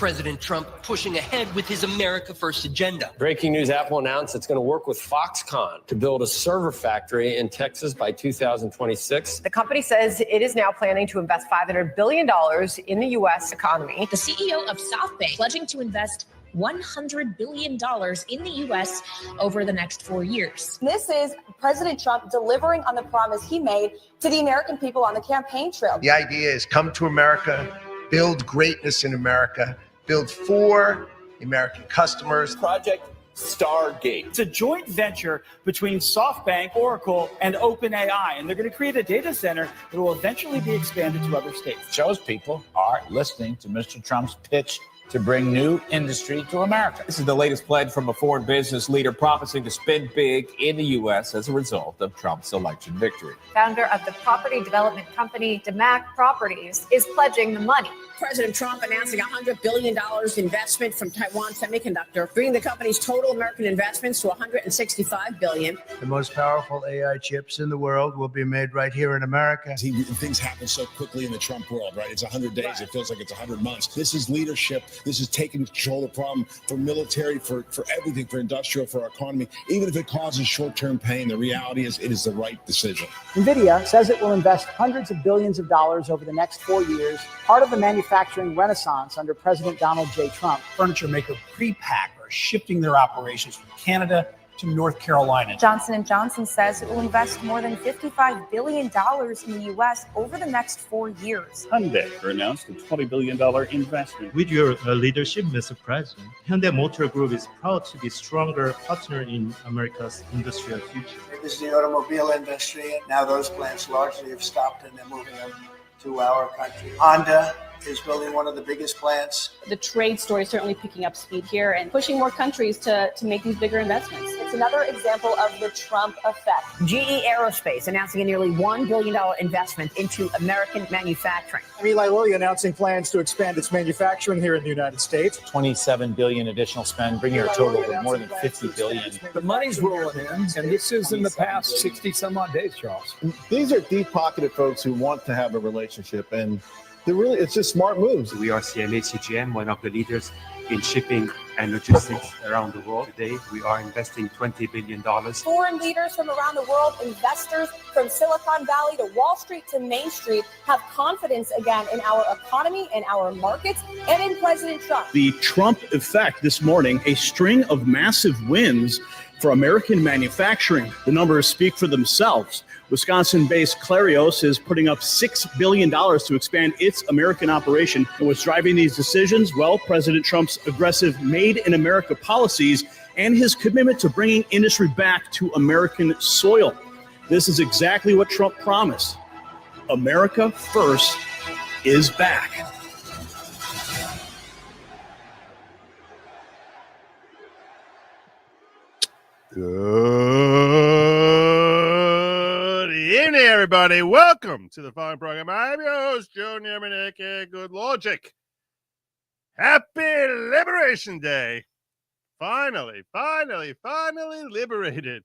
President Trump pushing ahead with his America First agenda. Breaking news, Apple announced it's going to work with Foxconn to build a server factory in Texas by 2026. The company says it is now planning to invest $500 billion in the U.S. economy. The CEO of SoftBank pledging to invest $100 billion in the U.S. over the next 4 years. This is President Trump delivering on the promise he made to the American people on the campaign trail. The idea is come to America, build greatness in America, build for American customers. Project Stargate. It's a joint venture between SoftBank, Oracle, and OpenAI, and they're going to create a data center that will eventually be expanded to other states. Shows people are listening to Mr. Trump's pitch to bring new industry to America. This is the latest pledge from a foreign business leader promising to spend big in the U.S. as a result of Trump's election victory. Founder of the property development company DeMac Properties is pledging the money. President Trump announcing $100 billion investment from Taiwan Semiconductor, bringing the company's total American investments to $165 billion. The most powerful AI chips in the world will be made right here in America. Things happen so quickly in the Trump world, right? It's 100 days. Right. It feels like it's 100 months. This is leadership. This is taking control of the problem for military, for everything, for industrial, for our economy. Even if it causes short-term pain, the reality is it is the right decision. NVIDIA says it will invest hundreds of billions of dollars over the next 4 years, part of the manufacturing renaissance under President Donald J. Trump. Furniture maker Prepack are shifting their operations from Canada to North Carolina. Johnson & Johnson says it will invest more than $55 billion in the U.S. over the next 4 years. Hyundai announced a $20 billion investment. With your leadership, Mr. President, Hyundai Motor Group is proud to be a stronger partner in America's industrial future. This is the automobile industry, and now those plants largely have stopped and they're moving them to our country. Honda is building one of the biggest plants. The trade story is certainly picking up speed here and pushing more countries to make these bigger investments. It's another example of the Trump effect. GE Aerospace announcing a nearly $1 billion investment into American manufacturing. Eli Lilly announcing plans to expand its manufacturing here in the United States. $27 billion additional spend, bringing our total to more than $50 billion. The money's rolling in, and this is in the past 60 some odd days, Charles. These are deep-pocketed folks who want to have a relationship, and it's just smart moves. We are CMA CGM, one of the leaders in shipping and logistics around the world. Today, we are investing $20 billion. Foreign leaders from around the world, investors from Silicon Valley to Wall Street to Main Street have confidence again in our economy, in our markets, and in President Trump. The Trump effect this morning, a string of massive wins for American manufacturing. The numbers speak for themselves. Wisconsin-based Clarios is putting up $6 billion to expand its American operation. And what's driving these decisions? Well, President Trump's aggressive Made in America policies and his commitment to bringing industry back to American soil. This is exactly what Trump promised. America First is back. Good evening, everybody. Welcome to the following program. I'm your host, Junior Maneke. Good Lawgic. Happy Liberation Day. Finally liberated.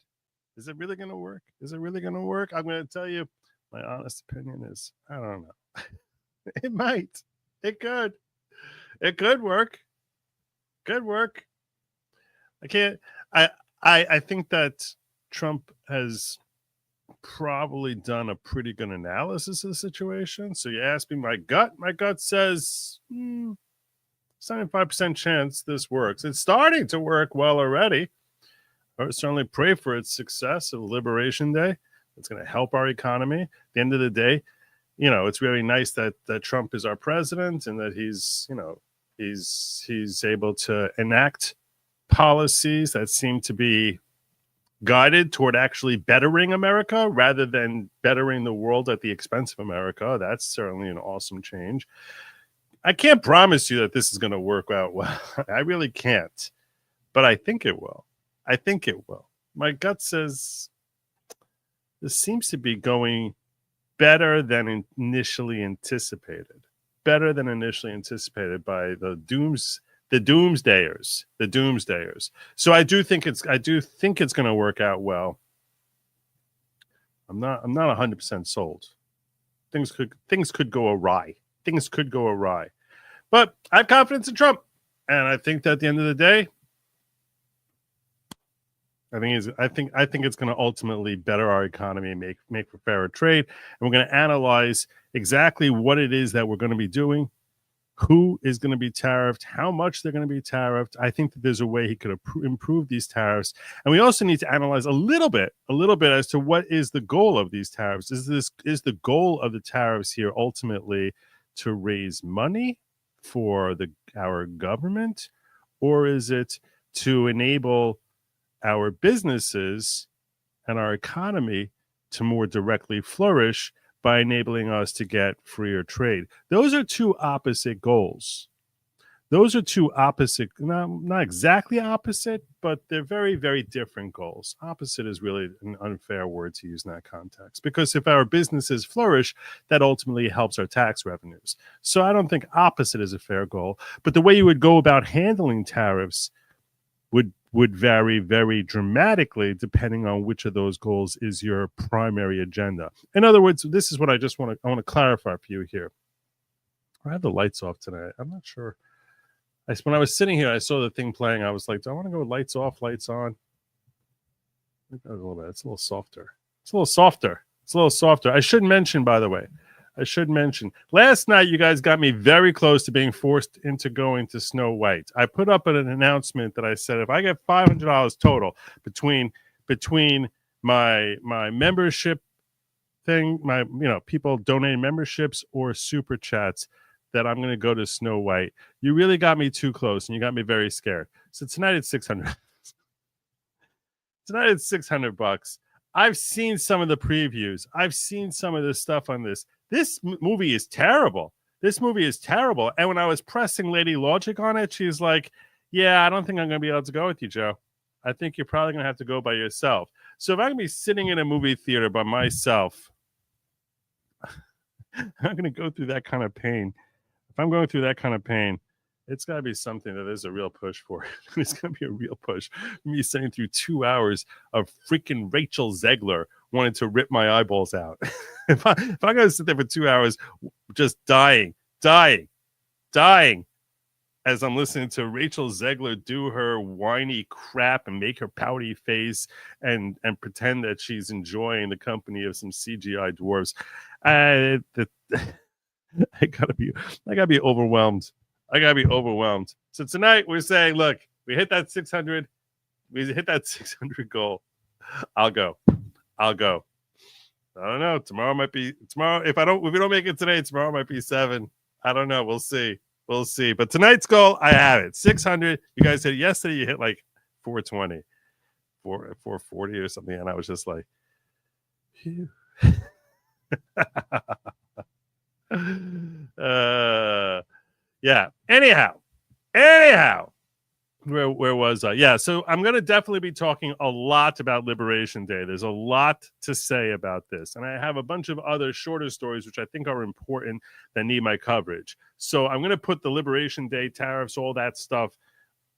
Is it really going to work? I'm going to tell you my honest opinion is, I don't know. It might. It could. It could work. I think that Trump has probably done a pretty good analysis of the situation. So you ask me my gut says 75% chance this works. It's starting to work well already. I would certainly pray for its success of Liberation Day. It's going to help our economy. At the end of the day, it's really nice that Trump is our president and that he's able to enact policies that seem to be guided toward actually bettering America rather than bettering the world at the expense of America. That's certainly an awesome change. I can't promise you that this is going to work out well. I really can't, but I think it will. My gut says this seems to be going better than initially anticipated by the doomsdayers. So I do think it's going to work out well. I'm not 100% sold. Things could go awry. But I have confidence in Trump. And I think that at the end of the day, I think it's going to ultimately better our economy and make for fairer trade. And we're going to analyze exactly what it is that we're going to be doing, who is going to be tariffed, how much they're going to be tariffed. I think that there's a way he could improve these tariffs. And we also need to analyze a little bit as to what is the goal of these tariffs. Is the goal of the tariffs here ultimately to raise money for our government, or is it to enable our businesses and our economy to more directly flourish by enabling us to get freer trade? Those are two opposite goals. Those are two opposite, not exactly opposite, but they're very, very different goals. Opposite is really an unfair word to use in that context, because if our businesses flourish, that ultimately helps our tax revenues. So I don't think opposite is a fair goal, but the way you would go about handling tariffs would vary very dramatically depending on which of those goals is your primary agenda. In other words, this is what I want to clarify for you here. I have the lights off tonight. I'm not sure. When I was sitting here, I saw the thing playing. I was like, do I want to go lights off, lights on? A little bit. It's a little softer. It's a little softer. I should mention, by the way, last night you guys got me very close to being forced into going to Snow White. I put up an announcement that I said if I get $500 total between my membership thing, people donating memberships or super chats, that I'm going to go to Snow White. You really got me too close, and you got me very scared. So tonight it's $600. Tonight it's $600. I've seen some of the previews. I've seen some of the stuff on this. This movie is terrible. And when I was pressing Lady Lawgic on it, she's like, yeah, I don't think I'm going to be able to go with you, Joe. I think you're probably going to have to go by yourself. So if I'm going to be sitting in a movie theater by myself, I'm going to go through that kind of pain. If I'm going through that kind of pain, it's got to be something that there's a real push for. It's going to be a real push. Me sitting through 2 hours of freaking Rachel Zegler wanting to rip my eyeballs out. If I'm going to sit there for 2 hours just dying as I'm listening to Rachel Zegler do her whiny crap and make her pouty face and pretend that she's enjoying the company of some CGI dwarves, I gotta be overwhelmed. So tonight we're saying, look, we hit that 600 goal. I'll go. I don't know. Tomorrow. If we don't make it today, tomorrow might be 7. I don't know. We'll see. But tonight's goal, I have it. 600. You guys said yesterday you hit like 420, 440 or something, and I was just like, phew. Yeah. Anyhow, where was I? Yeah. So I'm going to definitely be talking a lot about Liberation Day. There's a lot to say about this, and I have a bunch of other shorter stories which I think are important that need my coverage. So I'm going to put the Liberation Day tariffs, all that stuff,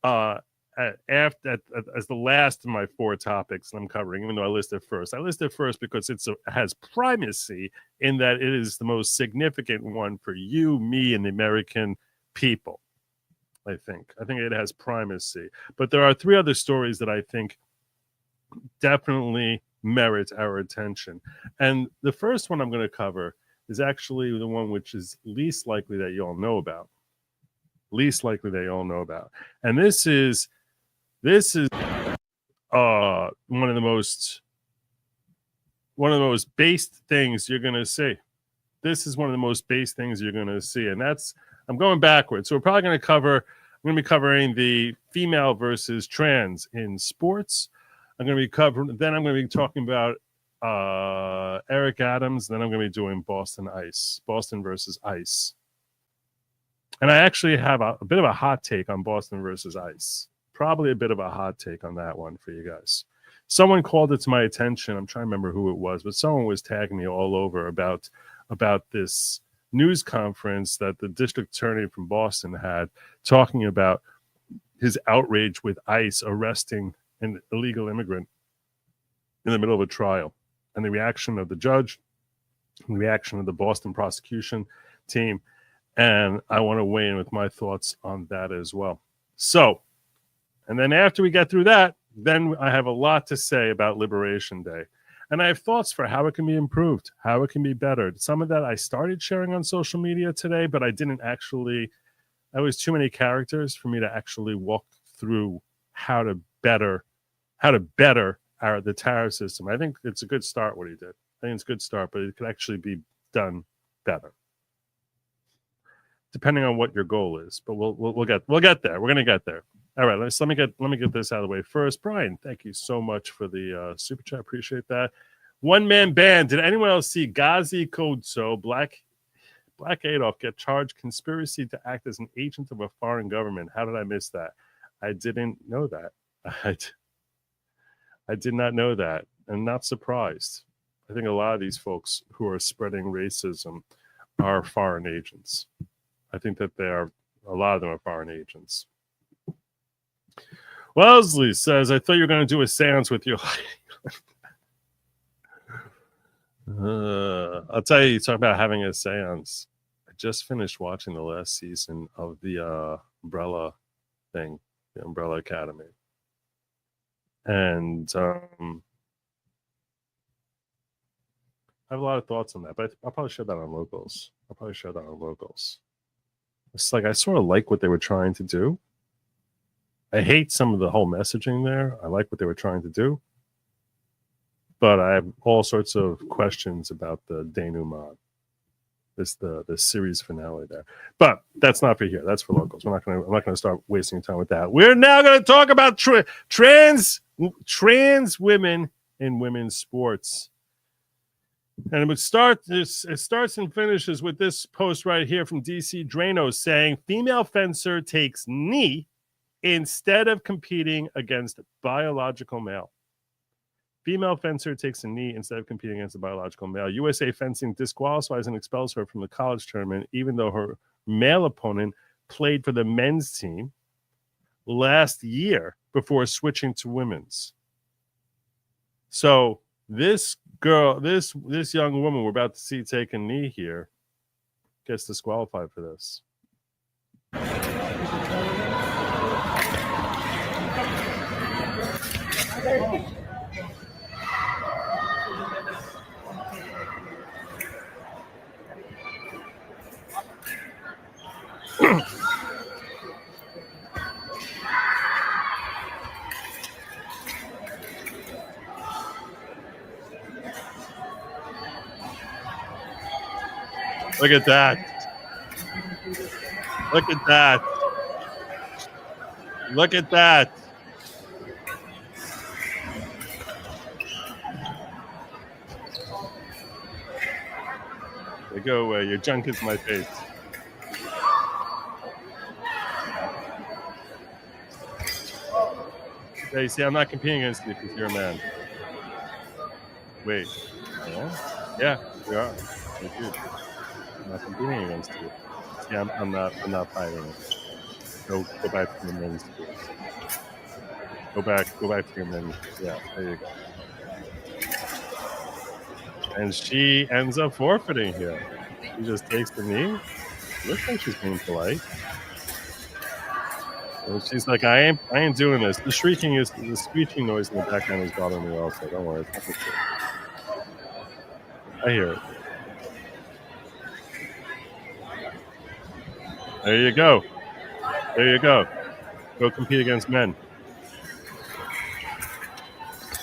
as the last of my 4 topics that I'm covering, even though I list it first. I list it first because it has primacy in that it is the most significant one for you, me, and the American people. I think it has primacy. But there are 3 other stories that I think definitely merit our attention. And the first one I'm going to cover is actually the one which is least likely that you all know about. And this is one of the most based things you're going to see. And that's, I'm going backwards. So we're probably going to be covering the female versus trans in sports. Then I'm going to be talking about Eric Adams. Then I'm going to be doing Boston versus Ice. And I actually have a bit of a hot take on Boston versus Ice. Probably a bit of a hot take on that one for you guys. Someone called it to my attention. I'm trying to remember who it was, but someone was tagging me all over about this news conference that the district attorney from Boston had, talking about his outrage with ICE arresting an illegal immigrant in the middle of a trial, and the reaction of the judge, and the reaction of the Boston prosecution team. And I want to weigh in with my thoughts on that as well. So, and then after we get through that, then I have a lot to say about Liberation Day. And I have thoughts for how it can be improved, how it can be bettered. Some of that I started sharing on social media today, but I didn't actually, I was too many characters for me to actually walk through how to better the tariff system. I think it's a good start what he did. I think it's a good start, but it could actually be done better, depending on what your goal is. But we'll get there. We're gonna get there. All right, let me get this out of the way first. Brian, thank you so much for the super chat. Appreciate that. One man band. Did anyone else see Ghazi Kodso, Black Adolf, get charged conspiracy to act as an agent of a foreign government? How did I miss that? I didn't know that. I did not know that. I'm not surprised. I think a lot of these folks who are spreading racism are foreign agents. I think that a lot of them are foreign agents. Wellesley says, I thought you were going to do a seance with you. I'll tell you talk about having a seance. I just finished watching the last season of the Umbrella thing, the Umbrella Academy. And I have a lot of thoughts on that, but I'll probably share that on Locals. It's like I sort of like what they were trying to do. I hate some of the whole messaging there. I like what they were trying to do. But I have all sorts of questions about the denouement. The series finale there. But that's not for here. That's for Locals. I'm not gonna start wasting time with that. We're now gonna talk about trans women in women's sports. And it starts and finishes with this post right here from DC Drano saying female fencer takes knee instead of competing against biological male. Female fencer takes a knee instead of competing against a biological male. USA Fencing disqualifies and expels her from the college tournament, even though her male opponent played for the men's team last year before switching to women's. So this girl, this young woman we're about to see take a knee here gets disqualified for this. Look at that. Look at that. Look at that. They go away. Your junk is my face. Yeah, you see, I'm not competing against you because you're a man. Wait. Yeah, we are. We do. I'm not competing against you. See, I'm not fighting it. Go back to your men's sports. Go back to your men's. Yeah, there you go. And she ends up forfeiting here. She just takes the knee. Looks like she's being polite. And she's like, I ain't doing this. The screeching noise in the background is bothering me also. Don't worry. It's I hear it. There you go. There you go. Go compete against men.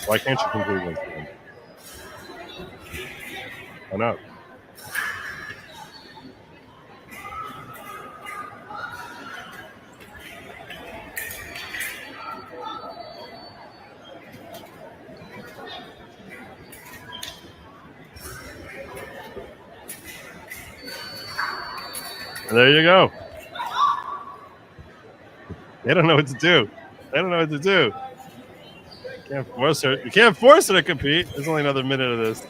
Why can't you compete against men? Why not? There you go. They don't know what to do. Can't force her. You can't force her to compete. There's only another minute of this.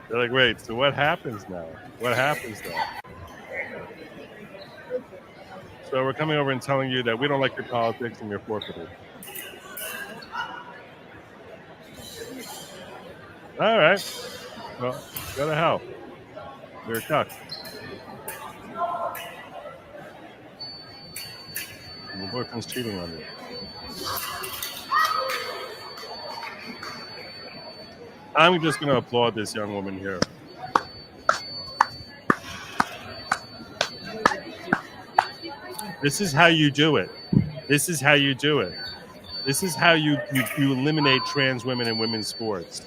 They're like, wait, so what happens now? So we're coming over and telling you that we don't like your politics and you're forfeited. All right. Well, go to hell. You're a cuck. Your boyfriend's cheating on you. I'm just going to applaud this young woman here. This is how you do it. This is how you do it. This is how you eliminate trans women in women's sports.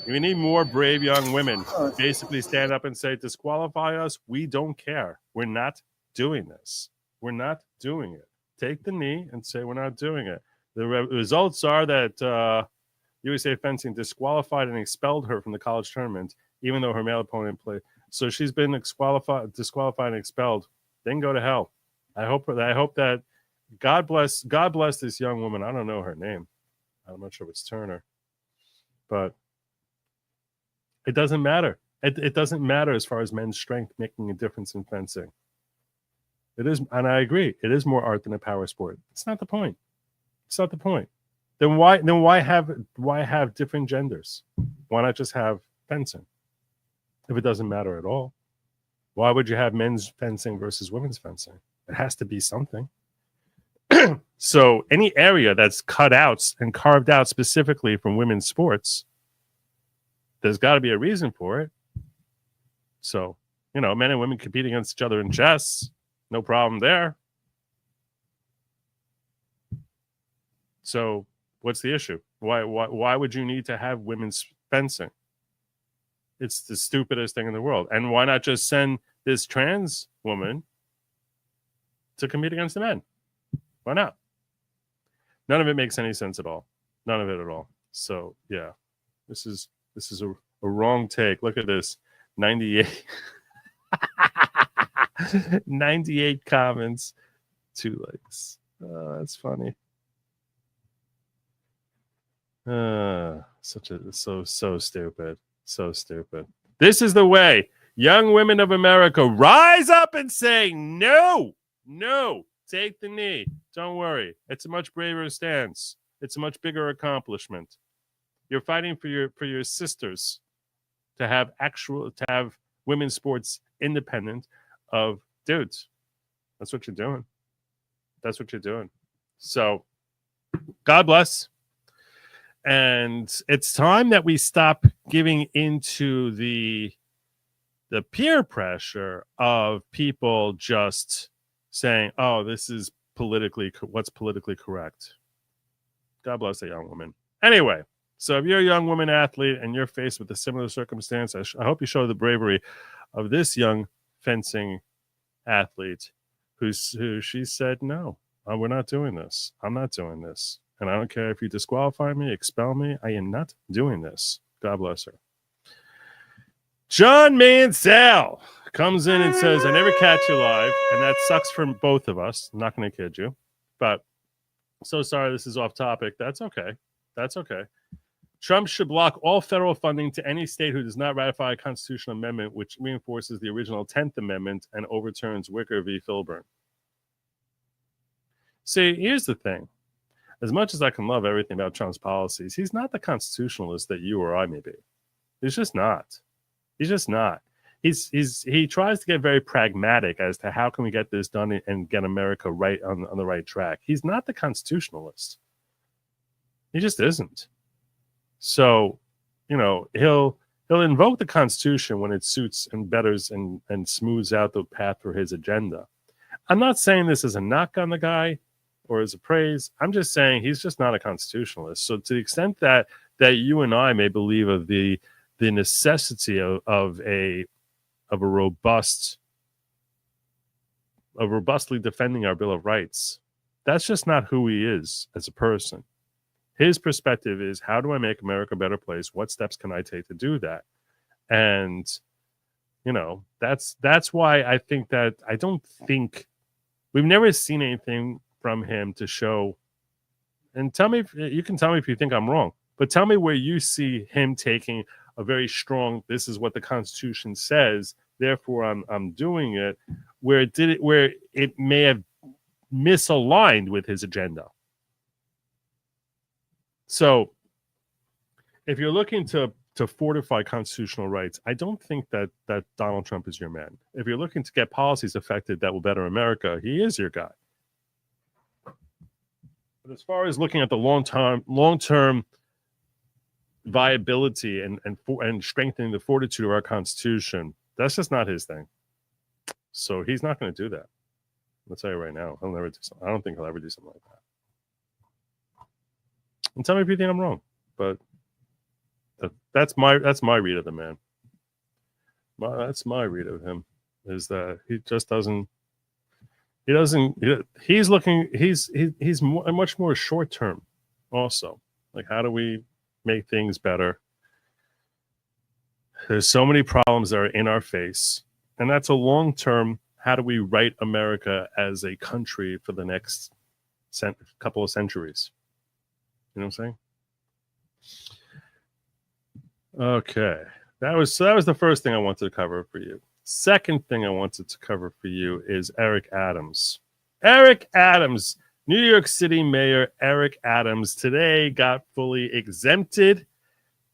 We need more brave young women who basically stand up and say, disqualify us. We don't care. We're not doing this. We're not doing it. Take the knee and say, we're not doing it. The results are that USA Fencing disqualified and expelled her from the college tournament, even though her male opponent played. So she's been disqualified and expelled. Then go to hell. I hope that God bless this young woman. I don't know her name. I'm not sure if it's Turner, but it doesn't matter. It doesn't matter as far as men's strength making a difference in fencing. It is, and I agree. It is more art than a power sport. It's not the point. It's not the point. Then why have different genders? Why not just have fencing? If it doesn't matter at all, why would you have men's fencing versus women's fencing? It has to be something. So any area that's cut out and carved out specifically from women's sports, there's got to be a reason for it. So, men and women compete against each other in chess. No problem there. So what's the issue? Why would you need to have women's fencing? It's the stupidest thing in the world. And why not just send this trans woman to compete against the men? Why not? None of it makes any sense at all. None of it at all. So yeah, this is a wrong take. Look at this. 98 98 comments, 2 likes. That's funny. So stupid. So stupid. This is the way. Young women of America, rise up and say no. Take the knee. Don't worry. It's a much braver stance. It's a much bigger accomplishment. You're fighting for your sisters to have women's sports independent of dudes. That's what you're doing. That's what you're doing. So, God bless. And it's time that we stop giving into the peer pressure of people just saying, "Oh, this is what's politically correct." God bless that young woman. Anyway, so if you're a young woman athlete and you're faced with a similar circumstance, I hope you show the bravery of this young fencing athlete who she said, "No, we're not doing this. I'm not doing this. And I don't care if you disqualify me, expel me. I am not doing this." God bless her. John Mansell comes in and says, "I never catch you live," and that sucks for both of us. I'm not going to kid you, but so sorry this is off topic. That's okay. That's okay. Trump should block all federal funding to any state who does not ratify a constitutional amendment which reinforces the original 10th Amendment and overturns Wicker v. Filburn. See, here's the thing. As much as I can love everything about Trump's policies, he's not the constitutionalist that you or I may be. He's just not. He's just not. He tries to get very pragmatic as to how can we get this done and get America right on the right track. He's not the constitutionalist. He just isn't. So, he'll invoke the Constitution when it suits and betters and smooths out the path for his agenda. I'm not saying this as a knock on the guy or as a praise. I'm just saying he's just not a constitutionalist. So to the extent that you and I may believe of the necessity of a robustly defending our Bill of Rights, that's just not who he is as a person. His perspective is, how do I make America a better place? What steps can I take to do that? And, that's why I think that I don't think we've never seen anything from him to show. And you can tell me if you think I'm wrong, but tell me where you see him taking a very strong, this is what the Constitution says, therefore I'm doing it, where it may have misaligned with his agenda. So if you're looking to fortify constitutional rights, I don't think that Donald Trump is your man. If you're looking to get policies affected that will better America, he is your guy. But as far as looking at the long-term viability and strengthening the fortitude of our Constitution, that's just not his thing. So he's not going to do that. I'll tell you right now. He'll never do something. I don't think he'll ever do something like that. And tell me if you think I'm wrong, but that's my read of the man. That's my read of him, is that he just doesn't. He's much more short term. Also, like, how do we make things better? There's so many problems that are in our face, and that's a long term. How do we right America as a country for the next couple of centuries? You know what I'm saying? Okay, that was the first thing I wanted to cover for you. Second thing I wanted to cover for you is Eric Adams. Eric Adams, New York City Mayor Eric Adams, today got fully exempted.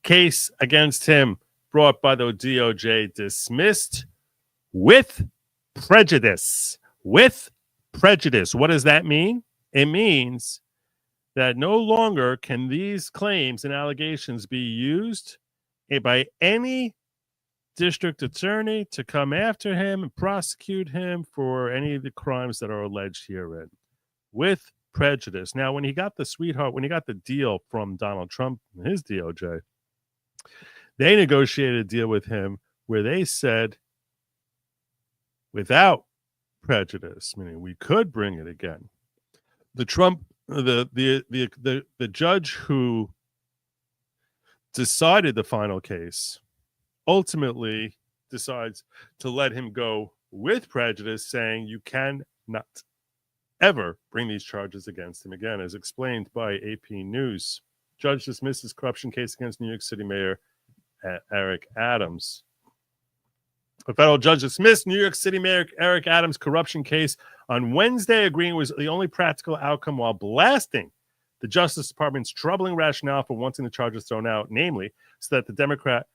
Case against him brought by the DOJ dismissed with prejudice. With prejudice. What does that mean? It means that no longer can these claims and allegations be used by any district attorney to come after him and prosecute him for any of the crimes that are alleged herein. With prejudice. Now, when he got the deal from Donald Trump and his DOJ, they negotiated a deal with him where they said, without prejudice, meaning we could bring it again. The judge who decided the final case ultimately decides to let him go with prejudice, saying you cannot ever bring these charges against him again, as explained by AP News. Judge dismisses corruption case against New York City Mayor Eric Adams. A federal judge dismissed New York City Mayor Eric Adams' corruption case on Wednesday, agreeing it was the only practical outcome while blasting the Justice Department's troubling rationale for wanting the charges thrown out, namely, so that the Democrat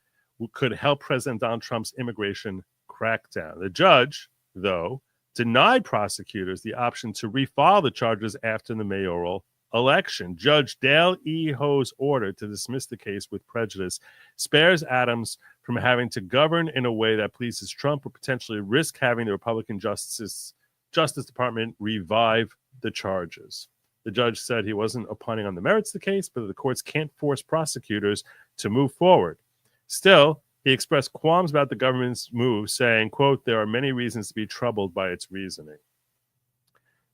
could help President Donald Trump's immigration crackdown. The judge, though, denied prosecutors the option to refile the charges after the mayoral election. Judge Dale E. Ho's order to dismiss the case with prejudice spares Adams from having to govern in a way that pleases Trump or potentially risk having the Republican Justice Department revive the charges. The judge said he wasn't opining on the merits of the case, but the courts can't force prosecutors to move forward. Still, he expressed qualms about the government's move, saying, quote, there are many reasons to be troubled by its reasoning.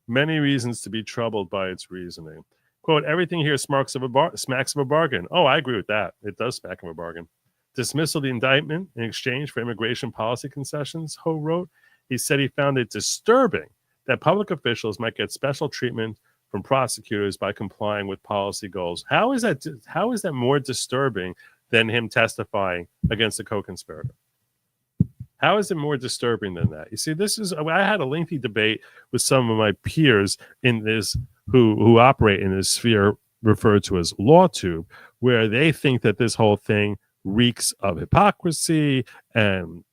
Many reasons to be troubled by its reasoning. Quote, everything here smacks of a bargain. Oh, I agree with that. It does smack of a bargain. Dismissal of the indictment in exchange for immigration policy concessions, Ho wrote. He said he found it disturbing that public officials might get special treatment from prosecutors by complying with policy goals. How is that more disturbing than him testifying against a co-conspirator? How is it more disturbing than that? You see, I had a lengthy debate with some of my peers in this who operate in this sphere referred to as LawTube, where they think that this whole thing reeks of hypocrisy and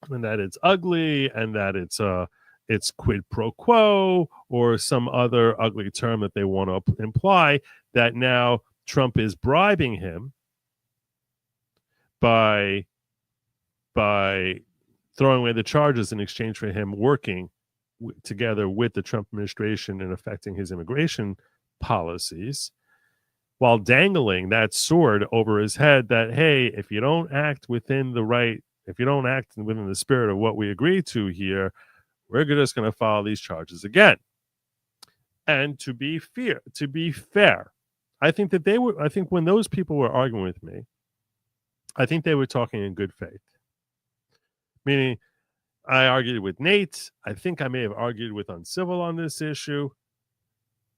that it's ugly and that it's quid pro quo or some other ugly term that they want to imply, that now Trump is bribing him by throwing away the charges in exchange for him working together with the Trump administration and affecting his immigration policies, while dangling that sword over his head that, hey, if you don't act within the spirit of what we agreed to here, we're just going to file these charges again. And to be fair, I think when those people were arguing with me, I think they were talking in good faith. Meaning, I argued with Nate. I think I may have argued with Uncivil on this issue.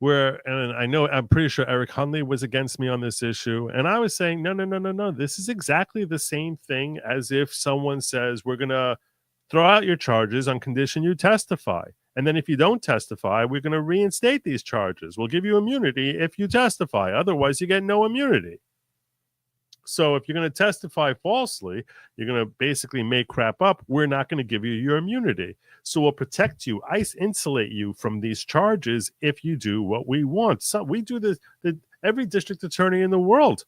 I'm pretty sure Eric Hunley was against me on this issue. And I was saying, no. This is exactly the same thing as if someone says, we're going to throw out your charges on condition you testify. And then if you don't testify, we're going to reinstate these charges. We'll give you immunity if you testify. Otherwise, you get no immunity. So if you're going to testify falsely, you're going to basically make crap up. We're not going to give you your immunity. So we'll protect you, insulate you from these charges if you do what we want. So we do this. Every district attorney in the world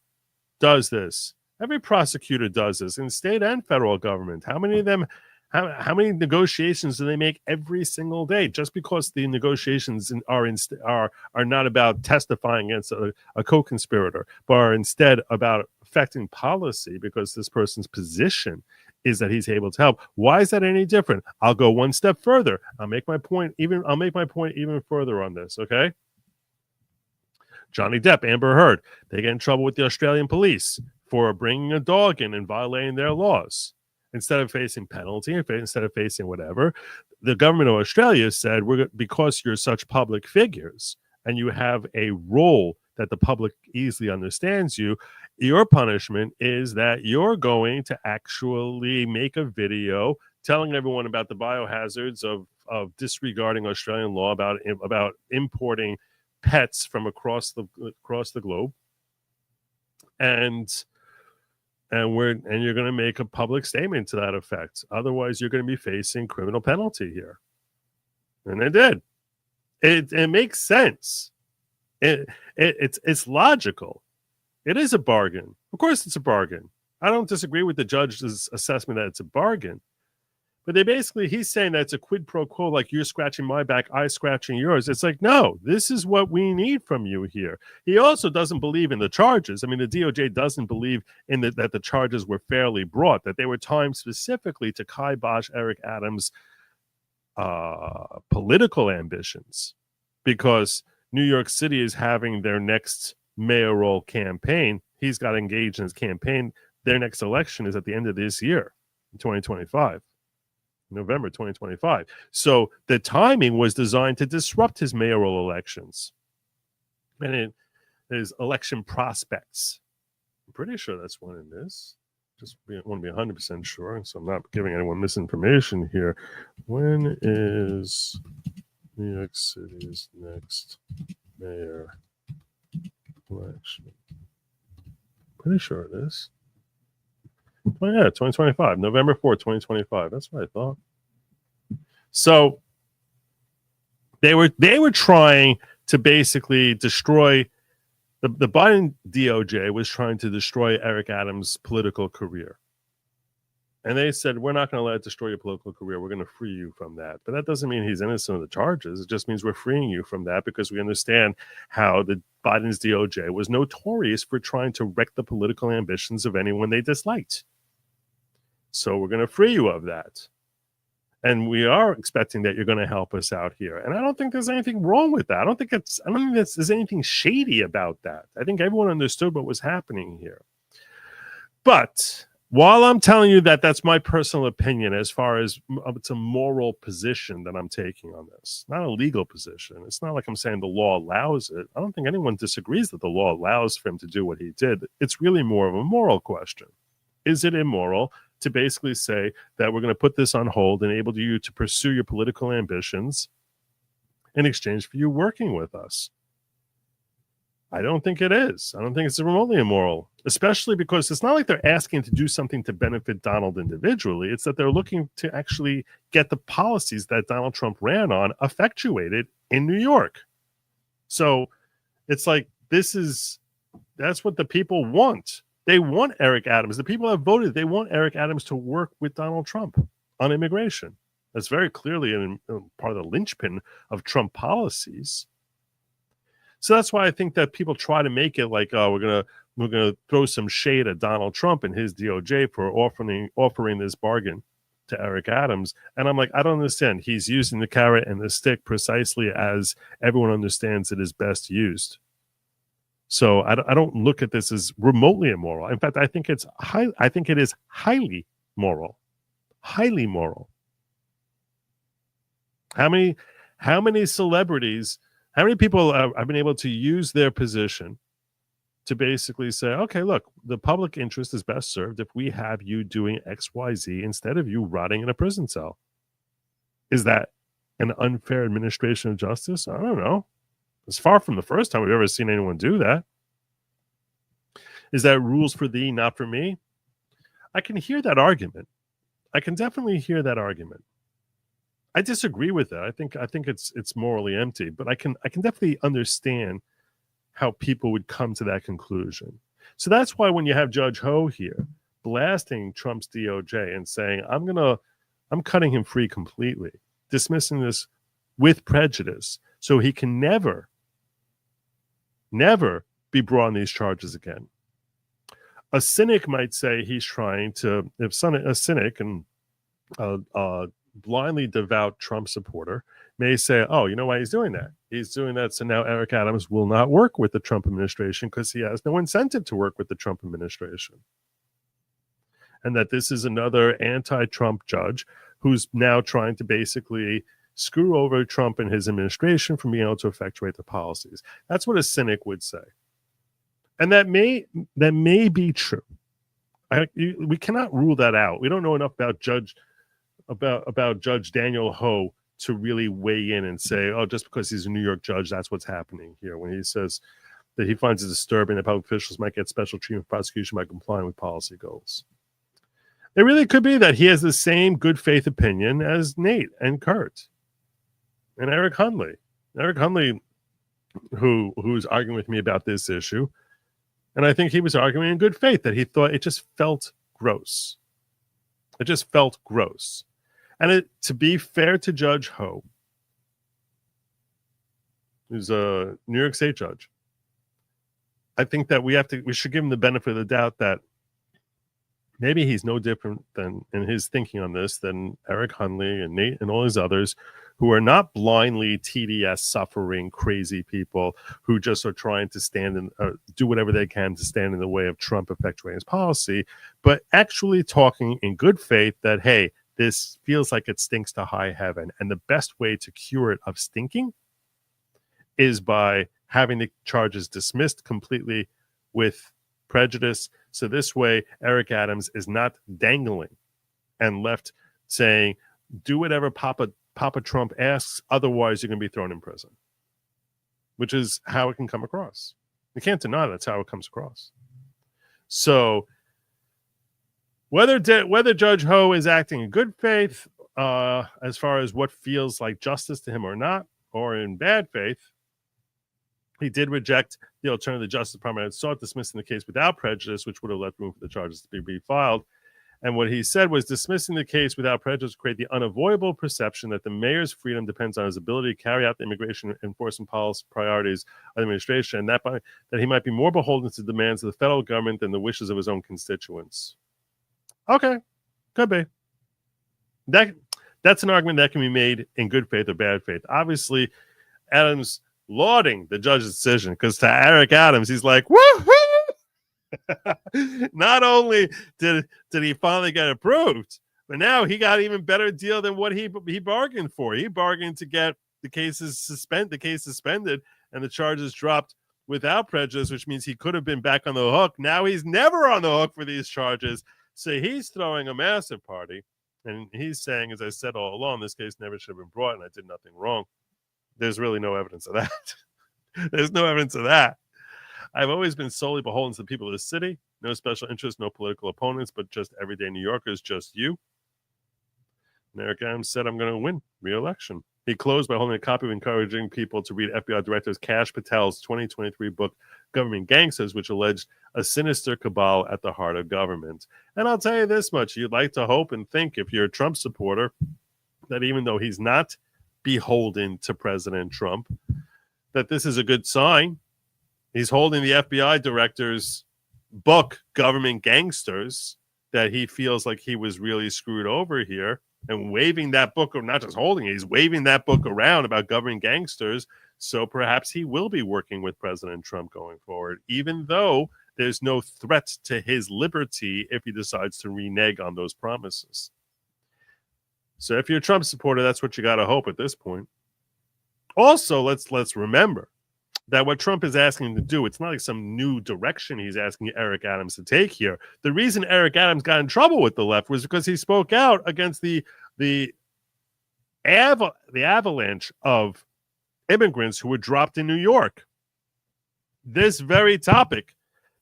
does this. Every prosecutor does this in state and federal government. How many of them? How many negotiations do they make every single day? Just because the negotiations are not about testifying against a co-conspirator, but are instead about affecting policy because this person's position is that he's able to help. Why is that any different? I'll go one step further. I'll make my point even further on this. Okay. Johnny Depp, Amber Heard, they get in trouble with the Australian police for bringing a dog in and violating their laws. Instead of facing penalty, instead of facing whatever, the government of Australia said, because you're such public figures and you have a role that the public easily understands you, your punishment is that you're going to actually make a video telling everyone about the biohazards of disregarding Australian law about importing pets from across the globe, and you're going to make a public statement to that effect. Otherwise, you're going to be facing criminal penalty here. And they did. It makes sense. It's logical. It is a bargain. Of course, it's a bargain. I don't disagree with the judge's assessment that it's a bargain. But he's saying that it's a quid pro quo, like you're scratching my back, I scratching yours. It's like, no, this is what we need from you here. He also doesn't believe in the charges. I mean, the DOJ doesn't believe in that the charges were fairly brought, that they were timed specifically to kibosh Eric Adams' political ambitions, because New York City is having their next mayoral campaign. He's got engaged in his campaign. Their next election is at the end of this year, 2025. November 2025. So the timing was designed to disrupt his mayoral elections and his election prospects. I'm pretty sure that's when it is. Just want to be 100% sure, so I'm not giving anyone misinformation here. When is New York City's next mayor election? Pretty sure it is. Oh, yeah, 2025, November 4th, 2025. That's what I thought. So they were trying to basically destroy the Biden DOJ was trying to destroy Eric Adams' political career. And they said, we're not going to let it destroy your political career. We're going to free you from that. But that doesn't mean he's innocent of the charges. It just means we're freeing you from that because we understand how the Biden's DOJ was notorious for trying to wreck the political ambitions of anyone they disliked. So we're going to free you of that. And we are expecting that you're going to help us out here. And I don't think there's anything wrong with that. I don't think there's anything shady about that. I think everyone understood what was happening here. But while I'm telling you that that's my personal opinion as far as it's a moral position that I'm taking on this, not a legal position. It's not like I'm saying the law allows it. I don't think anyone disagrees that the law allows for him to do what he did. It's really more of a moral question. Is it immoral to basically say that we're going to put this on hold and enable you to pursue your political ambitions in exchange for you working with us? I don't think it is. I don't think it's remotely immoral, especially because it's not like they're asking to do something to benefit Donald individually. It's that they're looking to actually get the policies that Donald Trump ran on effectuated in New York. So it's like that's what the people want. They want Eric Adams. The people that voted, they want Eric Adams to work with Donald Trump on immigration. That's very clearly part of the linchpin of Trump policies. So that's why I think that people try to make it like, oh, we're gonna throw some shade at Donald Trump and his DOJ for offering this bargain to Eric Adams. And I'm like, I don't understand. He's using the carrot and the stick precisely as everyone understands it is best used. So I don't look at this as remotely immoral. In fact, I think it is highly moral. Highly moral. How many celebrities? How many people have been able to use their position to basically say, okay, look, the public interest is best served if we have you doing X, Y, Z instead of you rotting in a prison cell? Is that an unfair administration of justice? I don't know. It's far from the first time we've ever seen anyone do that. Is that rules for thee, not for me? I can hear that argument. I can definitely hear that argument. I disagree with that. I think it's morally empty, but I can definitely understand how people would come to that conclusion. So that's why when you have Judge Ho here blasting Trump's DOJ and saying, I'm cutting him free completely, dismissing this with prejudice, so he can never be brought on these charges again. A cynic might say he's trying to, a cynic and blindly devout Trump supporter may say, oh, you know why he's doing that? He's doing that so now Eric Adams will not work with the Trump administration because he has no incentive to work with the Trump administration. And that this is another anti-Trump judge who's now trying to basically screw over Trump and his administration from being able to effectuate the policies. That's what a cynic would say. And that may be true. We cannot rule that out. We don't know enough about Judge Daniel Ho to really weigh in and say, oh, just because he's a New York judge, that's what's happening here. When he says that he finds it disturbing that public officials might get special treatment for prosecution by complying with policy goals. It really could be that he has the same good faith opinion as Nate and Kurt and Eric Hundley. Eric Hundley, who's arguing with me about this issue, and I think he was arguing in good faith that he thought it just felt gross. It just felt gross. And to be fair to Judge Ho, who's a New York State judge, I think that we should give him the benefit of the doubt that maybe he's no different than in his thinking on this than Eric Hundley and Nate and all his others who are not blindly TDS suffering crazy people who just are trying to stand and do whatever they can to stand in the way of Trump effectuating his policy, but actually talking in good faith that, hey, this feels like it stinks to high heaven. And the best way to cure it of stinking is by having the charges dismissed completely with prejudice. So this way, Eric Adams is not dangling and left saying, do whatever Papa Trump asks, otherwise you're going to be thrown in prison, which is how it can come across. You can't deny that's how it comes across. So whether Judge Ho is acting in good faith as far as what feels like justice to him or not, or in bad faith, he did reject the alternative the Justice Department had sought, dismissing the case without prejudice, which would have left room for the charges to be refiled. And what he said was dismissing the case without prejudice create the unavoidable perception that the mayor's freedom depends on his ability to carry out the immigration enforcement policy priorities of the administration, and that he might be more beholden to the demands of the federal government than the wishes of his own constituents. Okay, could be. That's an argument that can be made in good faith or bad faith. Obviously, Adams lauding the judge's decision because to Eric Adams, he's like, woohoo! Not only did he finally get approved, but now he got an even better deal than what he bargained for. He bargained to get the case suspended and the charges dropped without prejudice, which means he could have been back on the hook. Now he's never on the hook for these charges. So he's throwing a massive party. And he's saying, as I said all along, this case never should have been brought and I did nothing wrong. There's really no evidence of that. There's no evidence of that. I've always been solely beholden to the people of the city. No special interests, no political opponents, but just everyday New Yorkers, just you. And Eric Adams said, I'm going to win re-election. He closed by holding a copy of encouraging people to read FBI Director Kash Patel's 2023 book, Government Gangsters, which alleged a sinister cabal at the heart of government. And I'll tell you this much. You'd like to hope and think, if you're a Trump supporter, that even though he's not beholden to President Trump, that this is a good sign. He's holding the FBI director's book, Government Gangsters, that he feels like he was really screwed over here, and waving that book, or not just holding it, he's waving that book around about government gangsters. So perhaps he will be working with President Trump going forward, even though there's no threat to his liberty if he decides to renege on those promises. So if you're a Trump supporter, that's what you got to hope at this point. Also, let's remember that what Trump is asking him to do, it's not like some new direction he's asking Eric Adams to take here. The reason Eric Adams got in trouble with the left was because he spoke out against the avalanche of immigrants who were dropped in New York. This very topic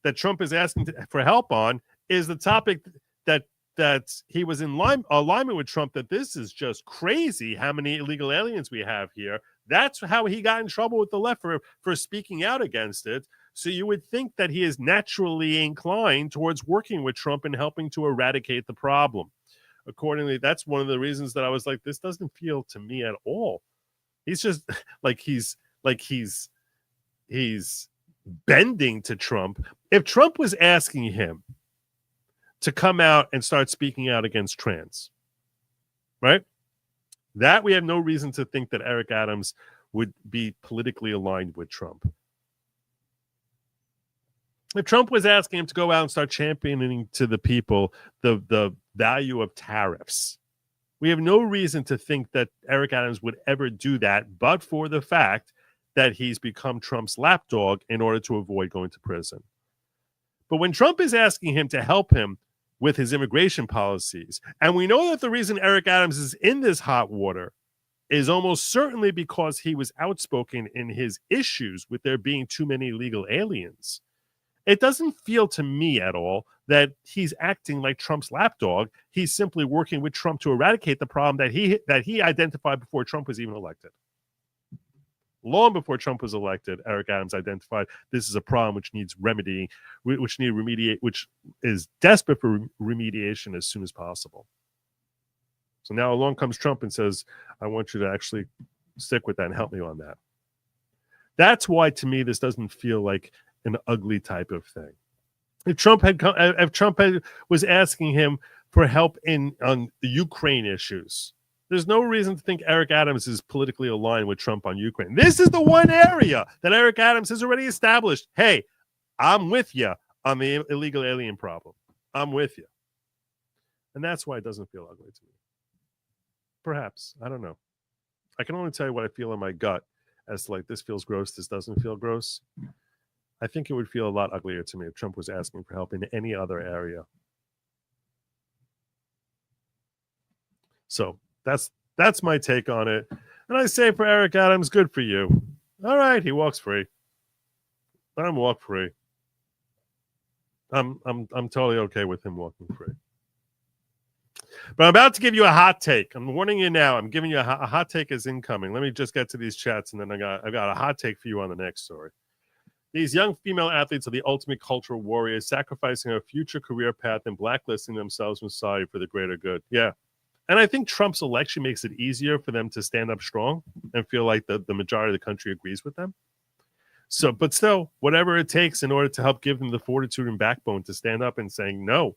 that Trump is asking for help on is the topic that he was in alignment with Trump, that this is just crazy how many illegal aliens we have here. That's how he got in trouble with the left for speaking out against it. So you would think that he is naturally inclined towards working with Trump and helping to eradicate the problem. Accordingly, that's one of the reasons that I was like, this doesn't feel to me at all. He's just he's bending to Trump. If Trump was asking him to come out and start speaking out against trans, right? That we have no reason to think that Eric Adams would be politically aligned with Trump. If Trump was asking him to go out and start championing to the people the value of tariffs, we have no reason to think that Eric Adams would ever do that, but for the fact that he's become Trump's lapdog in order to avoid going to prison. But when Trump is asking him to help him with his immigration policies, and we know that the reason Eric Adams is in this hot water is almost certainly because he was outspoken in his issues with there being too many illegal aliens, it doesn't feel to me at all that he's acting like Trump's lapdog. He's simply working with Trump to eradicate the problem that he identified before Trump was even elected. Long before Trump was elected, Eric Adams identified this is a problem which needs remedy, which is desperate for remediation as soon as possible. So now along comes Trump and says, I want you to actually stick with that and help me on that. That's why, to me, this doesn't feel like an ugly type of thing. If Trump was asking him for help on the Ukraine issues, there's no reason to think Eric Adams is politically aligned with Trump on Ukraine. This is the one area that Eric Adams has already established. Hey, I'm with you on the illegal alien problem. I'm with you. And that's why it doesn't feel ugly to me. Perhaps. I don't know. I can only tell you what I feel in my gut as to, like, this feels gross, this doesn't feel gross. I think it would feel a lot uglier to me if Trump was asking for help in any other area. So that's my take on it. And I say for Eric Adams, good for you. All right, he walks free. Let him walk free. I'm totally okay with him walking free. But I'm about to give you a hot take. I'm warning you now. I'm giving you a hot take is incoming. Let me just get to these chats, and then I got a hot take for you on the next story. These young female athletes are the ultimate cultural warriors, sacrificing a future career path and blacklisting themselves from society for the greater good. Yeah. And I think Trump's election makes it easier for them to stand up strong and feel like the majority of the country agrees with them. So, but still, whatever it takes in order to help give them the fortitude and backbone to stand up and saying no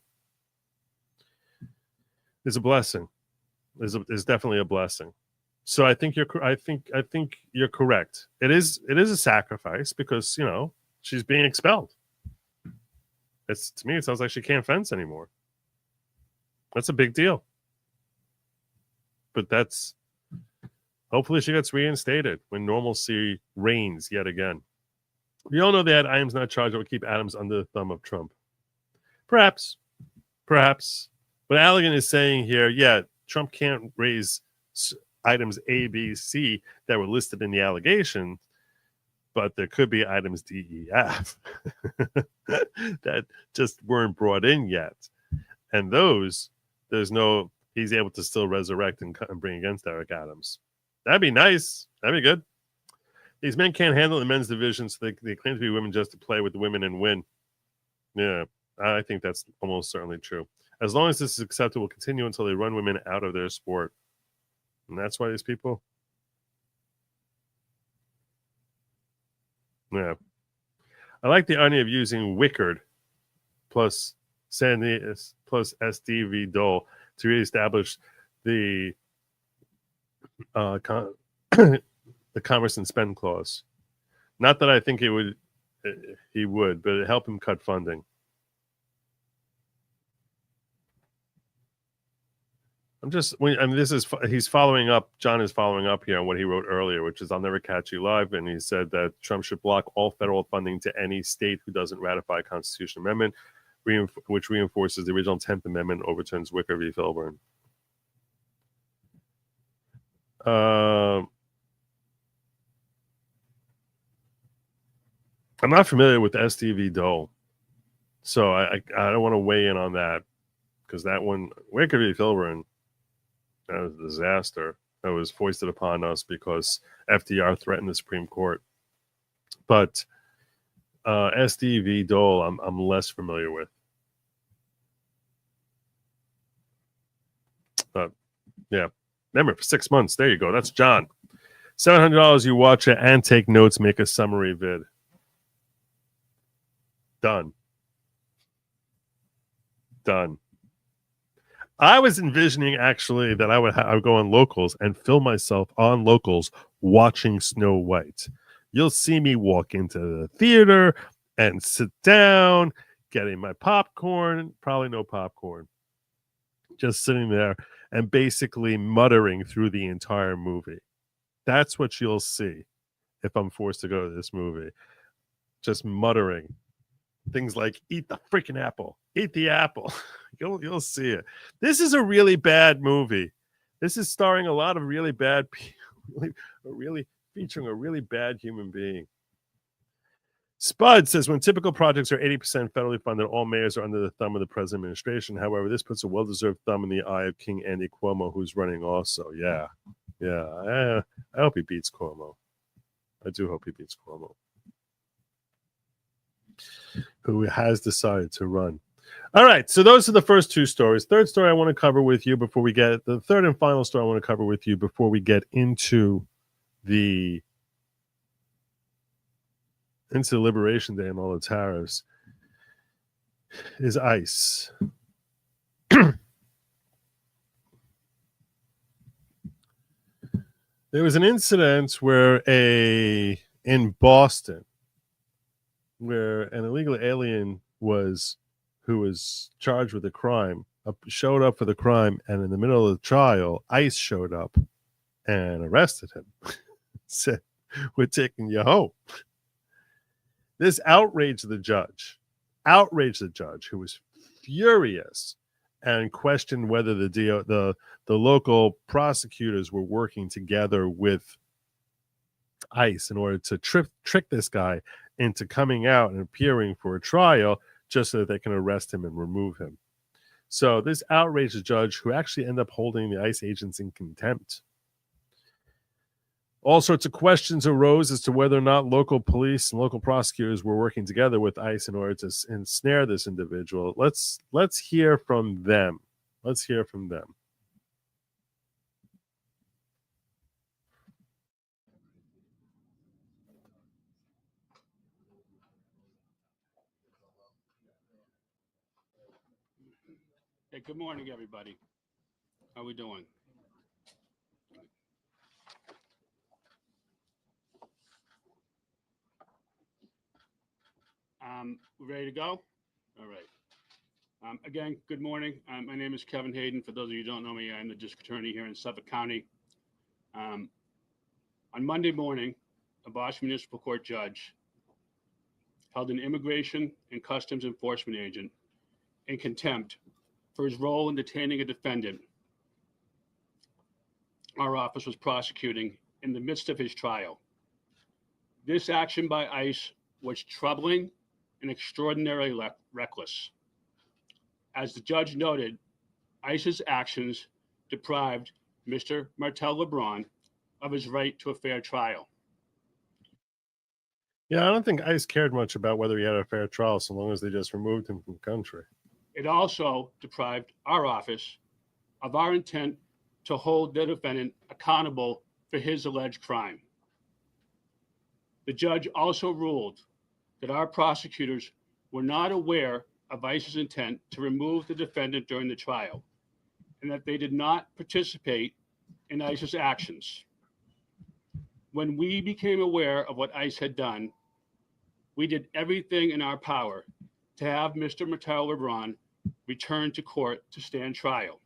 is a blessing. Is definitely a blessing. So I think you're correct. It is a sacrifice because, you know, she's being expelled. To me, it sounds like she can't fence anymore. That's a big deal. But hopefully she gets reinstated when normalcy reigns yet again. We all know that items not charged will keep Adams under the thumb of Trump. Perhaps. But Allegan is saying here, yeah, Trump can't raise items A, B, C that were listed in the allegation, but there could be items D, E, F that just weren't brought in yet. And those, he's able to still resurrect and bring against Eric Adams. That'd be nice. That'd be good. These men can't handle the men's division, so they claim to be women just to play with the women and win. Yeah, I think that's almost certainly true. As long as this is accepted, will continue until they run women out of their sport. And that's why these people. Yeah. I like the idea of using Wickard plus Sandy plus SDV Dole to reestablish the commerce and spend clause. Not that I think he would, but it help him cut funding. He's following up. John is following up here on what he wrote earlier, which is I'll never catch you live. And he said that Trump should block all federal funding to any state who doesn't ratify a constitutional amendment, which reinforces the original 10th Amendment, overturns Wicker v. Filburn. I'm not familiar with SDV Dole. So I don't want to weigh in on that, because that one, Wicker v. Filburn, that was a disaster that was foisted upon us because FDR threatened the Supreme Court. But SD v. Dole, I'm less familiar with. But yeah, remember, for 6 months. There you go. That's John. $700. You watch it and take notes. Make a summary vid. Done. I was envisioning actually that I would go on Locals and film myself on Locals watching Snow White. You'll see me walk into the theater and sit down, getting my popcorn, probably no popcorn, just sitting there and basically muttering through the entire movie. That's what you'll see if I'm forced to go to this movie. Just muttering. Things like, eat the freaking apple. Eat the apple. You'll see it. This is a really bad movie. This is starring a lot of really bad people, really featuring a really bad human being. Spud says, when typical projects are 80% federally funded, all mayors are under the thumb of the present administration. However, this puts a well-deserved thumb in the eye of King Andy Cuomo, who's running also. Yeah. I hope he beats Cuomo. I do hope he beats Cuomo, who has decided to run. All right, so those are the first two stories. Third story I want to cover with you before we get the third and final story I want to cover with you before we get into Liberation Day and all the tariffs is ICE. There was an incident in Boston where an illegal alien who was charged with a crime showed up for the crime, and in the middle of the trial, ICE showed up and arrested him. Said, "We're taking you home." This outraged the judge, who was furious and questioned whether the local prosecutors were working together with ICE in order to trick this guy into coming out and appearing for a trial just so that they can arrest him and remove him. So this outraged the judge, who actually ended up holding the ICE agents in contempt. All sorts of questions arose as to whether or not local police and local prosecutors were working together with ICE in order to ensnare this individual. Let's hear from them. Hey, good morning, everybody. How we doing? We're ready to go? All right. Again, good morning. My name is Kevin Hayden. For those of you who don't know me, I'm the district attorney here in Suffolk County. On Monday morning, a Boston Municipal Court judge held an immigration and customs enforcement agent in contempt for his role in detaining a defendant our office was prosecuting in the midst of his trial. This action by ICE was troubling and extraordinarily reckless. As the judge noted, ICE's actions deprived Mr. Martel LeBron of his right to a fair trial. Yeah, I don't think ICE cared much about whether he had a fair trial so long as they just removed him from the country. It also deprived our office of our intent to hold the defendant accountable for his alleged crime. The judge also ruled that our prosecutors were not aware of ICE's intent to remove the defendant during the trial, and that they did not participate in ICE's actions. When we became aware of what ICE had done, we did everything in our power to have Mr. Martel LeBron return to court to stand trial.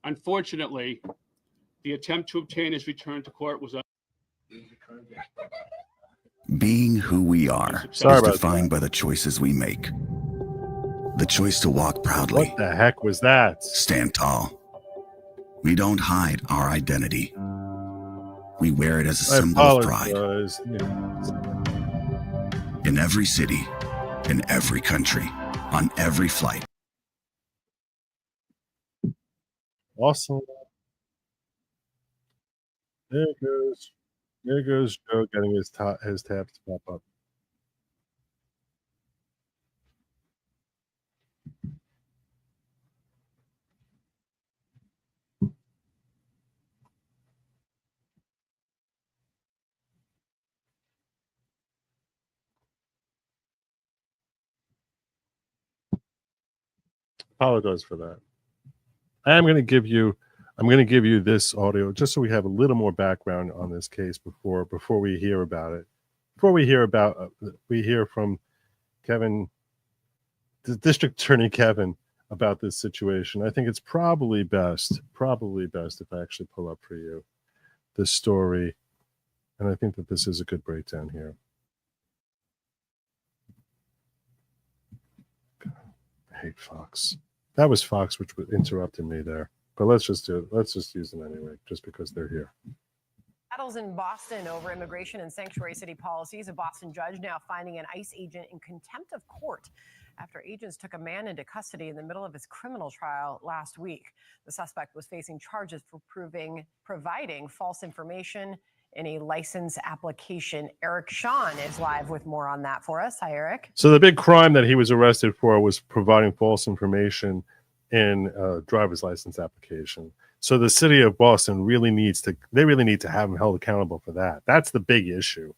Unfortunately, the attempt to obtain his return to court was Being who we are is defined by the choices we make. The choice to walk proudly. What the heck was that? Stand tall. We don't hide our identity. We wear it as a symbol of pride. In every city, in every country, on every flight. Awesome. There goes Joe getting his tabs to pop up. Apologize for that. I'm going to give you this audio just so we have a little more background on this case before we hear about it. Before we hear from Kevin, the District Attorney Kevin, about this situation. I think it's probably best if I actually pull up for you this story, and I think that this is a good breakdown here. I hate Fox. That was Fox which interrupted me there. But let's just use them anyway, just because they're here. Battles in Boston over immigration and sanctuary city policies. A Boston judge now finding an ICE agent in contempt of court after agents took a man into custody in the middle of his criminal trial last week. The suspect was facing charges for providing false information in a license application. Eric Sean is live with more on that for us. Hi, Eric. So the big crime that he was arrested for was providing false information in a driver's license application. So the city of Boston really need to have him held accountable for that. That's the big issue.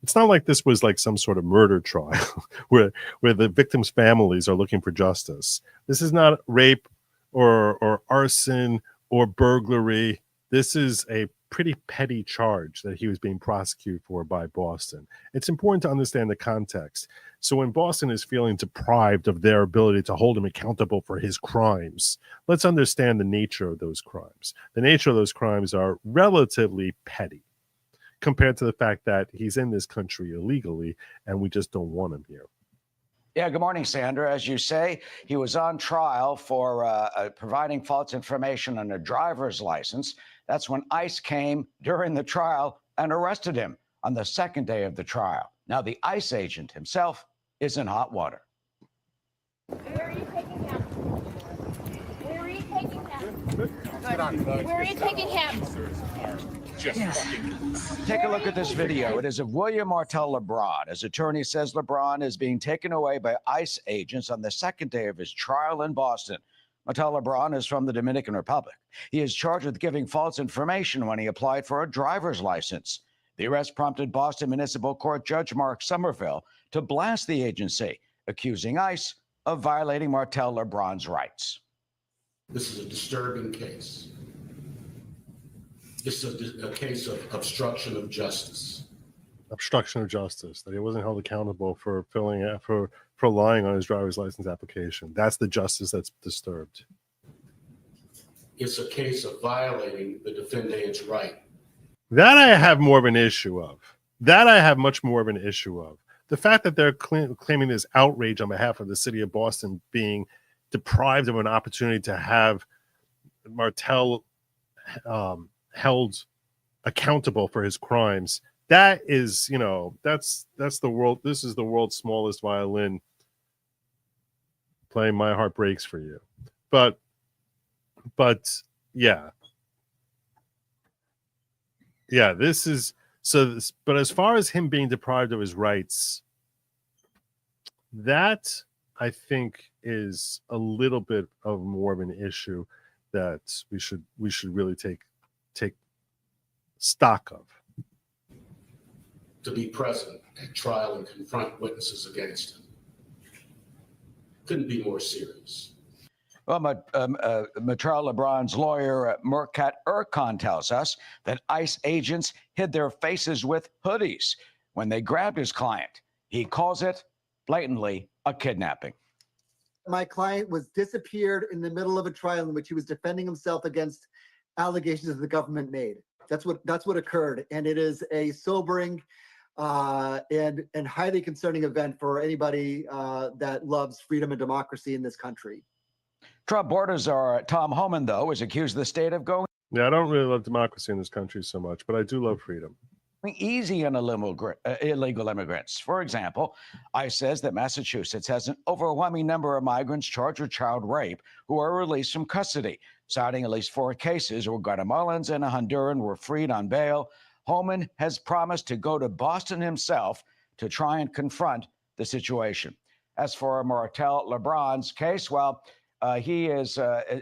It's not like this was like some sort of murder trial where the victims' families are looking for justice. This is not rape or arson or burglary. This is a pretty petty charge that he was being prosecuted for by Boston. It's important to understand the context. So when Boston is feeling deprived of their ability to hold him accountable for his crimes, let's understand the nature of those crimes. The nature of those crimes are relatively petty compared to the fact that he's in this country illegally and we just don't want him here. Yeah, good morning, Sandra. As you say, he was on trial for providing false information on a driver's license. That's when ICE came during the trial and arrested him on the second day of the trial. Now, the ICE agent himself is in hot water. Where are you taking him? Where are you taking him? Where are you taking him? Take a look at this video. It is of William Martel LeBron. His attorney says LeBron is being taken away by ICE agents on the second day of his trial in Boston. Martel LeBron is from the Dominican Republic. He is charged with giving false information when he applied for a driver's license. The arrest prompted Boston Municipal Court Judge Mark Somerville to blast the agency, accusing ICE of violating Martel LeBron's rights. This is a disturbing case. This is a case of obstruction of justice. Obstruction of justice, that he wasn't held accountable for lying on his driver's license application. That's the justice that's disturbed. It's a case of violating the defendant's right. That I have more of an issue of. That I have much more of an issue of. The fact that they're claiming this outrage on behalf of the city of Boston being deprived of an opportunity to have Martel held accountable for his crimes. That is, that's the world. This is the world's smallest violin playing My Heart Breaks for You. But yeah, this is so. But as far as him being deprived of his rights, that I think is a little bit of more of an issue that we should really take stock of. To be present at trial and confront witnesses against him. Couldn't be more serious. Well, Martel LeBron's lawyer, Murkat Erkan, tells us that ICE agents hid their faces with hoodies when they grabbed his client. He calls it blatantly a kidnapping. My client was disappeared in the middle of a trial in which he was defending himself against allegations that the government made. That's what occurred, and it is a sobering and highly concerning event for anybody that loves freedom and democracy in this country. Trump borders are Tom Homan, though, is accused of the state of going. Yeah, I don't really love democracy in this country so much, but I do love freedom. easy on illegal immigrants. For example, ICE says that Massachusetts has an overwhelming number of migrants charged with child rape who are released from custody, citing at least 4 cases where Guatemalans and a Honduran were freed on bail. Holman has promised to go to Boston himself to try and confront the situation. As for Martel LeBron's case, well, he is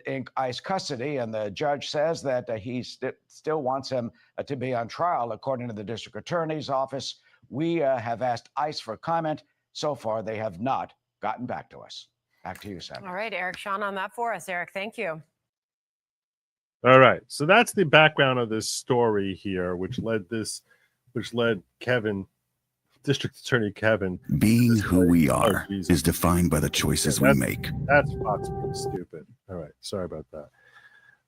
in ICE custody, and the judge says that he still wants him to be on trial. According to the district attorney's office, we have asked ICE for comment. So far, they have not gotten back to us. Back to you, Sam. All right, Eric Shawn on that for us. Eric, thank you. All right. So that's the background of this story here, which led Kevin, District Attorney Kevin. Being who we are is defined by the choices we make. That's Fox being stupid. All right. Sorry about that.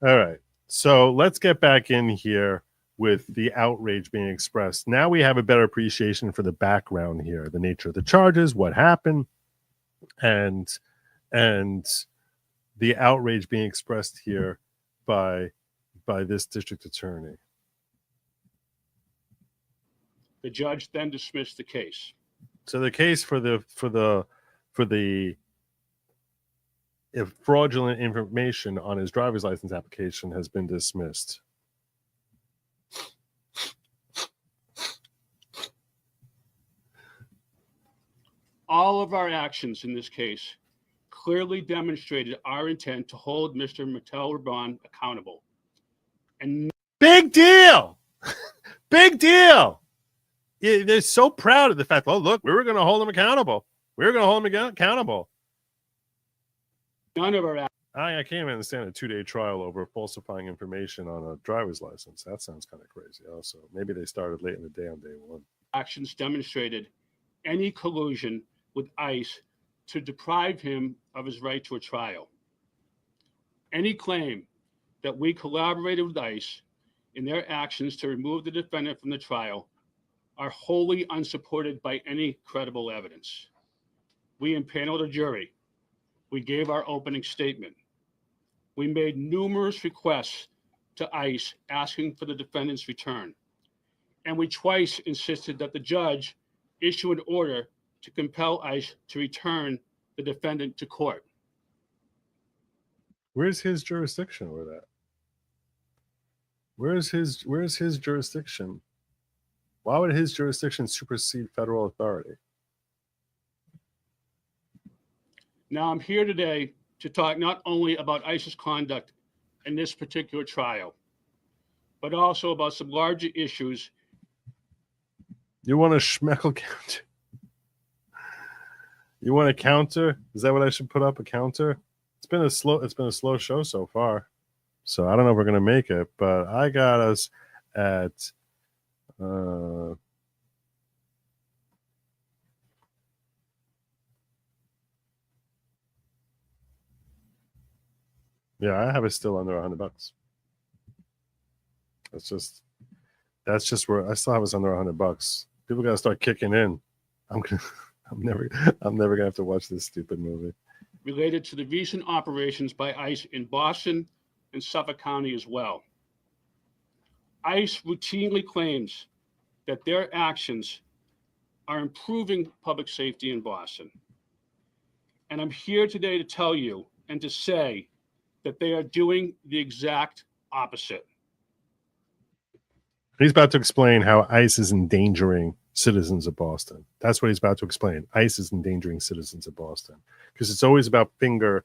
All right. So let's get back in here with the outrage being expressed. Now we have a better appreciation for the background here, the nature of the charges, what happened, and the outrage being expressed here by this district attorney. The judge then dismissed the case. So the case for the fraudulent information on his driver's license application has been dismissed. All of our actions in this case clearly demonstrated our intent to hold Mr. Martel LeBron accountable. And big deal. Big deal. Yeah, they're so proud of the fact, oh, look, we were going to hold him accountable. We were going to hold him accountable. None of our I can't even understand a 2-day trial over falsifying information on a driver's license. That sounds kind of crazy also. Maybe they started late in the day on day one. actions demonstrated any collusion with ICE to deprive him of his right to a trial. Any claim that we collaborated with ICE in their actions to remove the defendant from the trial are wholly unsupported by any credible evidence. We impaneled a jury. We gave our opening statement. We made numerous requests to ICE asking for the defendant's return. And we twice insisted that the judge issue an order to compel ICE to return the defendant to court. Where's his jurisdiction over that? Where's his jurisdiction? Why would his jurisdiction supersede federal authority? Now, I'm here today to talk not only about ICE's conduct in this particular trial, but also about some larger issues. You want a Schmeckel counter? You want a counter? Is that what I should put up? A counter? It's been a slow show so far. So I don't know if we're gonna make it, but I got us at yeah, I have it still under $100. That's just where I still have us under $100. People gotta start kicking in. I'm never gonna have to watch this stupid movie. Related to the recent operations by ICE in Boston and Suffolk County as well. ICE routinely claims that their actions are improving public safety in Boston. And I'm here today to tell you and to say that they are doing the exact opposite. He's about to explain how ICE is endangering citizens of Boston. That's what he's about to explain. ICE is endangering citizens of Boston because it's always about finger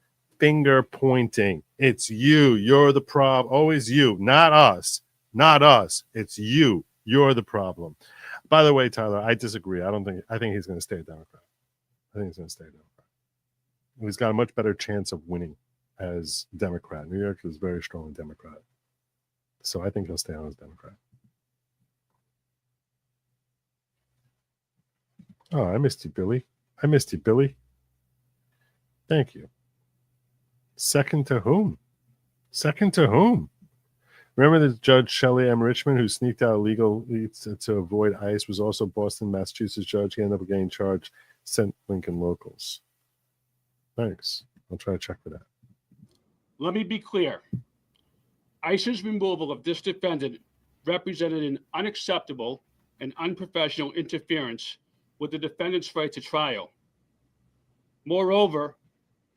pointing. It's you. You're the problem. Always you, not us. Not us. It's you. You're the problem. By the way, Tyler, I disagree. I think he's going to stay a Democrat. I think he's going to stay a Democrat. He's got a much better chance of winning as Democrat. New York is very strong Democrat. So I think he'll stay on as Democrat. Oh, I missed you, Billy. I missed you, Billy. Thank you. Second to whom? Second to whom? Remember the Judge Shelley M. Richmond, who sneaked out illegally to avoid ICE, was also Boston, Massachusetts judge. He ended up getting charged, sent Lincoln locals. Thanks. I'll try to check for that. Let me be clear. ICE's removal of this defendant represented an unacceptable and unprofessional interference with the defendant's right to trial. Moreover,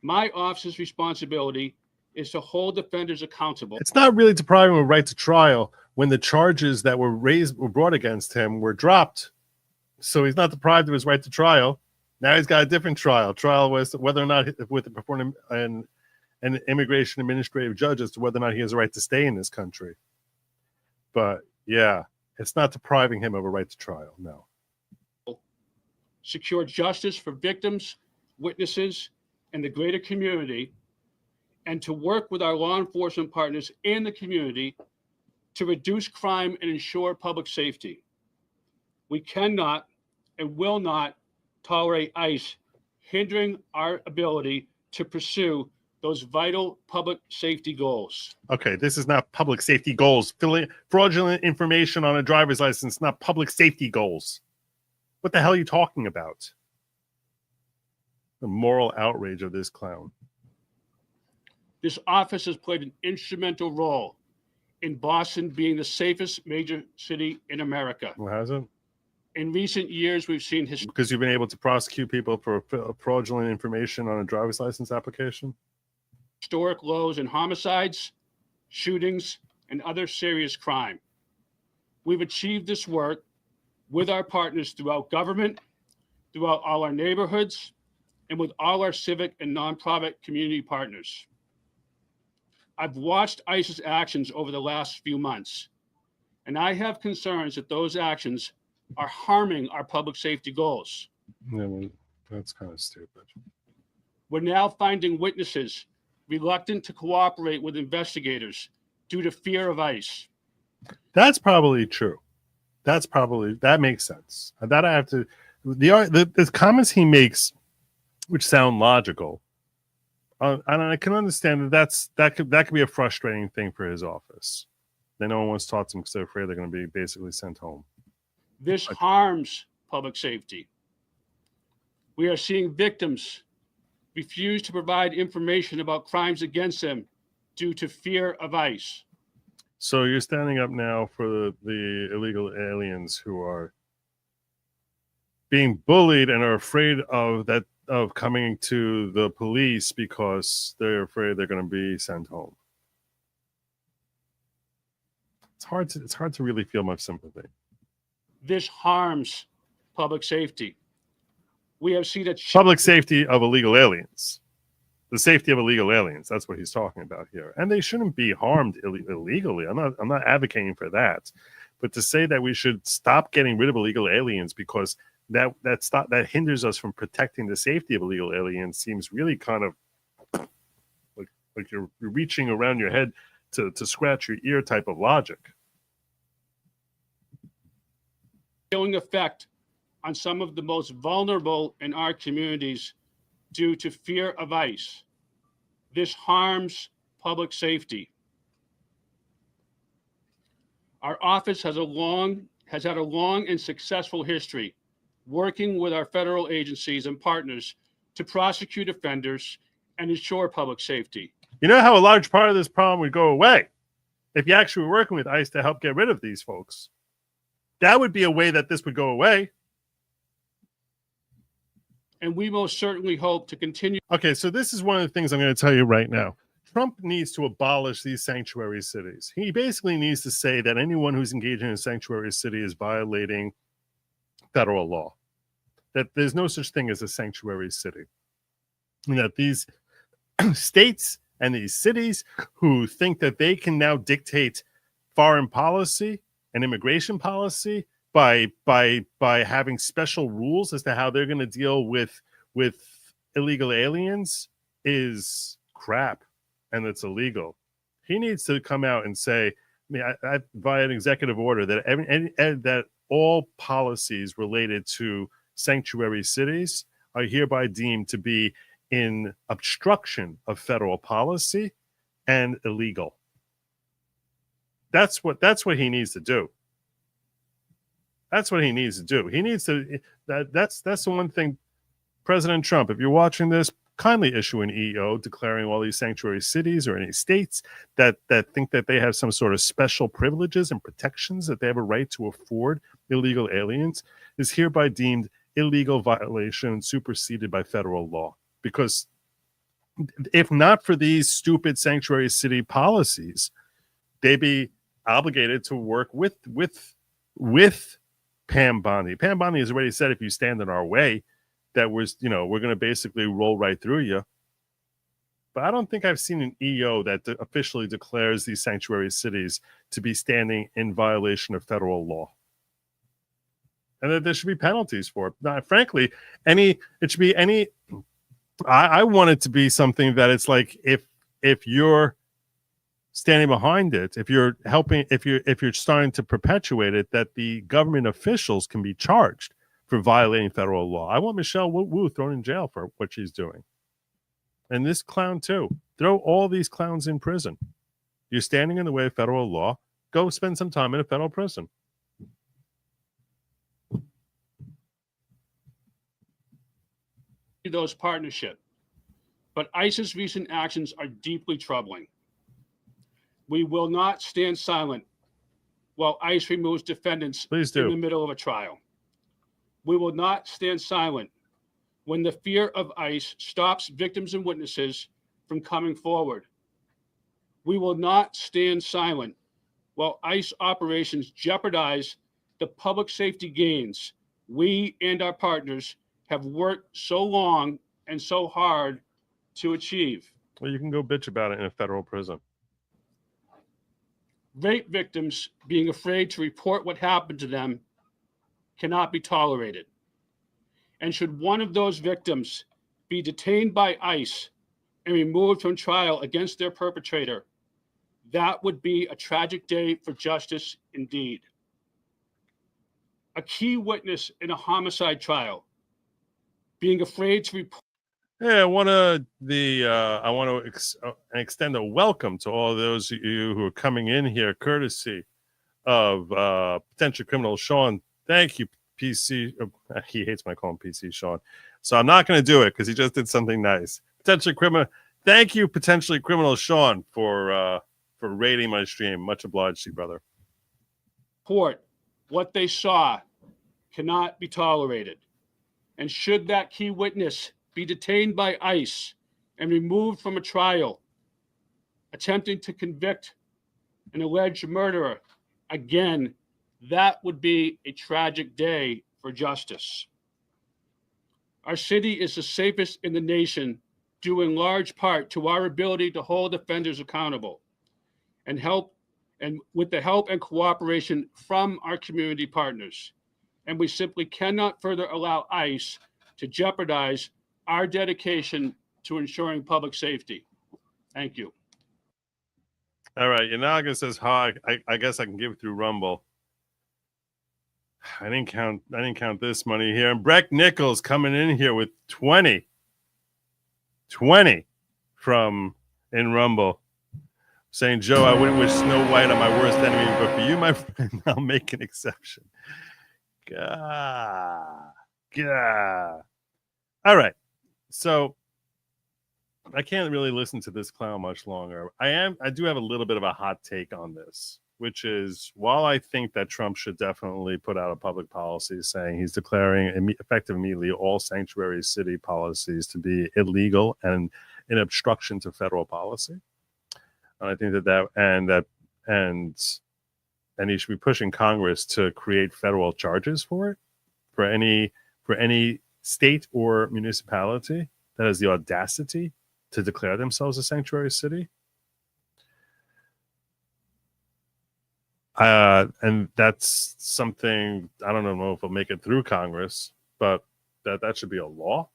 my office's responsibility is to hold defenders accountable. It's not really depriving him of right to trial when the charges that were brought against him were dropped. So he's not deprived of his right to trial. Now he's got a different trial. Trial was whether or not before an immigration administrative judge as to whether or not he has a right to stay in this country. But yeah, it's not depriving him of a right to trial. No. Secure justice for victims, witnesses, and the greater community, and to work with our law enforcement partners in the community to reduce crime and ensure public safety. We cannot and will not tolerate ICE hindering our ability to pursue those vital public safety goals. Okay, this is not public safety goals. Filling fraudulent information on a driver's license, not public safety goals. What the hell are you talking about? The moral outrage of this clown. This office has played an instrumental role in Boston being the safest major city in America. Well, has it? In recent years, we've seen because you've been able to prosecute people for fraudulent information on a driver's license application? Historic lows in homicides, shootings, and other serious crime. We've achieved this work with our partners throughout government, throughout all our neighborhoods, and with all our civic and nonprofit community partners. I've watched ICE's actions over the last few months, and I have concerns that those actions are harming our public safety goals. Yeah, well, that's kind of stupid. We're now finding witnesses reluctant to cooperate with investigators due to fear of ICE. That's probably true. That makes sense. That I have to, the comments he makes, which sound logical, and I can understand that could be a frustrating thing for his office. That no one wants to talk to them because they're afraid they're going to be basically sent home. This harms public safety. We are seeing victims refuse to provide information about crimes against them due to fear of ICE. So you're standing up now for the illegal aliens who are being bullied and are afraid of coming to the police because they're afraid they're going to be sent home. It's hard to really feel much sympathy. This harms public safety. We have seen a public safety of illegal aliens. The safety of illegal aliens. That's what he's talking about here. And they shouldn't be harmed illegally. I'm not advocating for that. But to say that we should stop getting rid of illegal aliens because that hinders us from protecting the safety of illegal aliens seems really kind of like you're reaching around your head to scratch your ear type of logic. chilling effect on some of the most vulnerable in our communities due to fear of ICE. This harms public safety. Our office has had a long and successful history working with our federal agencies and partners to prosecute offenders and ensure public safety. You know how a large part of this problem would go away if you actually were working with ICE to help get rid of these folks. That would be a way that this would go away. And we most certainly hope to continue. Okay, so this is one of the things I'm going to tell you right now. Trump needs to abolish these sanctuary cities. He basically needs to say that anyone who's engaging in a sanctuary city is violating federal law, that there's no such thing as a sanctuary city, and that these states and these cities who think that they can now dictate foreign policy and immigration policy by having special rules as to how they're going to deal with illegal aliens is crap, and it's illegal. He needs to come out and say, I via an executive order, that that all policies related to sanctuary cities are hereby deemed to be in obstruction of federal policy and illegal. That's what he needs to do. That's what he needs to do. He needs to. That's the one thing. President Trump, if you're watching this, kindly issue an EO declaring all these sanctuary cities or any states that think that they have some sort of special privileges and protections that they have a right to afford illegal aliens is hereby deemed illegal violation and superseded by federal law. Because if not for these stupid sanctuary city policies, they'd be obligated to work with Pam Bondi. Pam Bondi has already said, if you stand in our way, that we're going to basically roll right through you. But I don't think I've seen an EO that officially declares these sanctuary cities to be standing in violation of federal law, and that there should be penalties for it. Now, frankly, I want it to be something that it's like, if you're standing behind it, if you're helping, if you're starting to perpetuate it, that the government officials can be charged for violating federal law. I want Michelle Wu thrown in jail for what she's doing. And this clown too. Throw all these clowns in prison. You're standing in the way of federal law. Go spend some time in a federal prison. Those partnership, but ICE's recent actions are deeply troubling. We will not stand silent while ICE removes defendants in the middle of a trial. We will not stand silent when the fear of ICE stops victims and witnesses from coming forward. We will not stand silent while ICE operations jeopardize the public safety gains we and our partners have worked so long and so hard to achieve. Well, you can go bitch about it in a federal prison. Rape victims being afraid to report what happened to them cannot be tolerated. And should one of those victims be detained by ICE and removed from trial against their perpetrator, that would be a tragic day for justice indeed. A key witness in a homicide trial being afraid to report. Yeah, I want to extend a welcome to all those of you who are coming in here, courtesy of potential criminal Sean. Thank you, PC. He hates my call him PC Sean, so I'm not going to do it because he just did something nice. Potentially criminal. Thank you, potentially criminal Sean, for rating my stream. Much obliged to you, brother. Report what they saw cannot be tolerated, and should that key witness be detained by ICE and removed from a trial, attempting to convict an alleged murderer, again, that would be a tragic day for justice. Our city is the safest in the nation, due in large part to our ability to hold offenders accountable and with the help and cooperation from our community partners. And we simply cannot further allow ICE to jeopardize our dedication to ensuring public safety. Thank you. All right, Yanaga says hi. I guess I can give through Rumble. I didn't count this money here. And Breck Nichols coming in here with 20 from in Rumble, saying, Joe, I wouldn't wish Snow White on my worst enemy, but for you, my friend, I'll make an exception. Gah. All right. So I can't really listen to this clown much longer. I do have a little bit of a hot take on this, which is, while I think that Trump should definitely put out a public policy saying he's declaring effective immediately all sanctuary city policies to be illegal and an obstruction to federal policy. And I think and he should be pushing Congress to create federal charges for it, for any state or municipality that has the audacity to declare themselves a sanctuary city. And that's something, I don't know if it'll make it through Congress, but that should be a law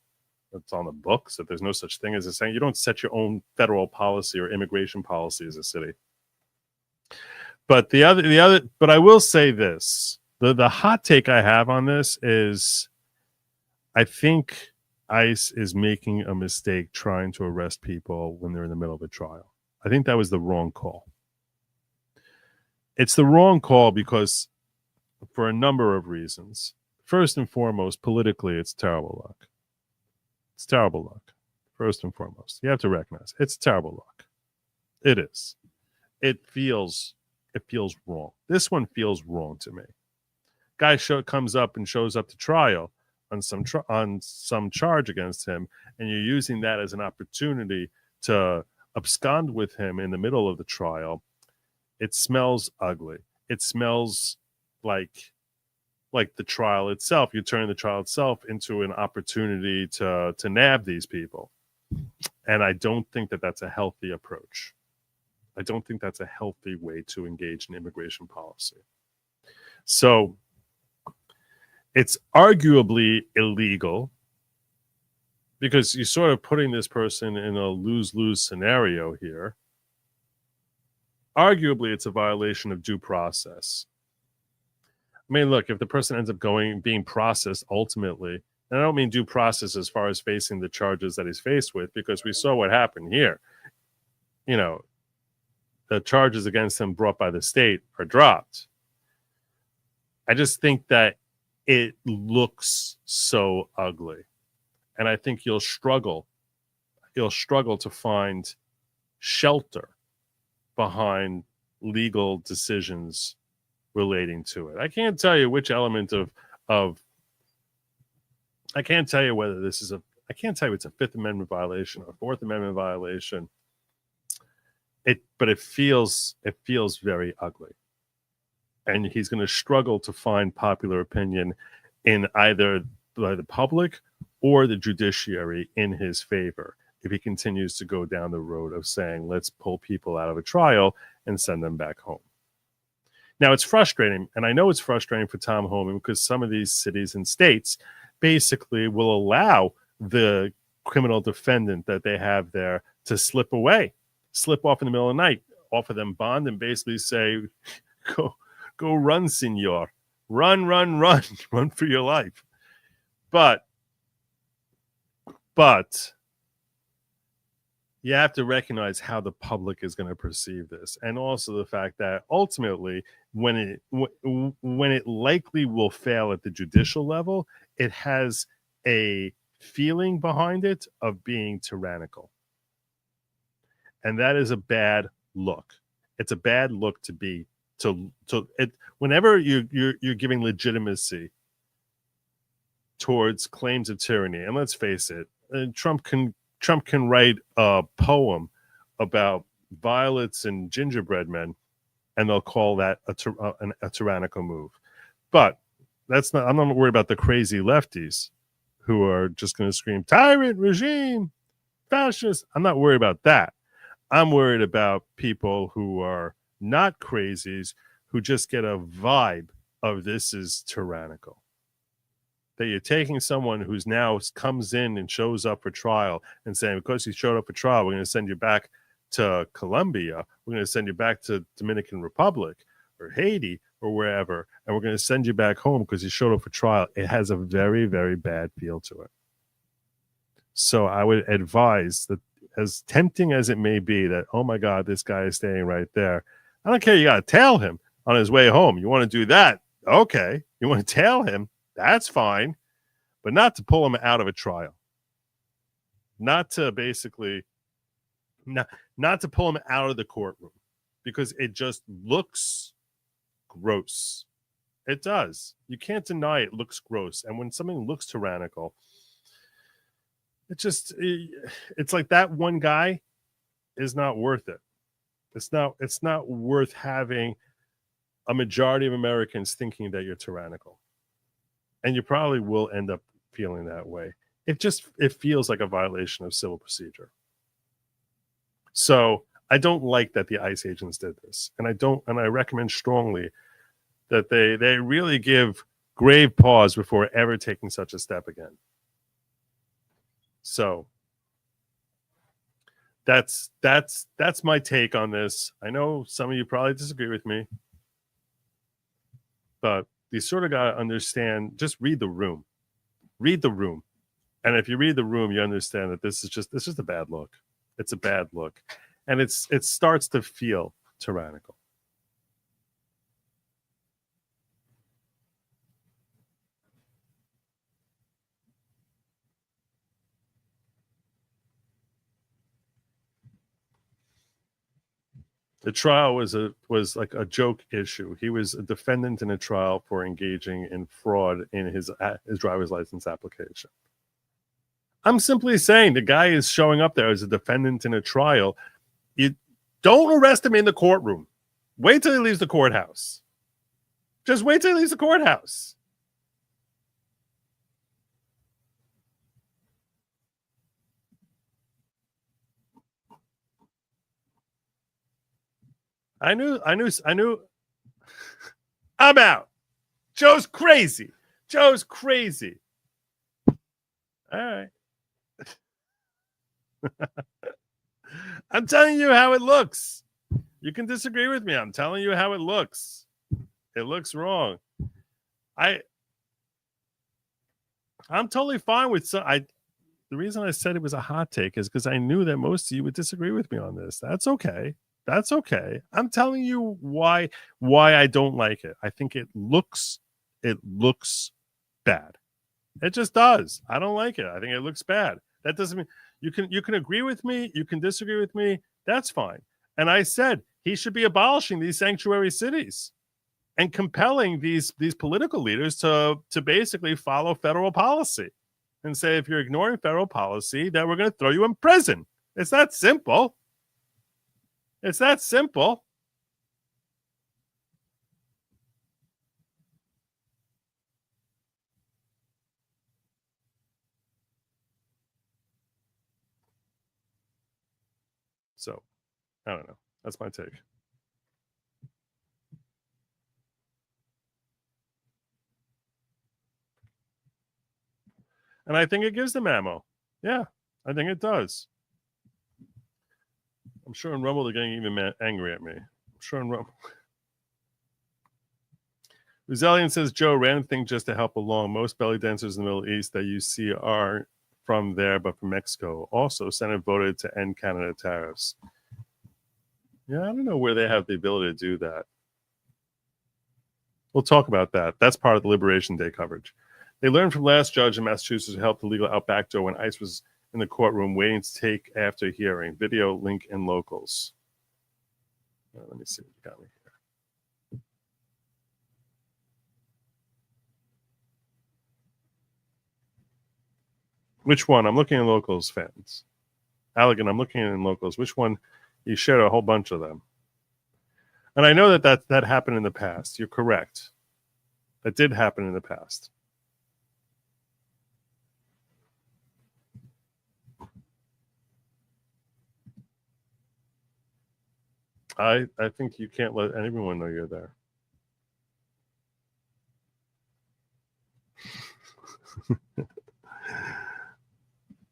that's on the books, that there's no such thing as a saying. You don't set your own federal policy or immigration policy as a city. But but I will say this, the hot take I have on this is, I think ICE is making a mistake trying to arrest people when they're in the middle of a trial. I think that was the wrong call. It's the wrong call because for a number of reasons. First and foremost, politically, it's terrible luck. It's terrible luck. First and foremost, you have to recognize it's terrible luck. It is. It feels wrong. This one feels wrong to me. Guy comes up and shows up to trial on some charge against him, and you're using that as an opportunity to abscond with him in the middle of the trial. It smells ugly. It smells like the trial itself. You turn the trial itself into an opportunity to nab these people. And I don't think that that's a healthy approach. I don't think that's a healthy way to engage in immigration policy. So it's arguably illegal because you're sort of putting this person in a lose-lose scenario here. Arguably, it's a violation of due process. I mean, look, if the person ends up being processed ultimately, and I don't mean due process as far as facing the charges that he's faced with, because we saw what happened here. You know, the charges against him brought by the state are dropped. I just think that it looks so ugly. And I think you'll struggle to find shelter behind legal decisions relating to it. I can't tell you which element of I can't tell you whether this is I can't tell you it's a Fifth Amendment violation or a Fourth Amendment violation. But it feels very ugly. And he's going to struggle to find popular opinion in either by the public or the judiciary in his favor if he continues to go down the road of saying, let's pull people out of a trial and send them back home. Now, it's frustrating, and I know it's frustrating for Tom Homan because some of these cities and states basically will allow the criminal defendant that they have there to slip off in the middle of the night, offer them bond, and basically say, go run, senor. Run, run for your life. But you have to recognize how the public is going to perceive this, and also the fact that ultimately, when it likely will fail at the judicial level, it has a feeling behind it of being tyrannical, and that is a bad look. It's a bad look whenever you're giving legitimacy towards claims of tyranny. And let's face it, Trump can write a poem about violets and gingerbread men, and they'll call that a tyrannical move. But I'm not worried about the crazy lefties who are just going to scream tyrant, regime, fascist. I'm not worried about that. I'm worried about people who are not crazies, who just get a vibe of this is tyrannical. That you're taking someone who's now comes in and shows up for trial and saying, because you showed up for trial, we're going to send you back to Colombia, we're going to send you back to Dominican Republic or Haiti or wherever, and we're going to send you back home because you showed up for trial. It has a very, very bad feel to it. So I would advise that, as tempting as it may be, that, oh my God, this guy is staying right there. I don't care. You got to tail him on his way home. You want to do that? Okay. You want to tail him? That's fine. But not to pull him out of a trial. Not to basically, not to pull him out of the courtroom, because it just looks gross. It does. You can't deny it looks gross. And when something looks tyrannical, it's like that one guy is not worth it. It's not worth having a majority of Americans thinking that you're tyrannical. And you probably will end up feeling that way. It feels like a violation of civil procedure. So I don't like that the ICE agents did this. And I recommend strongly that they really give grave pause before ever taking such a step again. So that's my take on this. I know some of you probably disagree with me, but you sort of got to understand, just read the room. Read the room. And if you read the room, you understand that this is just a bad look. It's a bad look. And it starts to feel tyrannical. The trial was like a joke issue. He was a defendant in a trial for engaging in fraud in his driver's license application. I'm simply saying the guy is showing up there as a defendant in a trial. You don't arrest him in the courtroom. Wait till he leaves the courthouse. Just wait till he leaves the courthouse. I knew. I'm out. Joe's crazy. All right. I'm telling you how it looks. You can disagree with me. I'm telling you how it looks. It looks wrong. I'm totally fine with the reason I said it was a hot take is because I knew that most of you would disagree with me on this. That's okay. I'm telling you why I don't like it. I think it looks bad. It just does. I don't like it. I think it looks bad. That doesn't mean you can agree with me, you can disagree with me. That's fine. And I said he should be abolishing these sanctuary cities and compelling these political leaders to basically follow federal policy and say, if you're ignoring federal policy, then we're going to throw you in prison. It's that simple. So, I don't know. That's my take. And I think it gives them ammo. Yeah, I think it does. I'm sure in Rumble they're getting even angry at me. I'm sure in Rumble. Rosellian says, Joe, random thing just to help along. Most belly dancers in the Middle East that you see are from there, but from Mexico. Also, Senate voted to end Canada tariffs. Yeah, I don't know where they have the ability to do that. We'll talk about that. That's part of the Liberation Day coverage. They learned from last judge in Massachusetts who helped the legal out back door when ICE was in the courtroom waiting to take after hearing. Video link in locals. Let me see what you got me here. Which one? I'm looking at locals, fans. Allegan, I'm looking at in locals. Which one? You shared a whole bunch of them. And I know that happened in the past. You're correct. That did happen in the past. I think you can't let anyone know you're there.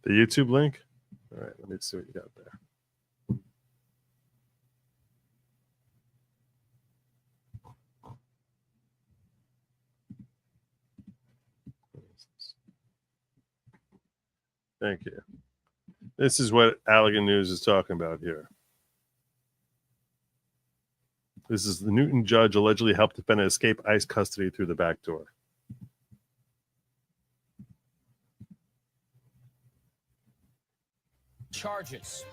The YouTube link? All right, let me see what you got there. Thank you. This is what Allegan News is talking about here. This is the Newton judge allegedly helped defendant escape ICE custody through the back door. Charges.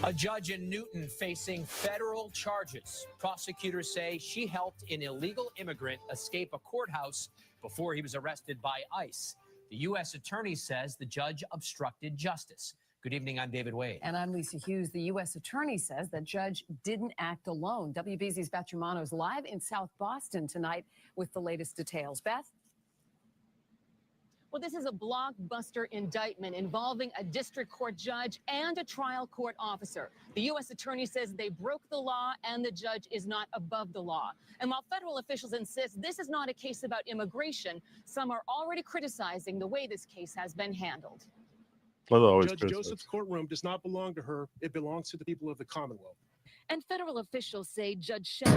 A judge in Newton facing federal charges. Prosecutors say she helped an illegal immigrant escape a courthouse before he was arrested by ICE. The U.S. attorney says the judge obstructed justice. Good evening, I'm David Wade. And I'm Lisa Hughes. The U.S. attorney says the judge didn't act alone. WBZ's Beth Germano is live in South Boston tonight with the latest details. Beth? Well, this is a blockbuster indictment involving a district court judge and a trial court officer. The U.S. attorney says they broke the law and the judge is not above the law. And while federal officials insist this is not a case about immigration, some are already criticizing the way this case has been handled. Judge Joseph's courtroom does not belong to her. It belongs to the people of the Commonwealth. And federal officials say Judge Shelley,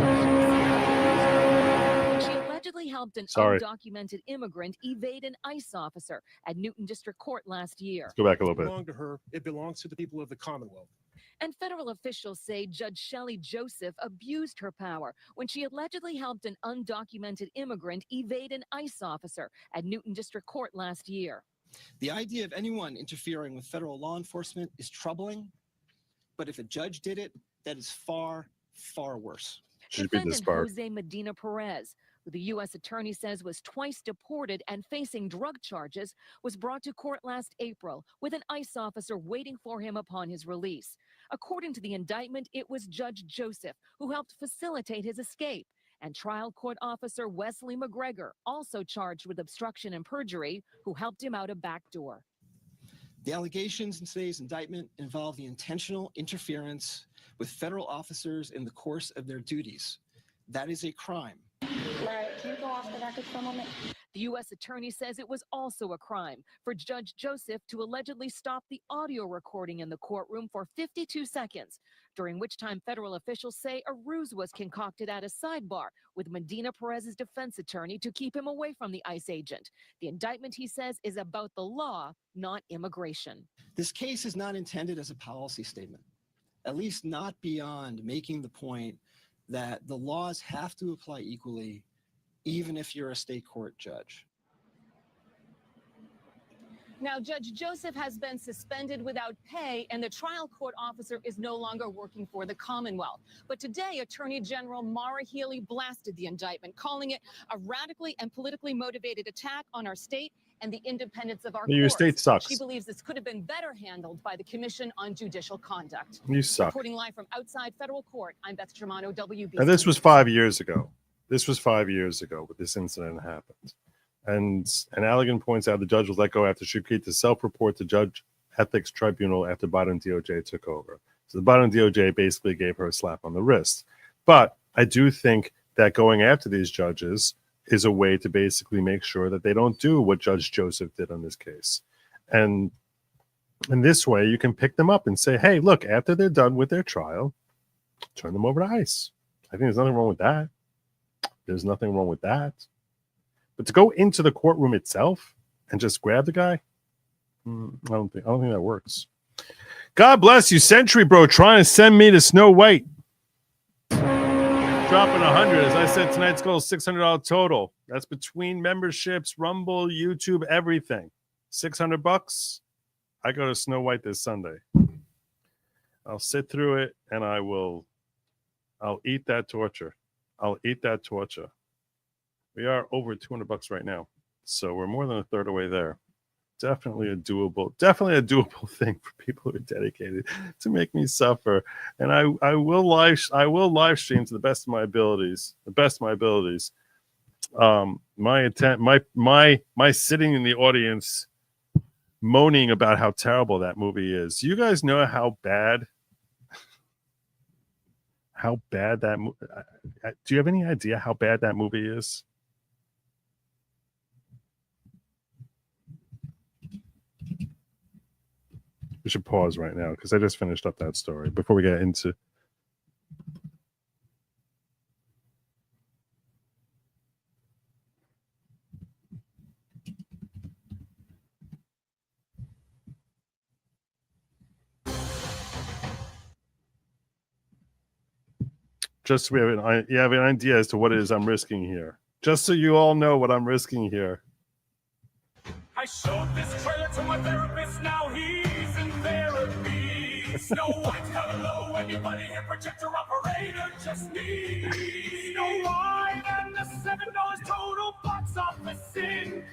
she allegedly helped an undocumented immigrant evade an ICE officer at Newton District Court last year. Let's go back a little bit. It belongs to her. It belongs to the people of the Commonwealth. And federal officials say Judge Shelley Joseph abused her power when she allegedly helped an undocumented immigrant evade an ICE officer at Newton District Court last year. The idea of anyone interfering with federal law enforcement is troubling But if a judge did it, that is far, far worse. Should be Defendant disbarred. Jose Medina Perez, who the U.S. attorney says was twice deported and facing drug charges, was brought to court last April with an ICE officer waiting for him upon his release. According to the indictment, it was Judge Joseph who helped facilitate his escape, and trial court officer Wesley McGregor, also charged with obstruction and perjury, who helped him out a back door. The allegations in today's indictment involve the intentional interference with federal officers in the course of their duties. That is a crime. Right. Can you go off the record for a moment? The U.S. attorney says it was also a crime for Judge Joseph to allegedly stop the audio recording in the courtroom for 52 seconds, during which time federal officials say a ruse was concocted at a sidebar with Medina Perez's defense attorney to keep him away from the ICE agent. The indictment, he says, is about the law, not immigration. This case is not intended as a policy statement, at least not beyond making the point that the laws have to apply equally, even if you're a state court judge. Now, Judge Joseph has been suspended without pay, and the trial court officer is no longer working for the Commonwealth. But today, Attorney General Maura Healey blasted the indictment, calling it a radically and politically motivated attack on our state and the independence of our Your courts. state sucks. She believes this could have been better handled by the Commission on Judicial Conduct. You suck. Reporting live from outside federal court, I'm Beth Germano, WB. And this was 5 years ago. This was 5 years ago when this incident happened. And Allegan points out the judge was let go after she created the self-report to Judge Ethics Tribunal after Biden DOJ took over. So the Biden DOJ basically gave her a slap on the wrist. But I do think that going after these judges is a way to basically make sure that they don't do what Judge Joseph did on this case. And in this way, you can pick them up and say, hey, look, after they're done with their trial, turn them over to ICE. I think there's nothing wrong with that. There's nothing wrong with that. But to go into the courtroom itself and just grab the guy, I don't think that works. God bless you, Century Bro, trying to send me to Snow White. Dropping 100. As I said, tonight's goal is $600 total. That's between memberships, Rumble, YouTube, everything. $600. I go to Snow White this Sunday. I'll sit through it and I'll eat that torture. I'll eat that torture. We are over $200 right now, so we're more than a third away there. Definitely a doable thing for people who are dedicated to make me suffer. And I will live stream to the best of my abilities. My sitting in the audience moaning about how terrible that movie is. You guys know how bad that movie. Do you have any idea how bad that movie is? We should pause right now because I just finished up that story before we get into. Just so we have an idea as to what it is I'm risking here. Just so you all know what I'm risking here. I showed this trailer to my therapist, now he's in therapy. Snow White, hello, anybody here, projector operator, just me. Snow White and the $7 total box office income.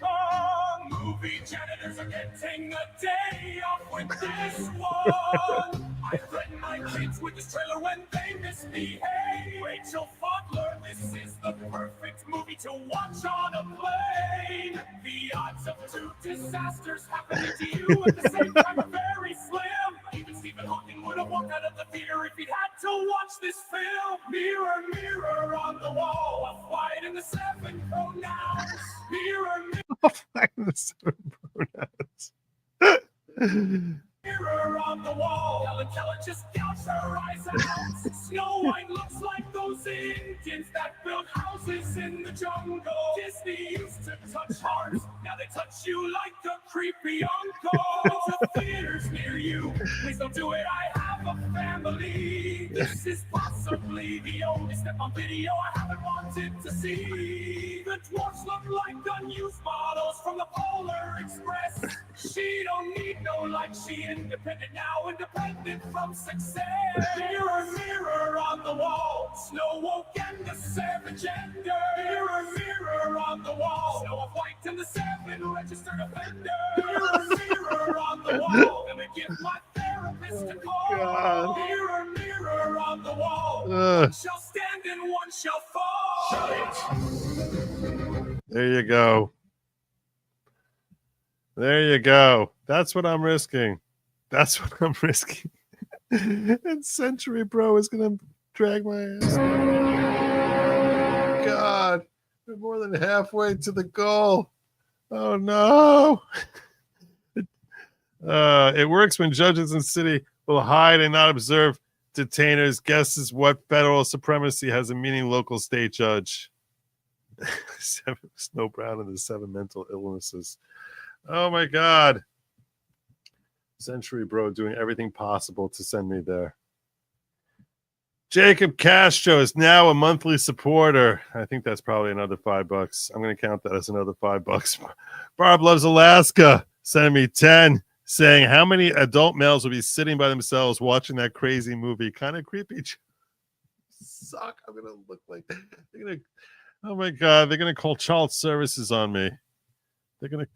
Movie janitors are getting a day off with this one. I threaten my kids with this trailer when they misbehave. Rachel Fodler, this is the perfect movie to watch on a plane. The odds of two disasters happening to you at the same time are very slim. Even Stephen Hawking would have walked out of the theater if he'd had to watch this film. Mirror, mirror on the wall, a fight in the 7 pronouns. Mirror, mirror. Mirror on the wall, Helen Keller just gouged her eyes out. Snow White looks like those in chieftains that built houses in the jungle. Disney used to touch hearts, now they touch you like a creepy uncle. To theaters near you, please don't do it, I have a family. This is possibly the only step on video I haven't wanted to see. The dwarfs look like unused models from the Polar Express. She don't need no light, she independent now, independent from success. Mirror, mirror on the wall, Snow Woke and the Seven Gender. Mirror, mirror on the wall, Snow White and the Seven Registered Offender. Mirror, mirror on the wall, let me give my therapist a call. God. Mirror, mirror on the wall, one shall stand and one shall fall. There you go. There you go. That's what I'm risking. That's what I'm risking. And Century Bro is going to drag my ass. God. We're more than halfway to the goal. Oh, no. It works when judges in city will hide and not observe detainers. Guesses what federal supremacy has a meaning local state judge. Snow Brown and the 7 mental illnesses. Oh my God. Century Bro doing everything possible to send me there. Jacob Castro is now a monthly supporter. I think that's probably another $5. I'm going to count that as another $5. Barb Loves Alaska sending me 10, saying how many adult males will be sitting by themselves watching that crazy movie? Kind of creepy. Suck. I'm going to look like they're going to. Oh my God, they're going to call child services on me. They're going to.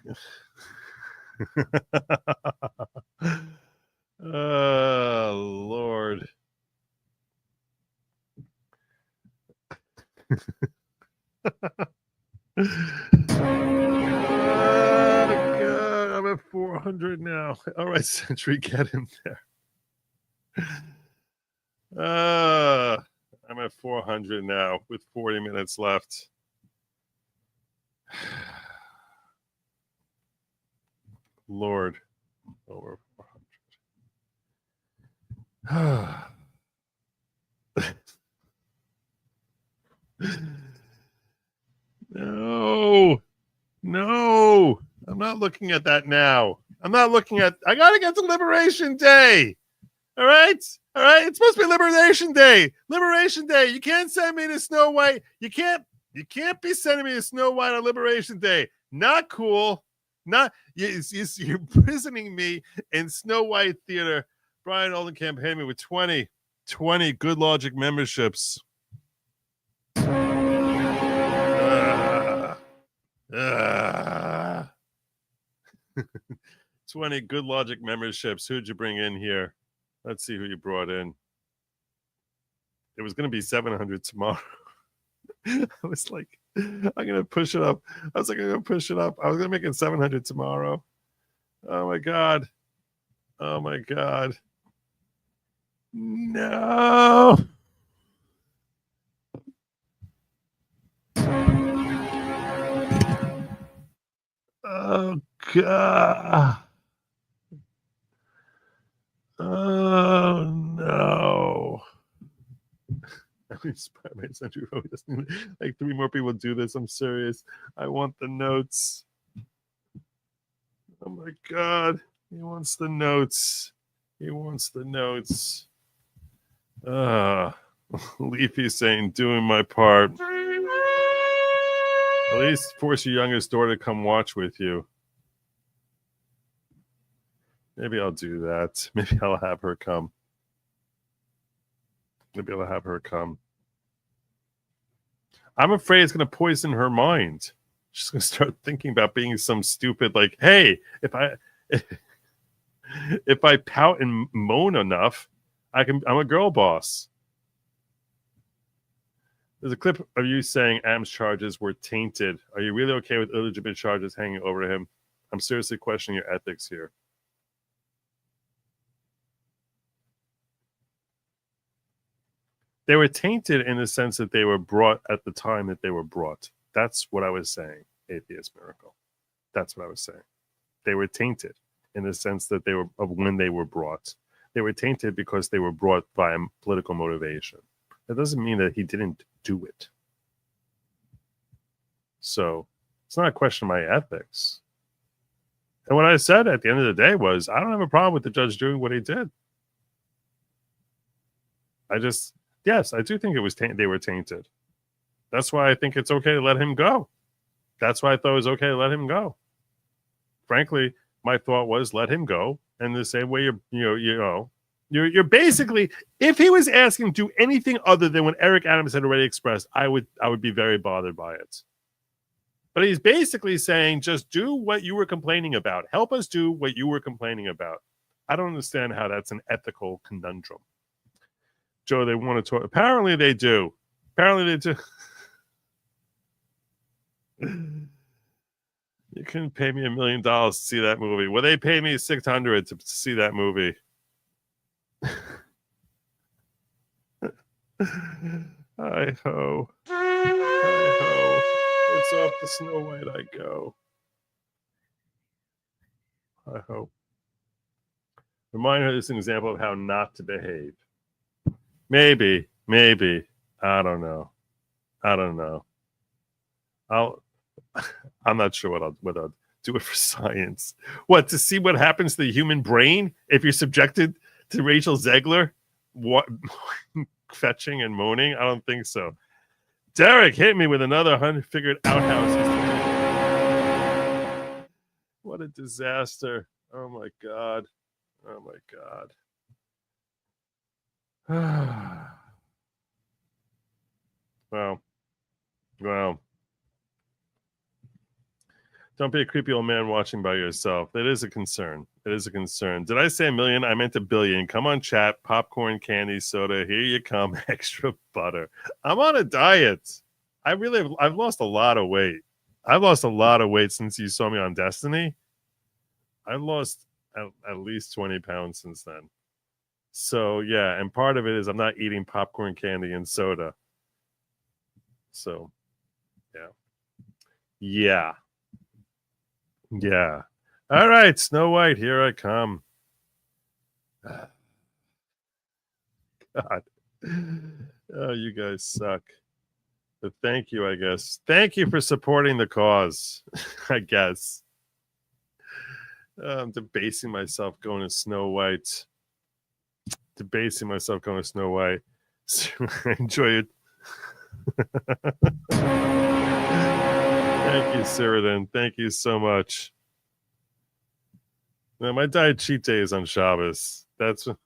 Oh, Lord. God, I'm at 400 now. All right, Century, get him there. I'm at 400 now with 40 minutes left. Lord, over 400. No, I'm not looking at that now. I gotta get to Liberation Day. All right. It's supposed to be Liberation Day. You can't send me to Snow White. You can't be sending me to Snow White on Liberation Day. Not cool. You're imprisoning me in Snow White Theater. Brian Olden campaigned me with 20 Good Lawgic memberships. 20 Good Lawgic memberships. Who'd you bring in here? Let's see who you brought in. It was going to be 700 tomorrow. I was like, I'm going to push it up. I was going to make it 700 tomorrow. Oh, my God. No. Oh, God. Oh, no. I mean, Spider-Man Century Road doesn't like 3 more people do this. I'm serious. I want the notes. Oh, my God. He wants the notes. Leafy saying, doing my part. At least force your youngest daughter to come watch with you. Maybe I'll do that. Maybe I'll have her come. I'm afraid it's going to poison her mind. She's going to start thinking about being some stupid, like, hey, if I pout and moan enough, I'm a girl boss. There's a clip of you saying Am's charges were tainted. Are you really okay with illegitimate charges hanging over him? I'm seriously questioning your ethics here. They were tainted in the sense that they were brought at the time that they were brought. That's what I was saying, Atheist Miracle. That's what I was saying. They were tainted in the sense that they were of when they were brought. They were tainted because they were brought by political motivation. That doesn't mean that he didn't do it. So it's not a question of my ethics. And what I said at the end of the day was, I don't have a problem with the judge doing what he did. Yes, I do think it was they were tainted. That's why I think it's okay to let him go. That's why I thought it was okay to let him go. Frankly, my thought was let him go. And the same way you're basically, if he was asking to do anything other than what Eric Adams had already expressed, I would be very bothered by it. But he's basically saying, just do what you were complaining about. Help us do what you were complaining about. I don't understand how that's an ethical conundrum. Joe, they want to talk. Apparently they do. You couldn't pay me $1 million to see that movie. Well, they pay me $600 to see that movie. Hi-ho. Hi-ho. It's off to Snow White I go. Hi-ho. Remind her this is an example of how not to behave. Maybe. I don't know. I'm not sure what I'll do it for science. What, to see what happens to the human brain if you're subjected to Rachel Zegler? What fetching and moaning? I don't think so. Derek hit me with another 100 figured outhouses. What a disaster. Oh my God. Well. Don't be a creepy old man watching by yourself. It is a concern. Did I say $1 million? I meant $1 billion. Come on, chat. Popcorn, candy, soda. Here you come. Extra butter. I'm on a diet. I've lost a lot of weight. I've lost a lot of weight since you saw me on Destiny. I've lost at least 20 pounds since then. So, yeah. And part of it is I'm not eating popcorn, candy, and soda. So, yeah. Yeah. All right, Snow White, here I come. God. Oh, you guys suck. But thank you, I guess. Thank you for supporting the cause, I guess. I'm debasing myself going to Snow White. So, enjoy it. Thank you, Cyril. Thank you so much. Now, my diet cheat day is on Shabbos. And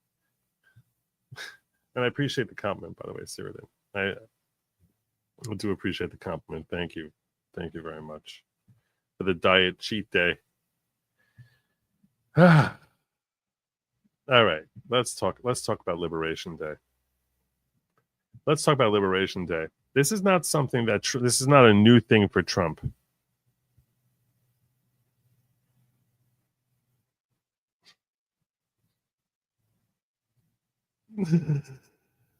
I appreciate the compliment, by the way, Cyril. I do appreciate the compliment. Thank you. Thank you very much for the diet cheat day. All right, let's talk about Liberation Day. This is not something this is not a new thing for Trump.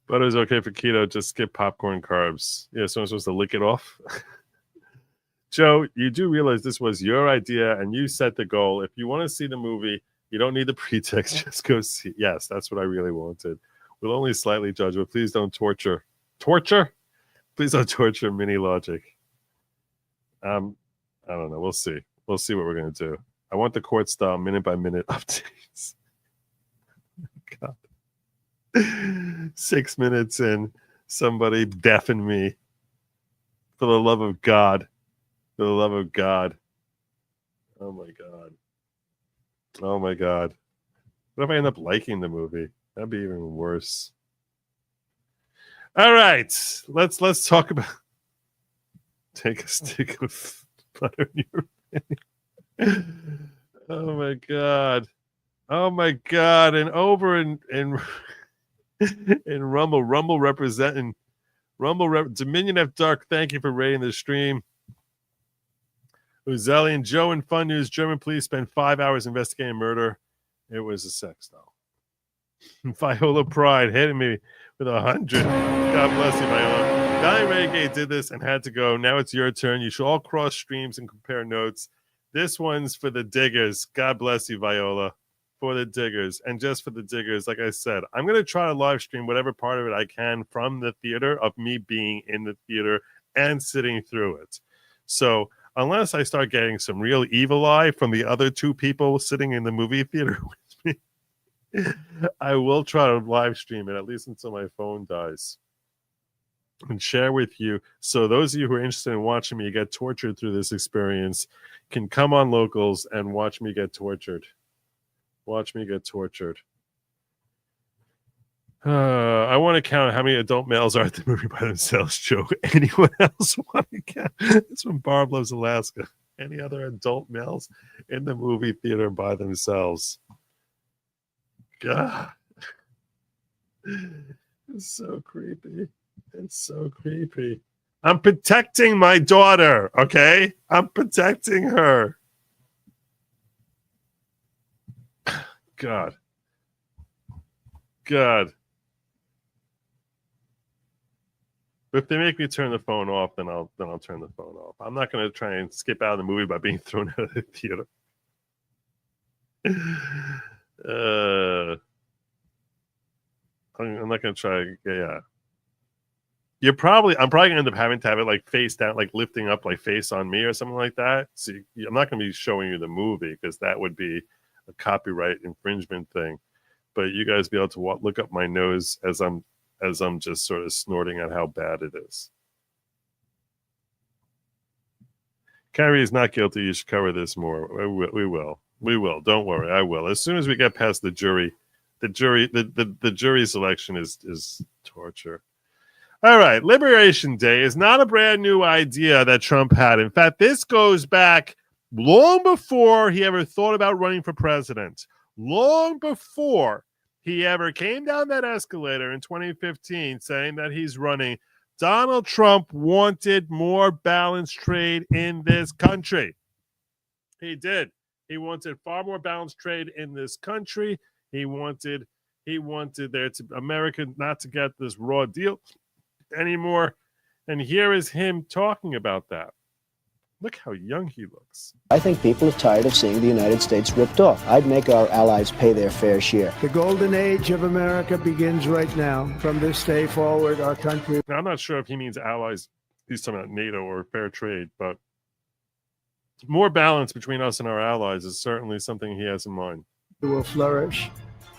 Butter is okay for keto. Just skip popcorn carbs. Yeah, so I'm supposed to lick it off. Joe, you do realize this was your idea and you set the goal. If you want to see the movie, you don't need the pretext. Just go see. Yes, that's what I really wanted. We'll only slightly judge, but please don't torture. Torture? Please don't torture Mini Lawgic. I don't know. We'll see. We'll see what we're going to do. I want the court style minute by minute updates. God. 6 minutes in, somebody deafen me. For the love of God. For the love of God. Oh my God. Oh my God. What if I end up liking the movie? That'd be even worse. All right. Let's talk about take a stick of butter in your penny. Oh my God. Oh my God. And over in Rumble representing Dominion F Dark, thank you for rating the stream. Uzeli and Joe in Fun News. German police spent 5 hours investigating murder. It was a sex doll. Viola Pride hitting me with 100. God bless you, Viola. Valiant Renegade did this and had to go. Now it's your turn. You should all cross streams and compare notes. This one's for the diggers. God bless you, Viola. for the diggers. And just for the diggers, like I said, I'm going to try to live stream whatever part of it I can from the theater, of me being in the theater and sitting through it. So unless I start getting some real evil eye from the other two people sitting in the movie theater with me, I will try to live stream it, at least until my phone dies, and share with you. So those of you who are interested in watching me get tortured through this experience can come on Locals and watch me get tortured. Watch me get tortured. I want to count how many adult males are at the movie by themselves, Joe. Anyone else want to count? It's from Barb Loves Alaska. Any other adult males in the movie theater by themselves? God. It's so creepy. It's so creepy. I'm protecting my daughter, okay? I'm protecting her. God. If they make me turn the phone off, then I'll turn the phone off. I'm not going to try and skip out of the movie by being thrown out of the theater. I'm not going to try. Yeah. I'm probably going to end up having to have it like face down, like lifting up, like face on me or something like that. So I'm not going to be showing you the movie because that would be a copyright infringement thing. But you guys be able to look up my nose as I'm just sort of snorting at how bad it is. Kyrie is not guilty. You should cover this more. We will. Don't worry. I will. As soon as we get past the jury, the jury selection is torture. All right. Liberation Day is not a brand new idea that Trump had. In fact, this goes back long before he ever thought about running for president. Long before he ever came down that escalator in 2015 saying that he's running, Donald Trump wanted more balanced trade in this country. He did. He wanted far more balanced trade in this country. He wanted America not to get this raw deal anymore. And here is him talking about that. Look how young he looks. I think people are tired of seeing the United States ripped off. I'd make our allies pay their fair share. The golden age of America begins right now. From this day forward, our country... Now, I'm not sure if he means allies. He's talking about NATO or fair trade, but more balance between us and our allies is certainly something he has in mind. ...will flourish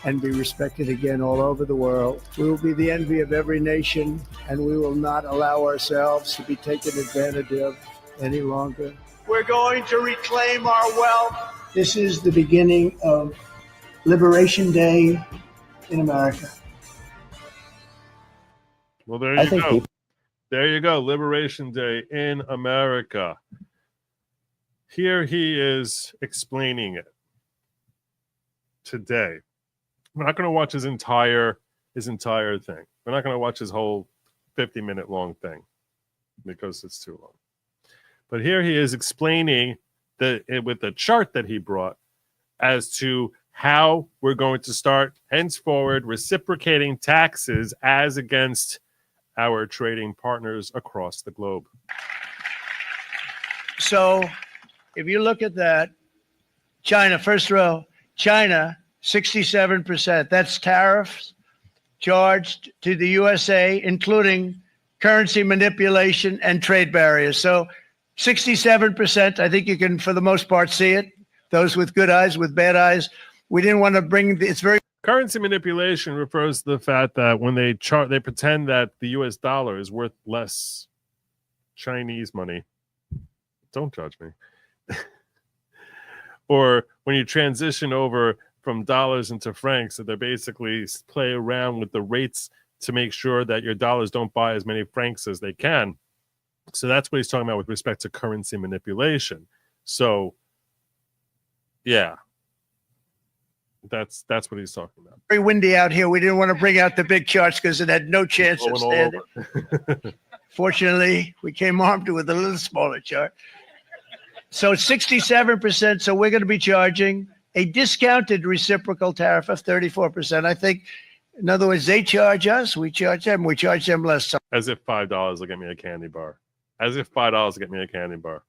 and be respected again all over the world. We will be the envy of every nation, and we will not allow ourselves to be taken advantage of any longer. We're going to reclaim our wealth. This is the beginning of Liberation Day in America. Well, there you go. There you go. Liberation Day in America. Here he is explaining it today. We're not going to watch his entire thing. We're not going to watch his whole 50-minute long thing because it's too long. But here he is explaining with the chart that he brought as to how we're going to start henceforward reciprocating taxes as against our trading partners across the globe. So if you look at that, China, first row, China, 67%. That's tariffs charged to the USA, including currency manipulation and trade barriers. So 67%, I think you can, for the most part, see it. Those with good eyes, with bad eyes. We didn't want to bring, it's very... Currency manipulation refers to the fact that when they pretend that the US dollar is worth less Chinese money. Don't judge me. Or when you transition over from dollars into francs, that they basically play around with the rates to make sure that your dollars don't buy as many francs as they can. So that's what he's talking about with respect to currency manipulation. So, yeah, that's what he's talking about. Very windy out here. We didn't want to bring out the big charts because it had no chance of standing. Fortunately, we came armed with a little smaller chart. So 67%. So we're going to be charging a discounted reciprocal tariff of 34%. I think, in other words, they charge us, we charge them less. As if $5 will get me a candy bar. As if $5 will get me a candy bar.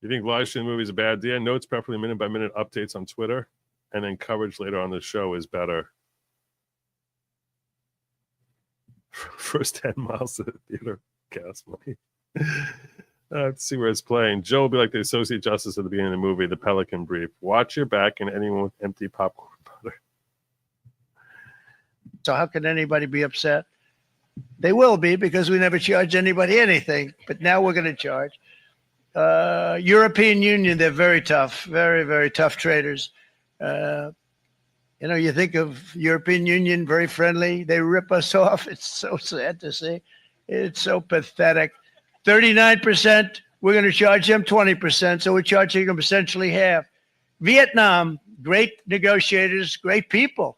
You think live stream movie is a bad idea? Notes, preferably minute by minute updates on Twitter, and then coverage later on the show is better. First 10 miles to the theater, gas money. Let's see where it's playing. Joe will be like the Associate Justice at the beginning of the movie, The Pelican Brief. Watch your back and anyone with empty popcorn butter. So how can anybody be upset? They will be, because we never charge anybody anything, but now we're going to charge. European Union, they're very tough, very, very tough traders. You think of European Union, very friendly. They rip us off. It's so sad to see. It's so pathetic. 39%, we're going to charge them 20%, so we're charging them essentially half. Vietnam, great negotiators, great people.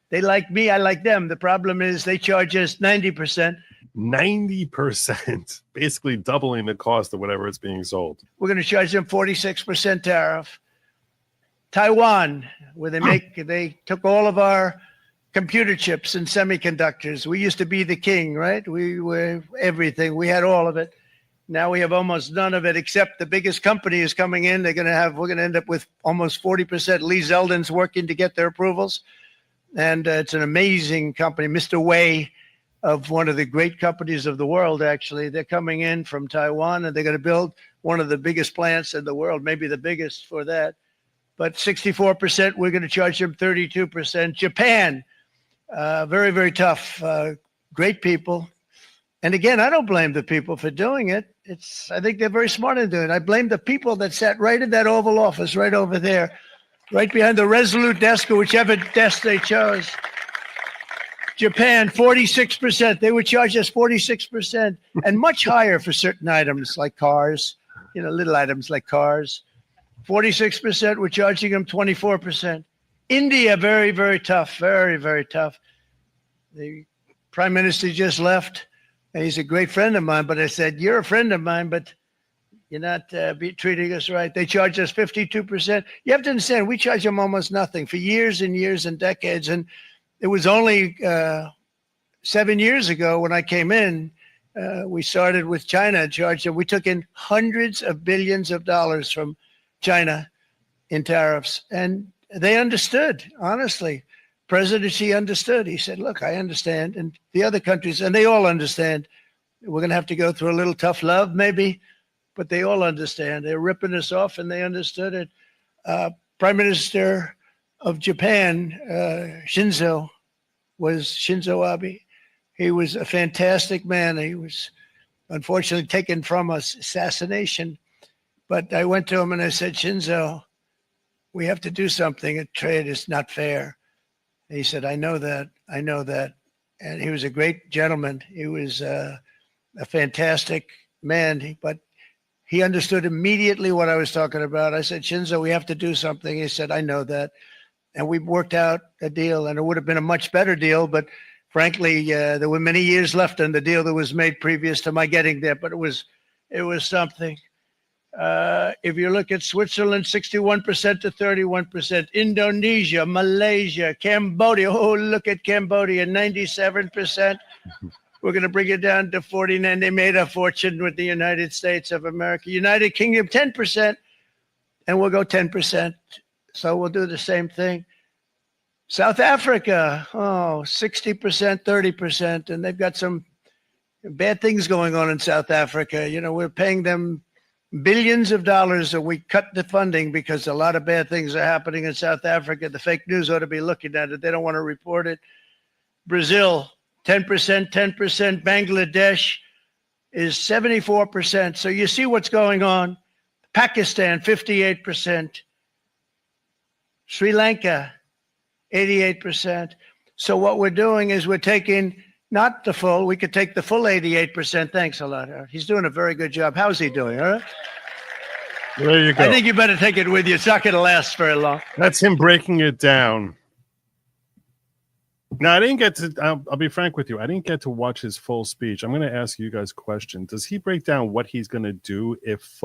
They like me, I like them. The problem is they charge us 90%. 90%, basically doubling the cost of whatever it's being sold. We're going to charge them 46% tariff. Taiwan, where they took all of our computer chips and semiconductors. We used to be the king, right? We were everything. We had all of it. Now we have almost none of it, except the biggest company is coming in. We're going to end up with almost 40%. Lee Zeldin's working to get their approvals. And it's an amazing company. Mr. Wei, of one of the great companies of the world, actually. They're coming in from Taiwan, and they're going to build one of the biggest plants in the world, maybe the biggest for that. But 64%, we're going to charge them 32%. Japan, very, very tough, great people. And again, I don't blame the people for doing it. I think they're very smart in doing it. I blame the people that sat right in that Oval Office, right over there, right behind the Resolute desk or whichever desk they chose. Japan, 46%. They would charge us 46% and much higher for certain items like cars, little items like cars. 46%, we're charging them 24%. India, very, very tough, very, very tough. The prime minister just left, and he's a great friend of mine, but I said, you're a friend of mine, but you're not treating us right. They charge us 52%. You have to understand, we charge them almost nothing for years and years and decades, and it was only 7 years ago when I came in, we started with China and charged them. We took in hundreds of billions of dollars from China in tariffs, and they understood, honestly. President Xi understood. He said, look, I understand, and the other countries, and they all understand. We're going to have to go through a little tough love, maybe, but they all understand. They're ripping us off, and they understood it. Prime Minister of Japan, Shinzo Abe. He was a fantastic man. He was unfortunately taken from us, assassination. But I went to him and I said, Shinzo, we have to do something. A trade is not fair. And he said, I know that. I know that. And he was a great gentleman. He was a fantastic man, but he understood immediately what I was talking about. I said, Shinzo, we have to do something. He said, I know that. And we worked out a deal, and it would have been a much better deal. But frankly, there were many years left in the deal that was made previous to my getting there. But it was something. If you look at Switzerland, 61% to 31%. Indonesia, Malaysia, Cambodia. Oh, look at Cambodia, 97%. We're going to bring it down to 49. They made a fortune with the United States of America. United Kingdom, 10%, and we'll go 10%. So we'll do the same thing. South Africa, 60%, 30%, and they've got some bad things going on in South Africa. We're paying them billions of dollars, and we cut the funding because a lot of bad things are happening in South Africa. The fake news ought to be looking at it. They don't want to report it. Brazil, 10%, 10%. Bangladesh is 74%. So you see what's going on. Pakistan, 58%. Sri Lanka, 88%. So what we're doing is we're taking not the full, we could take the full 88%. Thanks a lot, Aaron. He's doing a very good job. How's he doing? All right. There you go. I think you better take it with you. It's not going to last very long. That's him breaking it down. Now, I didn't get to, I'll be frank with you, I didn't get to watch his full speech. I'm going to ask you guys a question. Does he break down what he's going to do if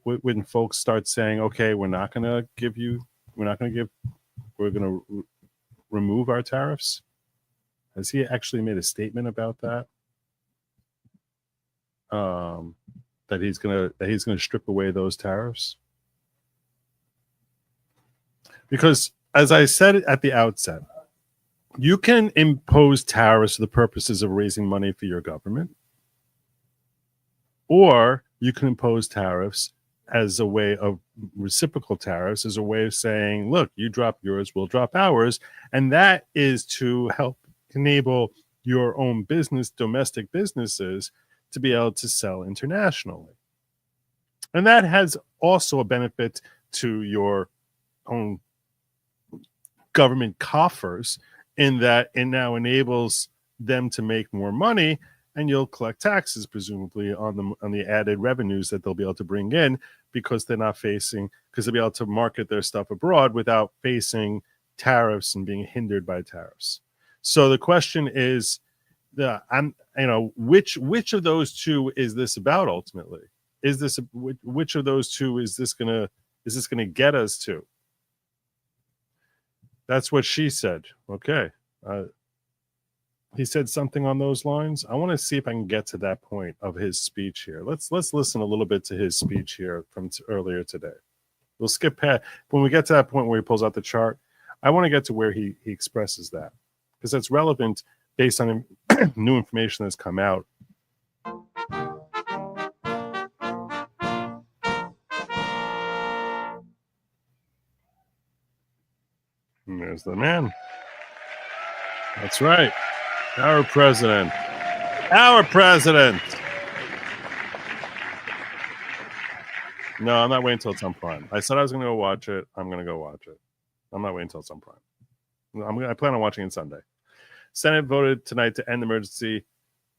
when folks start saying, okay, we're going to remove our tariffs? Has he actually made a statement about that? that he's gonna strip away those tariffs? Because as I said at the outset, you can impose tariffs for the purposes of raising money for your government, or you can impose tariffs as a way of reciprocal tariffs, as a way of saying, look, you drop yours, we'll drop ours. And that is to help enable your own business, domestic businesses, to be able to sell internationally. And that has also a benefit to your own government coffers, in that it now enables them to make more money, and you'll collect taxes presumably on the added revenues that they'll be able to bring in, because they'll be able to market their stuff abroad without facing tariffs and being hindered by tariffs. So the question is, which of those two is this about ultimately? Which of those two is this gonna get us to? That's what she said. Okay. He said something on those lines. I want to see if I can get to that point of his speech here. Let's listen a little bit to his speech here from earlier today. We'll skip past when we get to that point where he pulls out the chart. I want to get to where he expresses that, because that's relevant based on new information that's come out. And there's the man. That's right. Our president. Our president. No, I'm not waiting until it's on Prime. I said I was going to go watch it. I'm going to go watch it. I'm not waiting until it's on Prime. I plan on watching it Sunday. Senate voted tonight to end emergency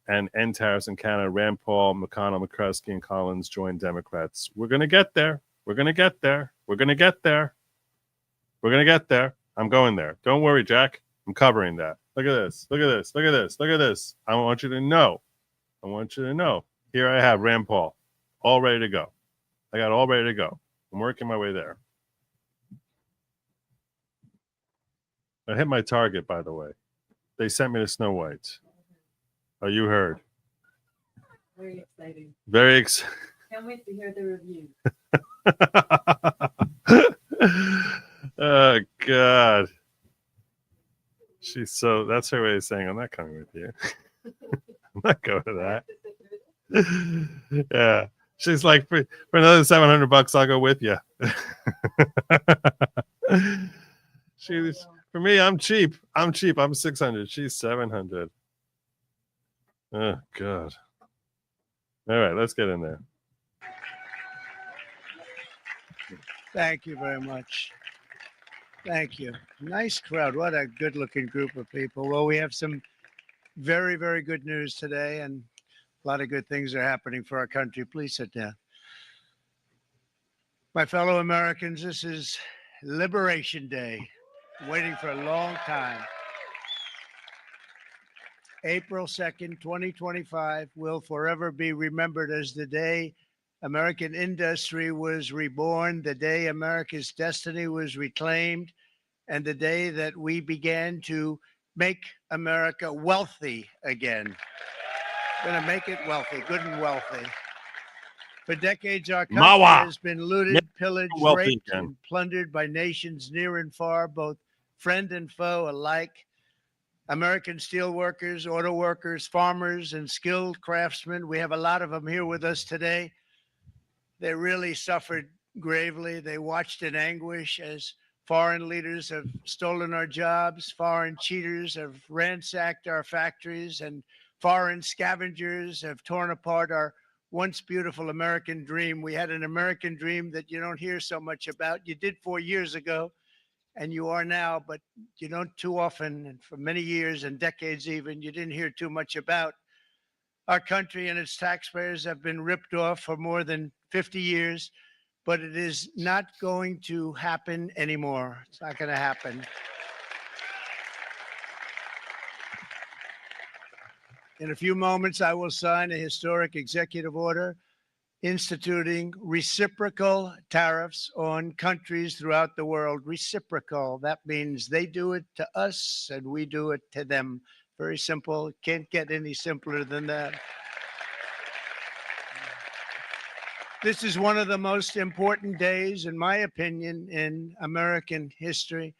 and end tariffs in Canada. Rand Paul, McConnell, McCreskey, and Collins joined Democrats. We're going to get there. We're going to get there. We're going to get there. We're going to get there. I'm going there. Don't worry, Jack. I'm covering that. Look at this. Look at this. Look at this. Look at this. I want you to know. I want you to know. Here I have Rand Paul, all ready to go. I got all ready to go. I'm working my way there. I hit my target, by the way. They sent me to Snow White. Oh, you heard. Very exciting. Very exciting. Can't wait to hear the review. Oh, God. That's her way of saying, I'm not coming with you. I'm not going to that. Yeah. She's like, for another $700, I'll go with you. For me, I'm cheap. I'm cheap. I'm 600. She's 700. Oh, God. All right, let's get in there. Thank you very much. Thank you. Nice crowd. What a good-looking group of people. Well, we have some very, very good news today, and a lot of good things are happening for our country. Please sit down. My fellow Americans, this is Liberation Day. Waiting for a long time. April 2nd, 2025 will forever be remembered as the day American industry was reborn, the day America's destiny was reclaimed, and the day that we began to make America wealthy again. Going to make it wealthy, good and wealthy. For decades, our country has been looted, pillaged, raped, and plundered by nations near and far, both friend and foe alike. American steel workers, auto workers, farmers, and skilled craftsmen. We have a lot of them here with us today. They really suffered gravely. They watched in anguish as foreign leaders have stolen our jobs, foreign cheaters have ransacked our factories, and foreign scavengers have torn apart our once beautiful American dream. We had an American dream that you don't hear so much about. You did 4 years ago, and you are now, but you don't too often, and for many years and decades even, you didn't hear too much about. Our country and its taxpayers have been ripped off for more than 50 years, but it is not going to happen anymore. It's not going to happen. In a few moments, I will sign a historic executive order instituting reciprocal tariffs on countries throughout the world. Reciprocal, that means they do it to us and we do it to them. Very simple. Can't get any simpler than that. This is one of the most important days, in my opinion, in American history.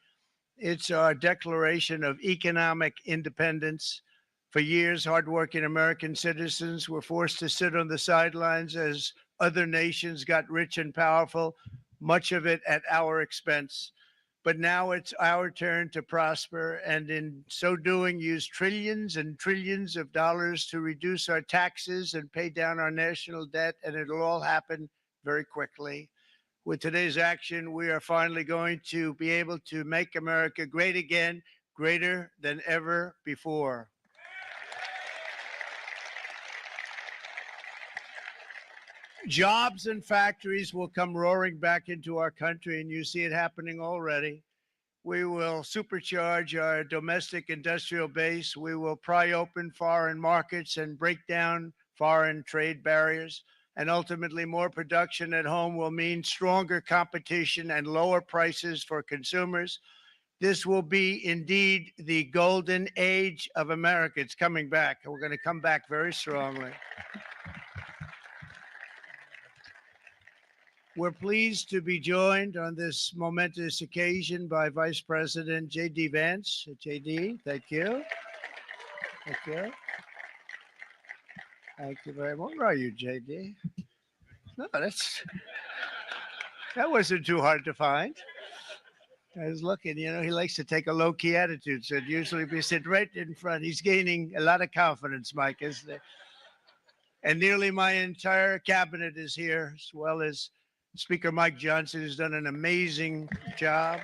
It's our declaration of economic independence. For years, hardworking American citizens were forced to sit on the sidelines as other nations got rich and powerful, much of it at our expense. But now it's our turn to prosper, and in so doing, use trillions and trillions of dollars to reduce our taxes and pay down our national debt, and it'll all happen very quickly. With today's action, we are finally going to be able to make America great again, greater than ever before. Jobs and factories will come roaring back into our country, and you see it happening already. We will supercharge our domestic industrial base. We will pry open foreign markets and break down foreign trade barriers. And ultimately, more production at home will mean stronger competition and lower prices for consumers. This will be indeed the golden age of America. It's coming back. We're going to come back very strongly. We're pleased to be joined on this momentous occasion by Vice President J.D. Vance. J.D., thank you. Thank you. Thank you very much. Where are you, J.D.? No, that wasn't too hard to find. I was looking, he likes to take a low-key attitude, so usually we sit right in front. He's gaining a lot of confidence, Mike, isn't it? And nearly my entire cabinet is here, as well as Speaker Mike Johnson, who's done an amazing job.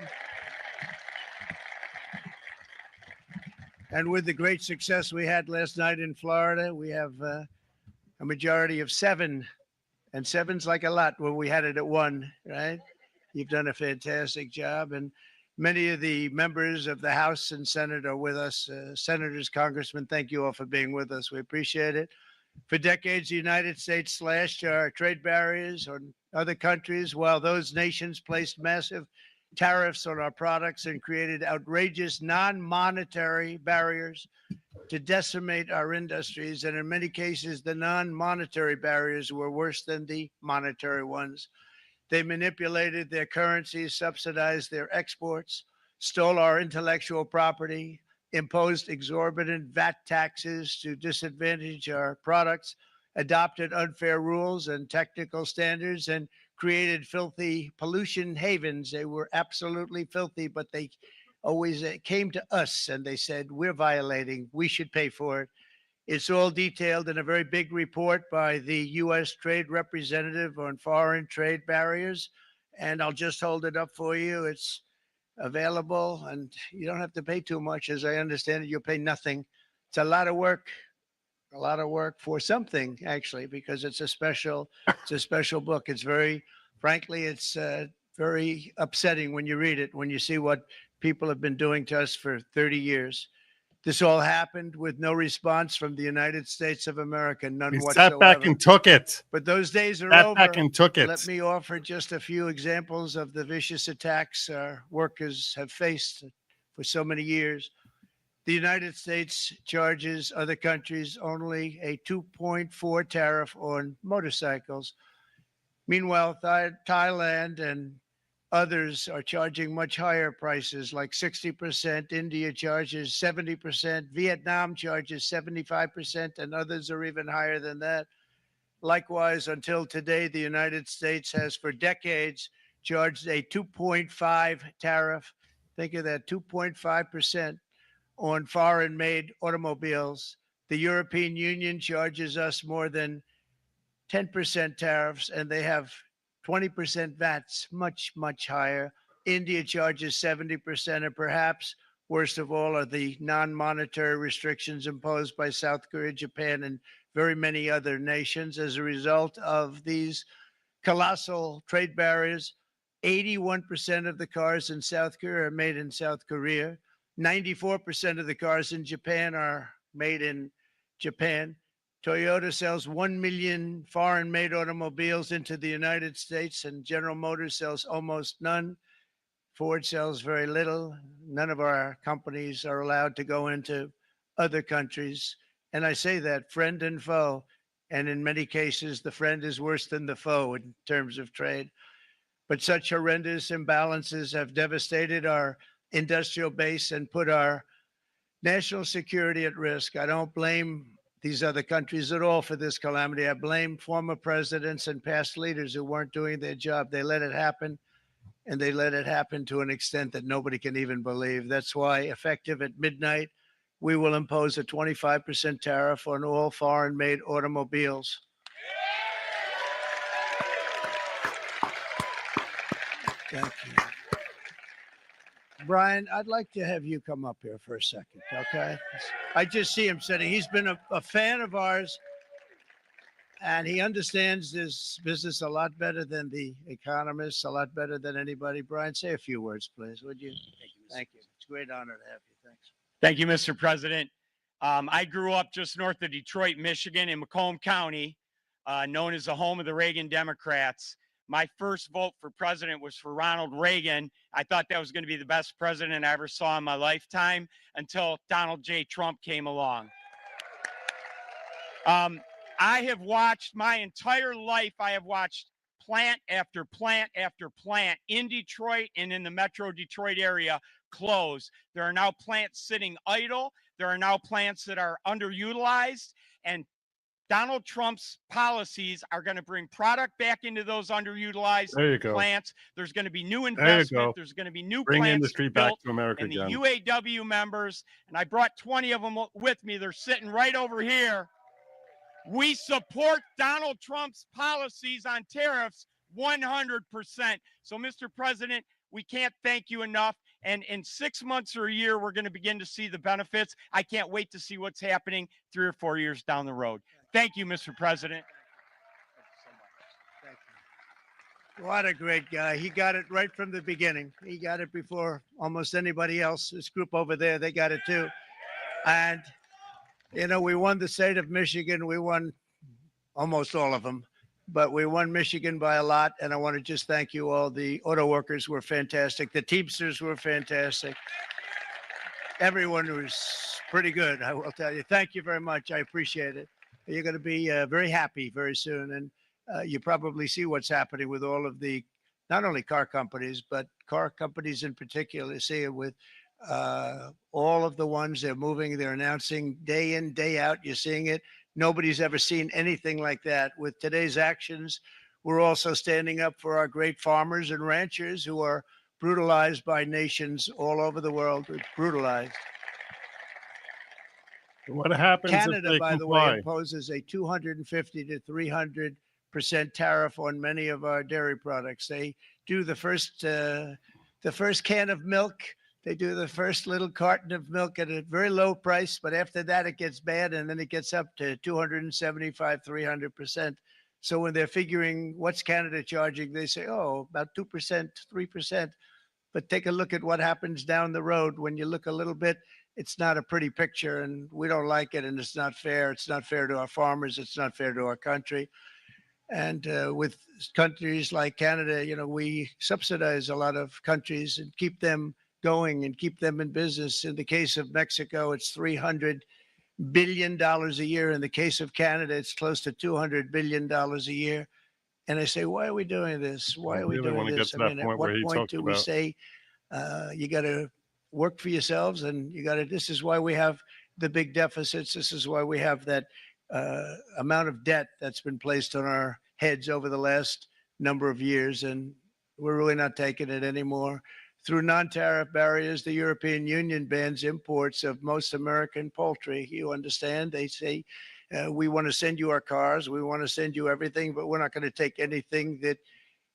And with the great success we had last night in Florida, we have a majority of 7. And 7's like a lot when we had it at 1, right? You've done a fantastic job. And many of the members of the House and Senate are with us. Senators, congressmen, thank you all for being with us. We appreciate it. For decades, the United States slashed our trade barriers on other countries, while those nations placed massive tariffs on our products and created outrageous non-monetary barriers to decimate our industries. And in many cases, the non-monetary barriers were worse than the monetary ones. They manipulated their currencies, subsidized their exports, stole our intellectual property, imposed exorbitant VAT taxes to disadvantage our products, adopted unfair rules and technical standards, and created filthy pollution havens. They were absolutely filthy, but they always came to us and they said, we're violating, we should pay for it. It's all detailed in a very big report by the U.S. Trade Representative on foreign trade barriers. And I'll just hold it up for you. It's available, and you don't have to pay too much. As I understand it, you'll pay nothing. It's a lot of work for something, actually, because it's a special book. It's frankly, it's very upsetting when you read it, when you see what people have been doing to us for 30 years. This all happened with no response from the United States of America, none whatsoever. Sat back and took it. But those days are Sat over. back and took it. Let me offer just a few examples of the vicious attacks our workers have faced for so many years. The United States charges other countries only a 2.4 tariff on motorcycles. Meanwhile, Thailand and others are charging much higher prices, like 60%. India charges 70%. Vietnam charges 75%, and others are even higher than that. Likewise, until today, the United States has for decades charged a 2.5 tariff. Think of that, 2.5% on foreign-made automobiles. The European Union charges us more than 10% tariffs, and they have 20% VATs, much, much higher. India charges 70%, and perhaps worst of all are the non-monetary restrictions imposed by South Korea, Japan, and very many other nations. As a result of these colossal trade barriers, 81% of the cars in South Korea are made in South Korea. 94% of the cars in Japan are made in Japan. Toyota sells 1 million foreign-made automobiles into the United States, and General Motors sells almost none. Ford sells very little. None of our companies are allowed to go into other countries. And I say that, friend and foe, And in many cases, the friend is worse than the foe in terms of trade. But such horrendous imbalances have devastated our industrial base and put our national security at risk. I don't blame these other countries at all for this calamity. I blame former presidents and past leaders who weren't doing their job. They let it happen, and they let it happen to an extent that nobody can even believe. That's why, effective at midnight, we will impose a 25% tariff on all foreign-made automobiles. Thank you. Brian, I'd like to have you come up here for a second, okay? I just see him sitting. He's been a fan of ours, and he understands this business a lot better than the economists, a lot better than anybody. Brian, say a few words, please, would you? Thank you. It's a great honor to have you. Thanks. Thank you, Mr. President. I grew up just north of Detroit, Michigan, in Macomb County, known as the home of the Reagan Democrats. My first vote for president was for Ronald Reagan. I thought that was going to be the best president I ever saw in my lifetime until Donald J. Trump came along. I have watched my entire life, I have watched plant after plant after plant in Detroit and in the Metro Detroit area close. There are now plants sitting idle. There are now plants that are underutilized, and Donald Trump's policies are going to bring product back into those underutilized plants. There's going to be new investment. There's going to be new Bring plants industry built, back to America and again. the UAW members, and I brought 20 of them with me. They're sitting right over here. We support Donald Trump's policies on tariffs 100%. So, Mr. President, we can't thank you enough. And in 6 months or a year, we're going to begin to see the benefits. I can't wait to see what's happening 3 or 4 years down the road. Thank you, Mr. President. What a great guy. He got it right from the beginning. He got it before almost anybody else. This group over there, they got it too. And, you know, we won the state of Michigan. We won almost all of them, but we won Michigan by a lot. And I want to just thank you all. The auto workers were fantastic. The Teamsters were fantastic. Everyone was pretty good, I will tell you. Thank you very much. I appreciate it. You're going to be very happy very soon. And you probably see what's happening with all of the, not only car companies, but car companies in particular. See it with all of the ones they're moving, they're announcing day in, day out. You're seeing it. Nobody's ever seen anything like that. With today's actions, we're also standing up for our great farmers and ranchers who are brutalized by nations all over the world. Brutalized. What happens Canada, if they by comply? the way, imposes a 250 to 300% tariff on many of our dairy products. They do the first can of milk. They do the first little carton of milk at a very low price, but after that it gets bad, and then it gets up to 275, 300%. So when they're figuring what's Canada charging, they say, oh, about 2%, 3%. But take a look at what happens down the road. When you look a little bit, it's not a pretty picture, and we don't like it, and it's not fair. It's not fair to our farmers. It's not fair to our country. And with countries like Canada, you know, we subsidize a lot of countries and keep them going and keep them in business. In the case of Mexico, it's $300 billion a year. In the case of Canada, it's close to $200 billion a year. And I say, why are we doing this? Why are we really want doing to this? get to that point where he talked do we about say you got to work for yourselves, and you got to, this is why we have the big deficits. This is why we have that amount of debt that's been placed on our heads over the last number of years. And we're really not taking it anymore. Through non-tariff barriers, the European Union bans imports of most American poultry. You understand? They say, we want to send you our cars. We want to send you everything, but we're not going to take anything that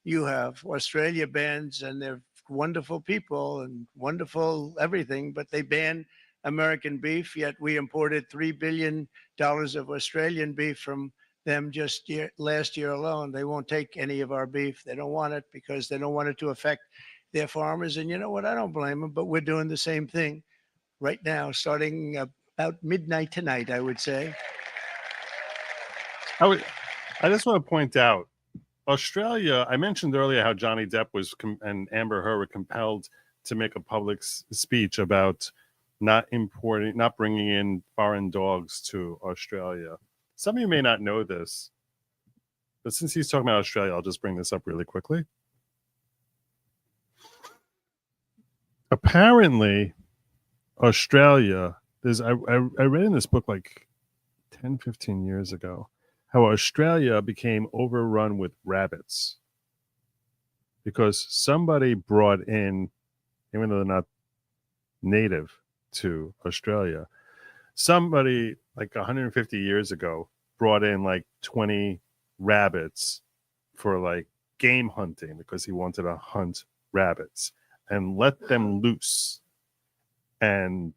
you have. Australia bans, and they're wonderful people and wonderful everything, but they ban American beef, yet we imported $3 billion of Australian beef from them just last year alone. They won't take any of our beef. They don't want it because they don't want it to affect their farmers. And you know what? I don't blame them, but we're doing the same thing right now, starting about midnight tonight, I would say. I just want to point out, Australia, I mentioned earlier how Johnny Depp and Amber Heard were compelled to make a public speech about not bringing in foreign dogs to Australia. Some of you may not know this, but since he's talking about Australia, I'll just bring this up really quickly. Apparently, Australia, I read in this book like 10, 15 years ago, how Australia became overrun with rabbits because somebody brought in, even though they're not native to Australia, somebody like 150 years ago brought in like 20 rabbits for like game hunting because he wanted to hunt rabbits and let them loose. And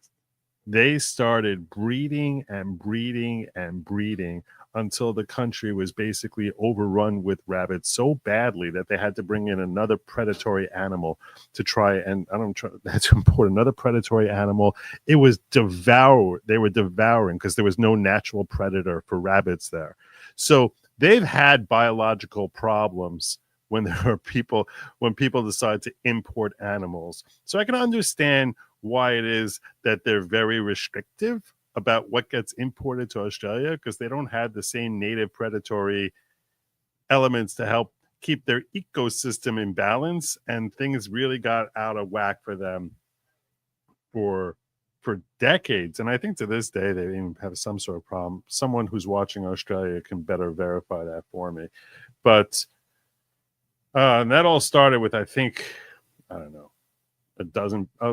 they started breeding and breeding and breeding until the country was basically overrun with rabbits so badly that they had to bring in another predatory animal to try and they had to import another predatory animal. It was devoured. They were devouring because there was no natural predator for rabbits there. So they've had biological problems when people decide to import animals. So I can understand why it is that they're very restrictive about what gets imported to Australia, because they don't have the same native predatory elements to help keep their ecosystem in balance, and things really got out of whack for them for decades. And I think to this day they even have some sort of problem. Someone who's watching Australia can better verify that for me. But and that all started with, I think, I don't know,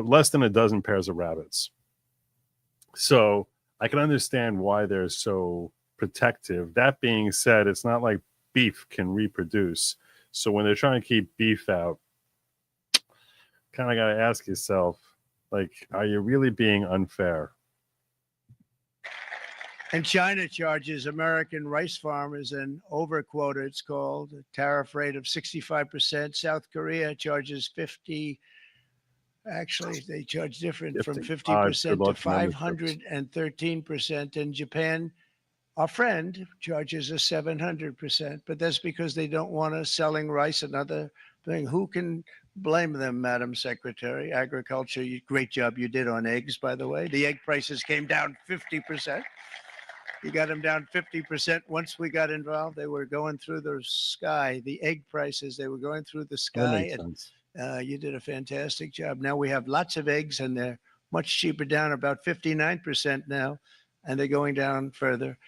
less than a dozen pairs of rabbits. So I can understand why they're so protective. That being said, it's not like beef can reproduce. So when they're trying to keep beef out, kind of got to ask yourself, like, are you really being unfair? And China charges American rice farmers an overquota, it's called, a tariff rate of 65%. South Korea charges 50%. Actually, they charge different, from 50% to 513%. And Japan, our friend, charges us 700%. But that's because they don't want us selling rice and other thing. Who can blame them, Madam Secretary? Agriculture, great job you did on eggs, by the way. The egg prices came down 50%. You got them down 50% once we got involved. They were going through the sky. The egg prices, they were going through the sky. That makes sense. You did a fantastic job. Now we have lots of eggs, and they're much cheaper, down about 59% now, and they're going down further.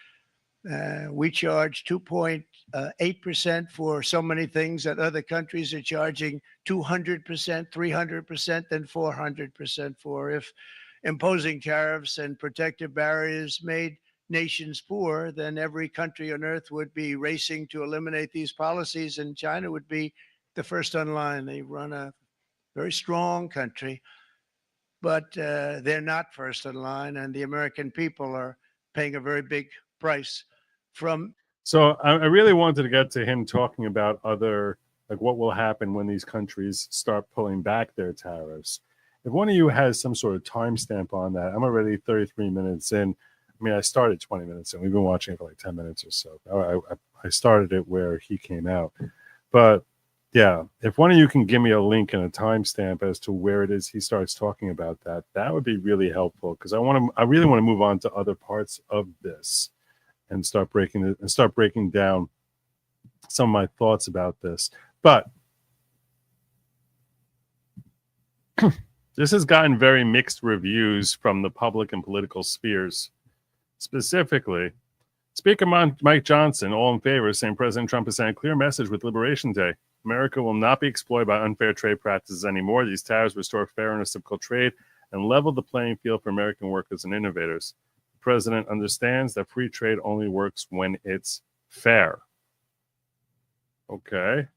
We charge 2.8% for so many things that other countries are charging 200%, 300%, and 400% for. If imposing tariffs and protective barriers made nations poor, then every country on earth would be racing to eliminate these policies, and China would be the first on line. They run a very strong country, but they're not first in line, and the American people are paying a very big price from. So I really wanted to get to him talking about like what will happen when these countries start pulling back their tariffs. If one of you has some sort of timestamp on that, I'm already 33 minutes in. I mean, I started 20 minutes in. We've been watching it for like 10 minutes or so. I started it where he came out. But yeah, if one of you can give me a link and a timestamp as to where it is he starts talking about that, that would be really helpful, because I really want to move on to other parts of this and start breaking down some of my thoughts about this. But this has gotten very mixed reviews from the public and political spheres. Specifically, Speaker Mike Johnson, all in favor, saying President Trump has sent a clear message with Liberation Day. America will not be exploited by unfair trade practices anymore. These tariffs restore fair and reciprocal trade and level the playing field for American workers and innovators. The president understands that free trade only works when it's fair. Okay.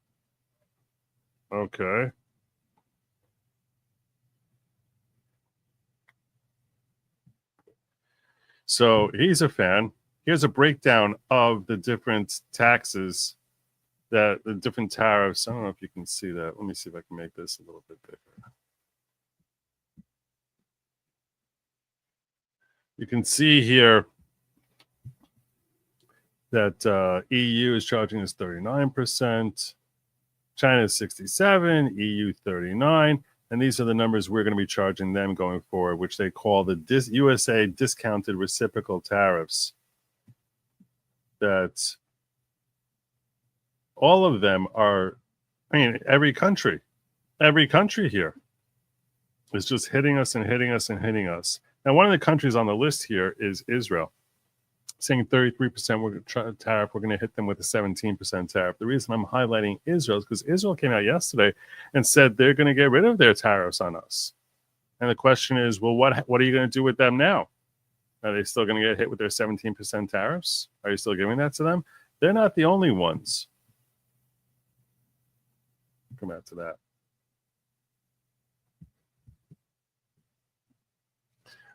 So he's a fan. Here's a breakdown of the different taxes, the different tariffs. I don't know if you can see that. Let me see if I can make this a little bit bigger. You can see here that EU is charging us 39%, China is 67%, EU 39%. And these are the numbers we're going to be charging them going forward, which they call the USA discounted reciprocal tariffs. that all of them are, I mean, every country here is just hitting us and hitting us and hitting us. Now, one of the countries on the list here is Israel, saying 33% tariff. We're going to hit them with a 17% tariff. The reason I'm highlighting Israel is because Israel came out yesterday and said they're going to get rid of their tariffs on us. And the question is, well, what are you going to do with them now? Are they still going to get hit with their 17% tariffs? Are you still giving that to them? They're not the only ones. Come back to that.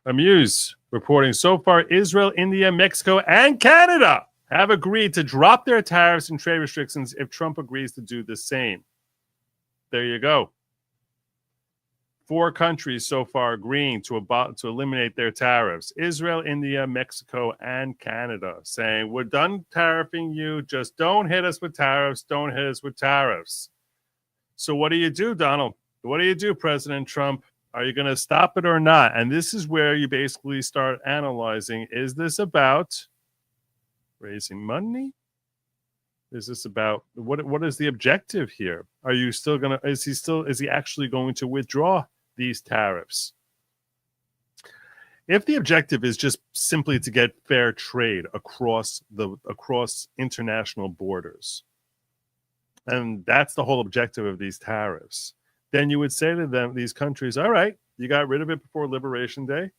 Amuse reporting so far, Israel, India, Mexico, and Canada have agreed to drop their tariffs and trade restrictions if Trump agrees to do the same. There you go. 4 countries so far agreeing to eliminate their tariffs. Israel, India, Mexico, and Canada saying, we're done tariffing you. Just don't hit us with tariffs. Don't hit us with tariffs. So what do you do, Donald? What do you do, President Trump? Are you going to stop it or not? And this is where you basically start analyzing, is this about raising money? Is this about what is the objective here? Are you still going to, is he actually going to withdraw these tariffs? If the objective is just simply to get fair trade across international borders, and that's the whole objective of these tariffs, then you would say to them, these countries, all right, you got rid of it before Liberation Day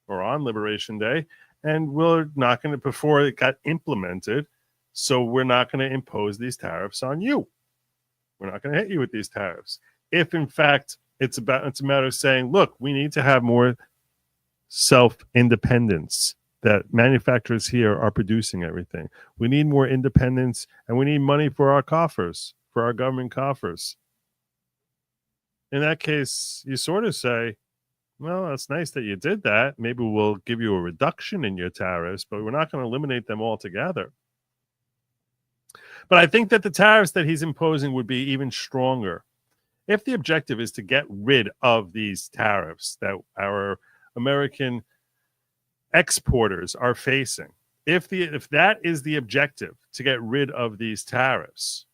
or on Liberation Day, and we're not going to, before it got implemented, so we're not going to impose these tariffs on you. We're not going to hit you with these tariffs. If, in fact, it's a matter of saying, look, we need to have more self-independence, that manufacturers here are producing everything. We need more independence, and we need money for our coffers, for our government coffers. In that case, you sort of say, well, that's nice that you did that. Maybe we'll give you a reduction in your tariffs, but we're not going to eliminate them altogether. But I think that the tariffs that he's imposing would be even stronger. If the objective is to get rid of these tariffs that our American exporters are facing, if that is the objective, to get rid of these tariffs,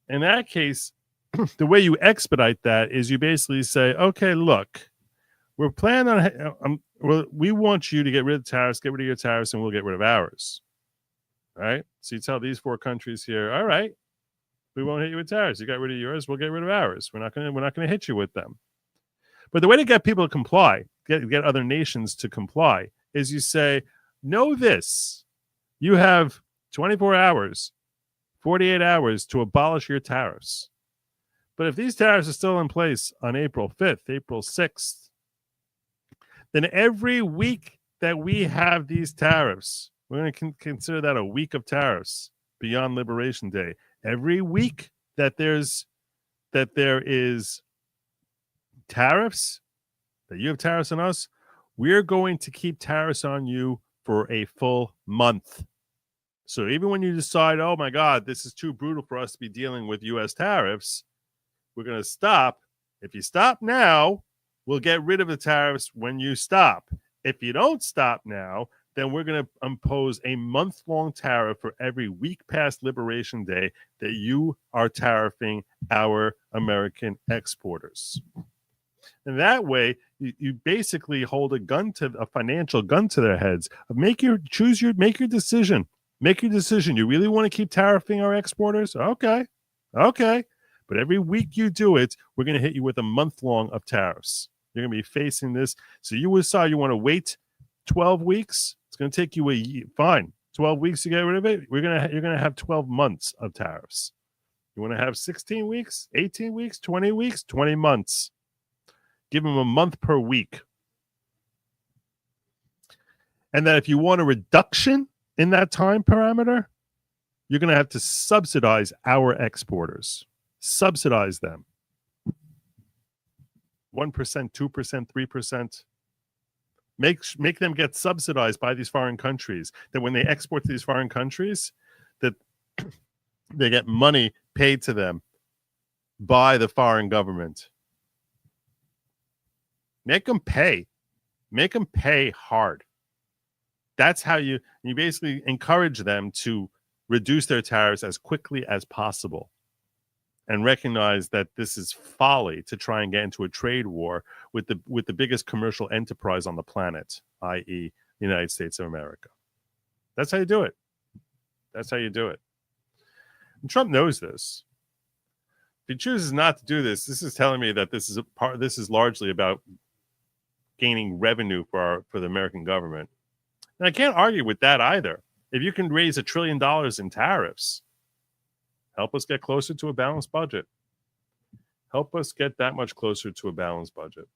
in that case, the way you expedite that is you basically say, okay, look, we're planning on, we want you to get rid of tariffs, get rid of your tariffs, and we'll get rid of ours. All right? So you tell these 4 countries here, all right, we won't hit you with tariffs. You got rid of yours, we'll get rid of ours. We're not going to hit you with them. But the way to get people to comply, get other nations to comply, is you say, know this, you have 24 hours, 48 hours to abolish your tariffs. But if these tariffs are still in place on April 5th, April 6th, then every week that we have these tariffs, we're going to consider that a week of tariffs beyond Liberation Day. Every week that there is tariffs, that you have tariffs on us, we're going to keep tariffs on you for a full month. So even when you decide, oh my God, this is too brutal for us to be dealing with U.S. tariffs, we're going to stop. If you stop now, we'll get rid of the tariffs when you stop. If you don't stop now, then we're going to impose a month-long tariff for every week past Liberation Day that you are tariffing our American exporters. And that way, you basically hold a financial gun to their heads. Make your decision. Make your decision. You really want to keep tariffing our exporters? Okay. But every week you do it, we're going to hit you with a month long of tariffs. You're going to be facing this. So you decide you want to wait 12 weeks. It's going to take you a year. Fine. 12 weeks to get rid of it. You're going to have 12 months of tariffs. You want to have 16 weeks, 18 weeks, 20 weeks, 20 months. Give them a month per week. And then if you want a reduction in that time parameter, you're going to have to subsidize our exporters. Subsidize them. 1%, 2%, 3%. Make them get subsidized by these foreign countries. That when they export to these foreign countries, that they get money paid to them by the foreign government. Make them pay. Make them pay hard. That's how you basically encourage them to reduce their tariffs as quickly as possible and recognize that this is folly to try and get into a trade war with the biggest commercial enterprise on the planet, i.e. the United States of America. That's how you do it. That's how you do it. And Trump knows this. If he chooses not to do this, this is telling me that this is largely about gaining revenue for the American government. And I can't argue with that either. If you can raise $1 trillion in tariffs, help us get closer to a balanced budget. Help us get that much closer to a balanced budget.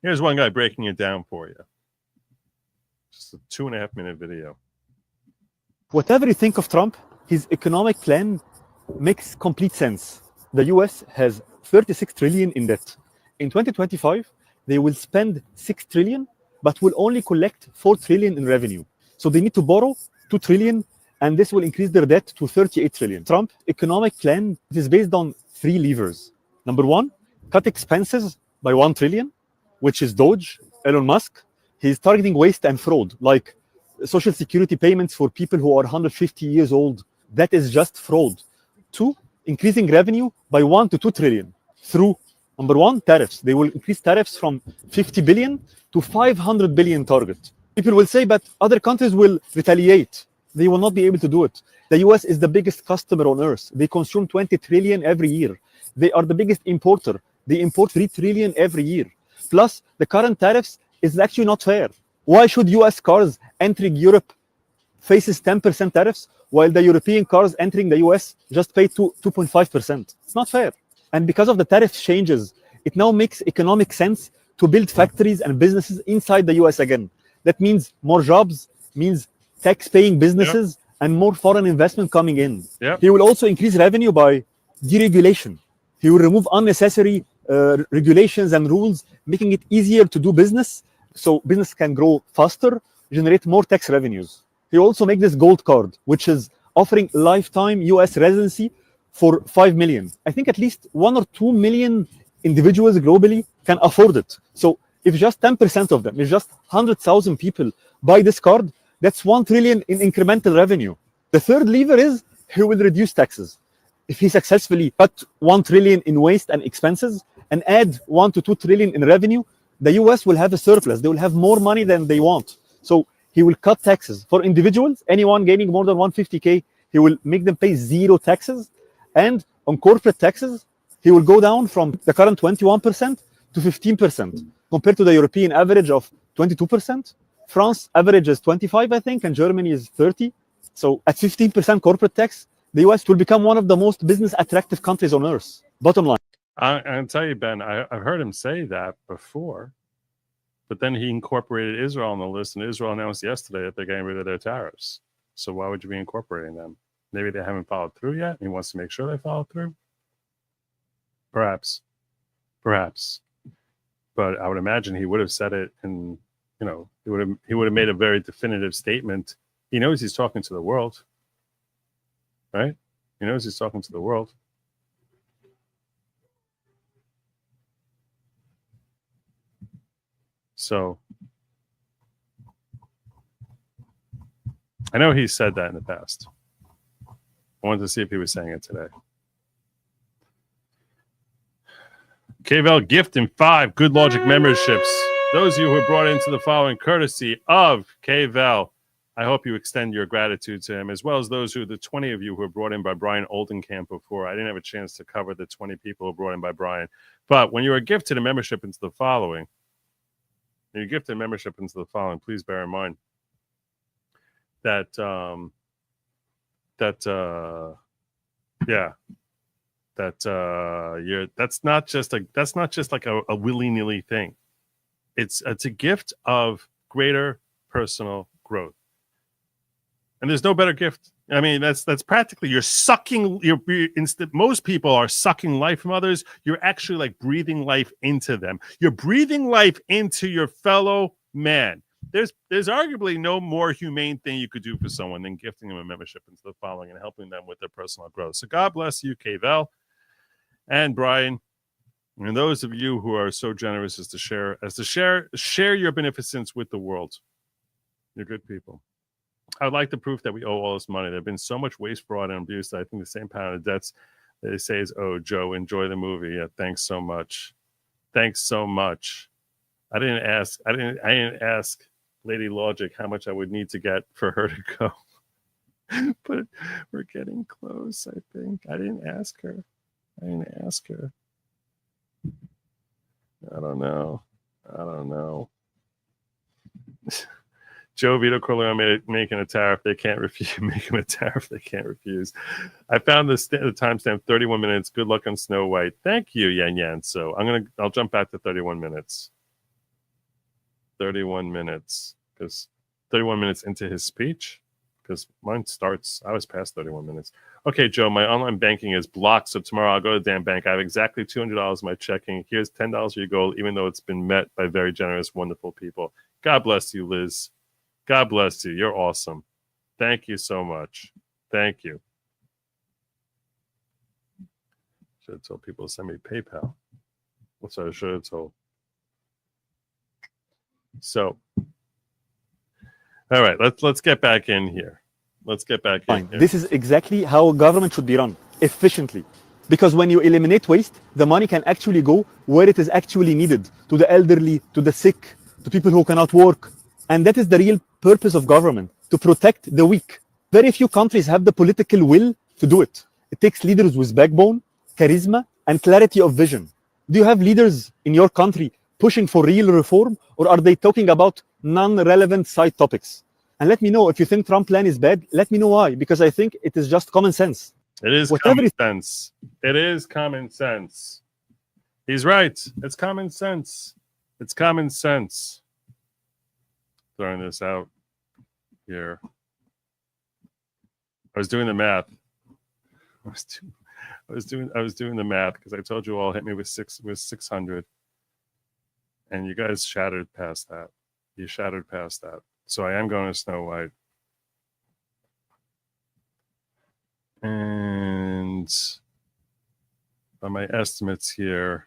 Here's one guy breaking it down for you. Just a 2.5-minute video. Whatever you think of Trump, his economic plan makes complete sense. The US has 36 trillion in debt. In 2025, they will spend 6 trillion, but will only collect 4 trillion in revenue. So they need to borrow 2 trillion, and this will increase their debt to 38 trillion. Trump's economic plan is based on 3 levers. Number 1, cut expenses by 1 trillion, which is Doge, Elon Musk. He's targeting waste and fraud, like social security payments for people who are 150 years old. That is just fraud. 2, increasing revenue by 1 to 2 trillion through, number 1, tariffs. They will increase tariffs from 50 billion to 500 billion target. People will say, but other countries will retaliate. They will not be able to do it. The US is the biggest customer on earth. They consume 20 trillion every year. They are the biggest importer. They import 3 trillion every year. Plus, the current tariffs is actually not fair. Why should US cars entering Europe faces 10% tariffs, while the European cars entering the US just pay 2.5%? It's not fair. And because of the tariff changes, it now makes economic sense to build factories and businesses inside the US again. That means more jobs, means tax-paying businesses, and more foreign investment coming in. He will also increase revenue by deregulation. He will remove unnecessary regulations and rules, making it easier to do business, so business can grow faster, generate more tax revenues. He also make this gold card, which is offering lifetime US residency for 5 million. I think at least 1 or 2 million individuals globally can afford it. So if just 10% of them, if just 100,000 people buy this card, that's 1 trillion in incremental revenue. The third lever is he will reduce taxes. If he successfully cut 1 trillion in waste and expenses and add 1 to 2 trillion in revenue, the US will have a surplus. They will have more money than they want. So he will cut taxes. For individuals, anyone gaining more than 150K, he will make them pay 0 taxes. And on corporate taxes, he will go down from the current 21% to 15%, compared to the European average of 22%. France average is 25, I think, and Germany is 30. So at 15% corporate tax, the US will become one of the most business attractive countries on earth. Bottom line. I'll tell you, Ben, I've heard him say that before, but then he incorporated Israel on the list, and Israel announced yesterday that they're getting rid of their tariffs. So why would you be incorporating them? Maybe they haven't followed through yet. He wants to make sure they follow through. Perhaps. But I would imagine he would have said it, and he would have made a very definitive statement. He knows he's talking to the world, right? He knows he's talking to the world. So I know he said that in the past. I wanted to see if he was saying it today. KVL gifting 5 Good Logic memberships. Those of you who are brought into the following courtesy of KVL, I hope you extend your gratitude to him, as well as the 20 of you who were brought in by Brian Oldenkamp before. I didn't have a chance to cover the 20 people who were brought in by Brian. But when you are gifted a membership into the following, please bear in mind that that's not just like a willy-nilly thing. It's a gift of greater personal growth. And there's no better gift. I mean, that's practically most people are sucking life from others. You're actually like breathing life into them. You're breathing life into your fellow man. There's arguably no more humane thing you could do for someone than gifting them a membership into the following and helping them with their personal growth. So God bless you, KVL and Brian. And those of you who are so generous as to share your beneficence with the world. You're good people. I would like the proof that we owe all this money. There have been so much waste, fraud, and abuse that I think the same pattern of debts that they say is, oh, Joe, enjoy the movie. Yeah, thanks so much. Thanks so much. I didn't ask Lady Lawgic how much I would need to get for her to go. But we're getting close, I think. I didn't ask her. I don't know. Joe Vito Corleone making a tariff they can't refuse. Making a tariff they can't refuse. I found the timestamp 31 minutes. Good luck on Snow White. Thank you, Yan Yan. So I'll jump back to 31 minutes. 31 minutes. Because 31 minutes into his speech. Because mine starts, I was past 31 minutes. Okay, Joe, my online banking is blocked. So tomorrow I'll go to the damn bank. I have exactly $200 in my checking. Here's $10 for your gold, even though it's been met by very generous, wonderful people. God bless you, Liz. God bless you. You're awesome. Thank you so much. Thank you. Should have told people to send me PayPal. That's what I should have told. So, all right, let's get back in here. Let's get back in here. This is exactly how a government should be run, efficiently. Because when you eliminate waste, the money can actually go where it is actually needed, to the elderly, to the sick, to people who cannot work. And that is the real purpose of government, to protect the weak. Very few countries have the political will to do it. It takes leaders with backbone, charisma, and clarity of vision. Do you have leaders in your country pushing for real reform, or are they talking about non-relevant side topics? And let me know if you think Trump plan is bad. Let me know why, because I think it is just common sense. It is common sense. It is common sense. He's right. It's common sense. It's common sense. Throwing this out here. I was doing the math. I was doing the math because I told you all hit me with 600, and you guys shattered past that. You shattered past that. So I am going to Snow White. And by my estimates here,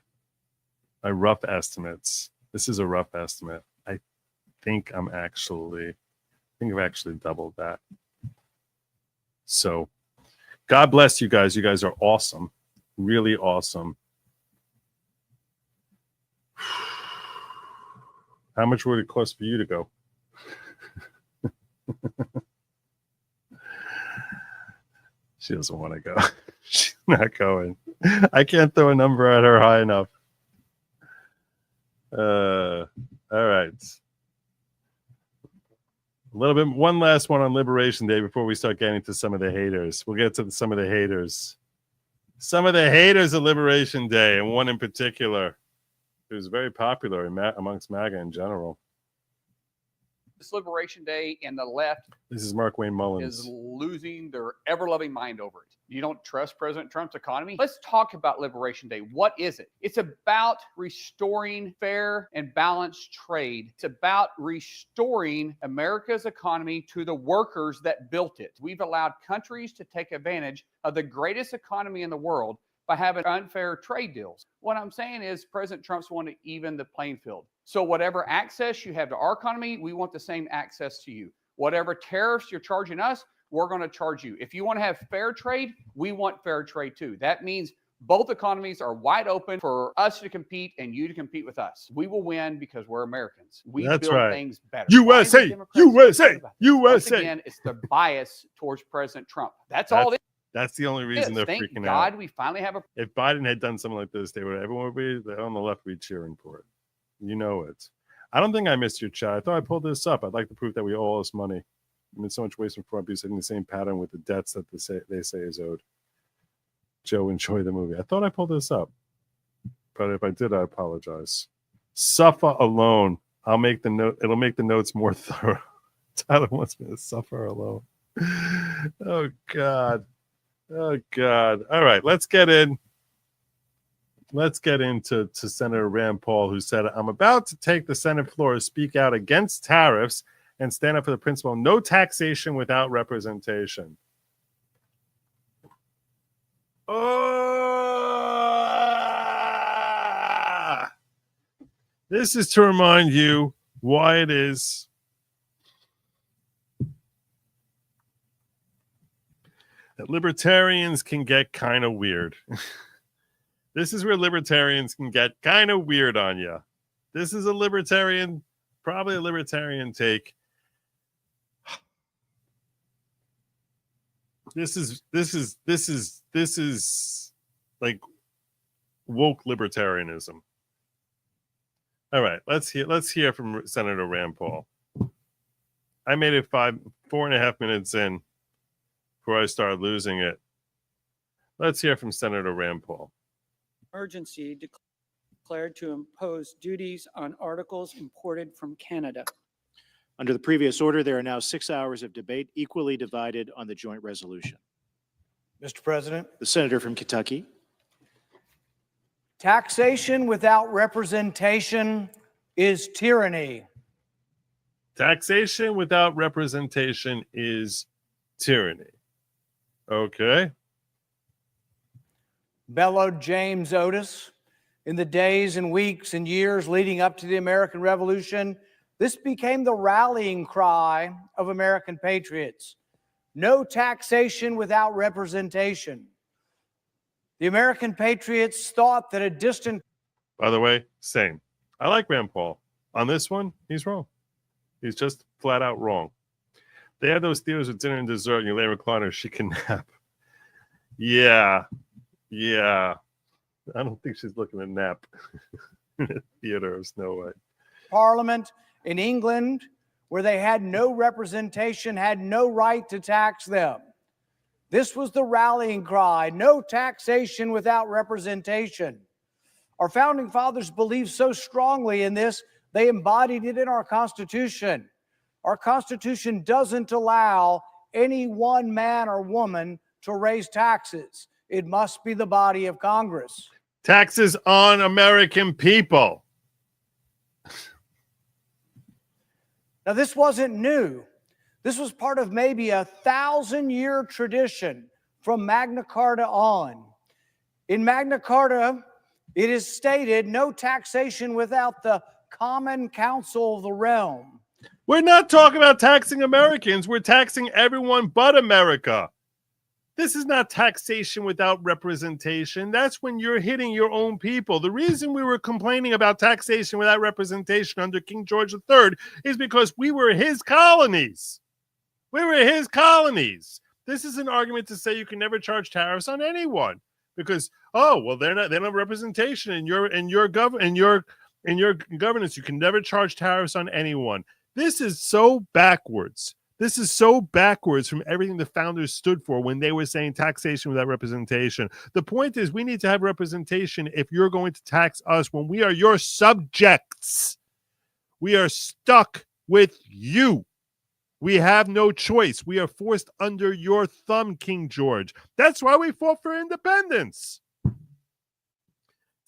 my rough estimates, this is a rough estimate. I think I've actually doubled that. So God bless you guys. You guys are awesome. Really awesome. How much would it cost for you to go? She doesn't want to go. She's not going. I can't throw a number at her high enough. All right. A little bit, one last one on Liberation Day before we start getting to some of the haters. We'll get to some of the haters. Some of the haters of Liberation Day, and one in particular who's very popular amongst MAGA in general. This Liberation Day and the left This is Mark Wayne Mullins. is losing their ever-loving mind over it. You don't trust President Trump's economy? Let's talk about Liberation Day. What is it? It's about restoring fair and balanced trade. It's about restoring America's economy to the workers that built it. We've allowed countries to take advantage of the greatest economy in the world by having unfair trade deals. What I'm saying is President Trump's wanting to even the playing field. So whatever access you have to our economy, we want the same access to you. Whatever tariffs you're charging us, we're going to charge you. If you want to have fair trade, we want fair trade too. That means both economies are wide open for us to compete and you to compete with us. We will win because we're Americans. We build things better. USA, USA, USA. Once again, it's the bias towards President Trump. That's all it is. That's the only reason they're Thank freaking God out. we finally have a. If Biden had done something like this, everyone would be on the left would be cheering for it. You know it. I don't think I missed your chat. I thought I pulled this up. I'd like to prove that we owe all this money. I mean, so much waste from fraud abuse in the same pattern with the debts that they say is owed. Joe, enjoy the movie. I thought I pulled this up, but if I did, I apologize. Suffer alone. I'll make the note. It'll make the notes more thorough. Tyler wants me to suffer alone. Oh God. Oh God. All right, let's get in. Let's get into Senator Rand Paul, who said, I'm about to take the Senate floor to speak out against tariffs and stand up for the principle no taxation without representation. This is to remind you why it is that libertarians can get kind of weird. This is where libertarians can get kind of weird on you. This is a libertarian, probably a libertarian take. This is like woke libertarianism. All right, let's hear from Senator Rand Paul. I made it 4.5 minutes in before I started losing it. Let's hear from Senator Rand Paul. Emergency declared to impose duties on articles imported from Canada. Under the previous order, there are now 6 hours of debate equally divided on the joint resolution. Mr. President, The senator from Kentucky. Taxation without representation is tyranny. Taxation without representation is tyranny. Okay. Bellowed James Otis. In the days and weeks and years leading up to the American Revolution, this became the rallying cry of American patriots. No taxation without representation. The American patriots thought that a distant... By the way, same. I like Rand Paul. On this one, he's wrong. He's just flat out wrong. They have those theaters with dinner and dessert, and you lay a recliner, she can nap. Yeah. I don't think she's looking to nap in a theater of Snow White. Parliament in England, where they had no representation, had no right to tax them. This was the rallying cry, no taxation without representation. Our founding fathers believed so strongly in this, they embodied it in our Constitution. Our Constitution doesn't allow any one man or woman to raise taxes. It must be the body of Congress. Taxes on American people. Now, this wasn't new. This was part of maybe a 1,000-year tradition from Magna Carta on. In Magna Carta, it is stated, no taxation without the common council of the realm. We're not talking about taxing Americans. We're taxing everyone but America. This is not taxation without representation. That's when you're hitting your own people. The reason we were complaining about taxation without representation under King George III is because we were his colonies. We were his colonies. This is an argument to say you can never charge tariffs on anyone because, oh, well, they don't have representation in your governance. You can never charge tariffs on anyone. This is so backwards. This is so backwards from everything the founders stood for when they were saying taxation without representation. The point is we need to have representation if you're going to tax us when we are your subjects. We are stuck with you. We have no choice. We are forced under your thumb, King George. That's why we fought for independence.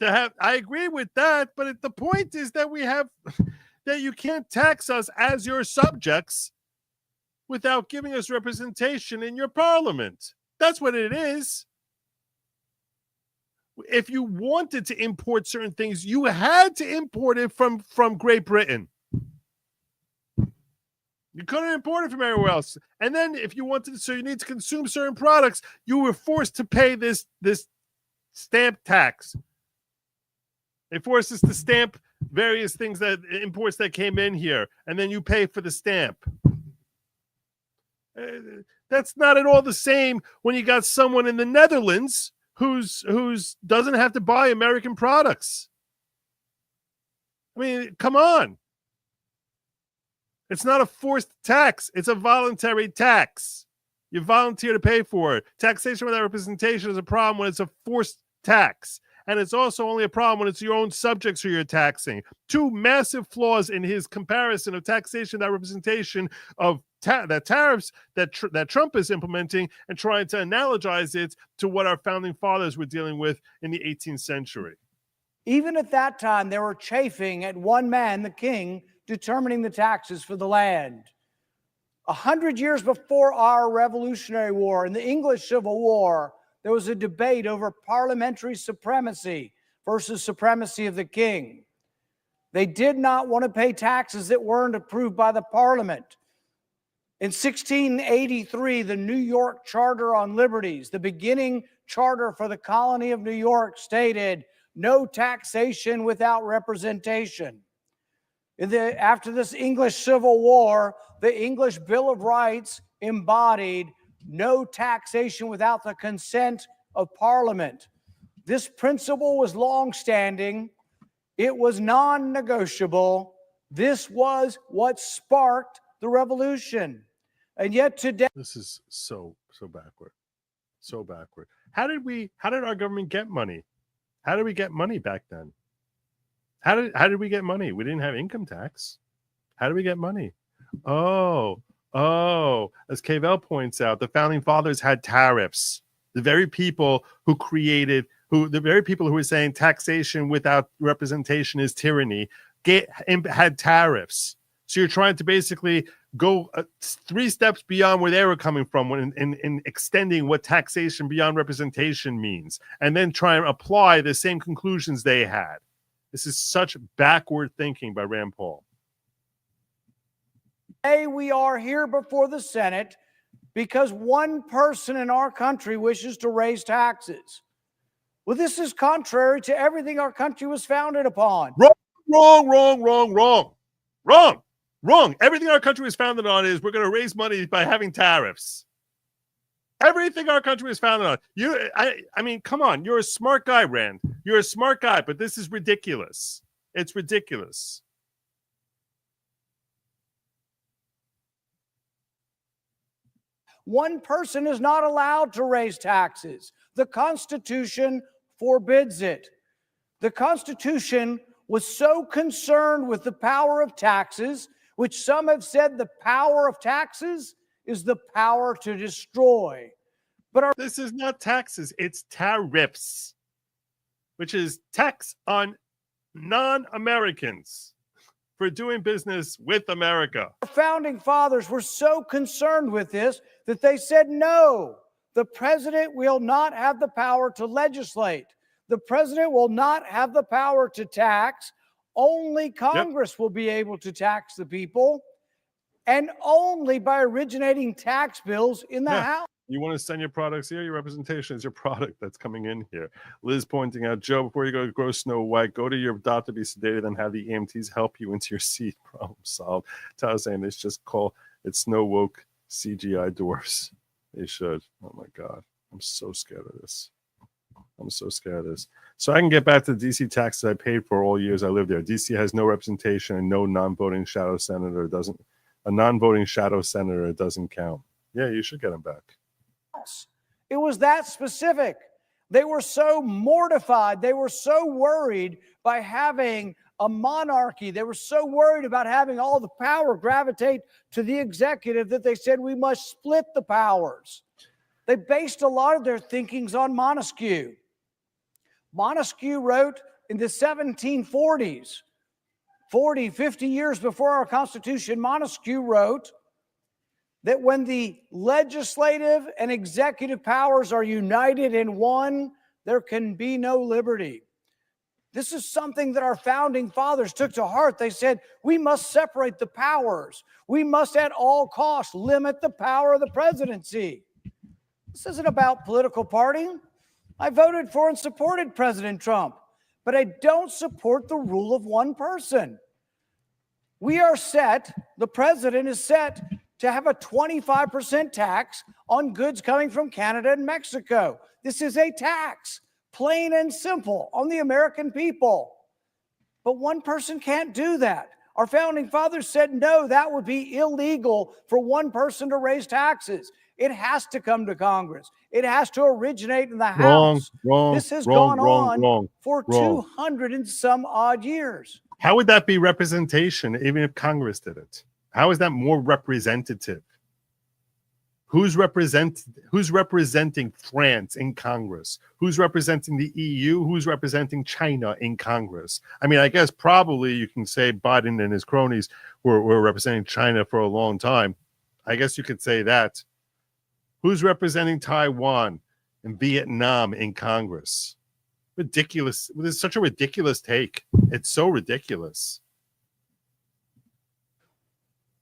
I agree with that, but the point is that that you can't tax us as your subjects without giving us representation in your parliament. That's what it is. If you wanted to import certain things, you had to import it from Great Britain. You couldn't import it from everywhere else. And then if you wanted to, so you need to consume certain products, you were forced to pay this stamp tax. They forced us to stamp various things, that imports that came in here, and then you pay for the stamp. That's not at all the same when you got someone in the Netherlands who's doesn't have to buy American products. I mean, come on. It's not a forced tax. It's a voluntary tax. You volunteer to pay for it. Taxation without representation is a problem when it's a forced tax. And it's also only a problem when it's your own subjects who you're taxing. Two massive flaws in his comparison of taxation without representation of the tariffs that Trump is implementing and trying to analogize it to what our founding fathers were dealing with in the 18th century. Even at that time, they were chafing at one man, the king, determining the taxes for the land. 100 years before our Revolutionary War, in the English Civil War, there was a debate over parliamentary supremacy versus supremacy of the king. They did not want to pay taxes that weren't approved by the Parliament. In 1683, the New York Charter on Liberties, the beginning charter for the colony of New York, stated no taxation without representation. After this English Civil War, the English Bill of Rights embodied no taxation without the consent of Parliament. This principle was long-standing. It was non-negotiable. This was what sparked the revolution. And yet today, this is so backward. So backward. How did our government get money? How did we get money back then? How did we get money? We didn't have income tax. How did we get money? Oh, as Cavell points out, the founding fathers had tariffs. The very people who were saying taxation without representation is tyranny had tariffs. So you're trying to basically go 3 steps beyond where they were coming from in extending what taxation beyond representation means, and then try and apply the same conclusions they had. This is such backward thinking by Rand Paul. Today we are here before the Senate because one person in our country wishes to raise taxes. Well, this is contrary to everything our country was founded upon. Wrong. Everything our country was founded on is we're going to raise money by having tariffs. Everything our country was founded on. I mean, come on. You're a smart guy, Rand. You're a smart guy, but this is ridiculous. It's ridiculous. One person is not allowed to raise taxes. The Constitution forbids it. The Constitution was so concerned with the power of taxes, which some have said the power of taxes is the power to destroy. But this is not taxes, it's tariffs, which is tax on non-Americans for doing business with America. Our founding fathers were so concerned with this that they said, no, the president will not have the power to legislate. The president will not have the power to tax. Only Congress will be able to tax the people, and only by originating tax bills in the House. You want to send your products here? Your representation is your product that's coming in here. Liz pointing out, Joe, before you go to grow Snow White, go to your doctor, be sedated, and have the EMTs help you into your seat. Problem solved. Tyler saying this just call it Snow Woke CGI dwarfs. They should. Oh my God. I'm so scared of this. So I can get back to the DC taxes I paid for all years I lived there. DC has no representation and no non-voting shadow senator a non-voting shadow senator doesn't count. Yeah, you should get them back. It was that specific. They were so mortified. They were so worried by having a monarchy. They were so worried about having all the power gravitate to the executive that they said we must split the powers. They based a lot of their thinkings on Montesquieu. Montesquieu wrote in the 1740s, 40, 50 years before our Constitution, Montesquieu wrote that when the legislative and executive powers are united in one, there can be no liberty. This is something that our founding fathers took to heart. They said, we must separate the powers. We must at all costs limit the power of the presidency. This isn't about political party. I voted for and supported President Trump, but I don't support the rule of one person. The president is set to have a 25% tax on goods coming from Canada and Mexico. This is a tax, plain and simple, on the American people. But one person can't do that. Our founding fathers said, no, that would be illegal for one person to raise taxes. It has to come to Congress. It has to originate in the House. This has gone on for 200 and some odd years. How would that be representation even if Congress did it? How is that more representative? Who's representing France in Congress? Who's representing the EU? Who's representing China in Congress? I mean, I guess probably you can say Biden and his cronies were representing China for a long time. I guess you could say that. Who's representing Taiwan and Vietnam in Congress? Ridiculous. This is such a ridiculous take. It's so ridiculous.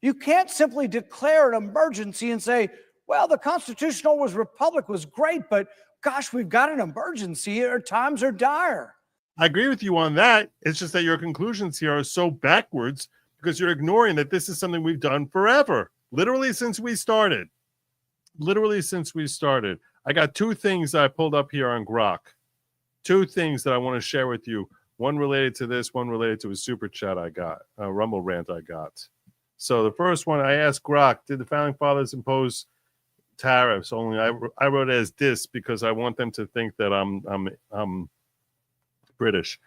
You can't simply declare an emergency and say, well, the constitutional republic was great, but gosh, we've got an emergency. Our times are dire. I agree with you on that. It's just that your conclusions here are so backwards because you're ignoring that this is something we've done forever, literally since we started. Literally since we started. I got two things I pulled up here on Grok. Two things that I want to share with you. One related to this, one related to a super chat I got, a Rumble rant I got. So the first one, I asked Grok, did the Founding Fathers impose tariffs? Only I wrote it as this because I want them to think that I'm British.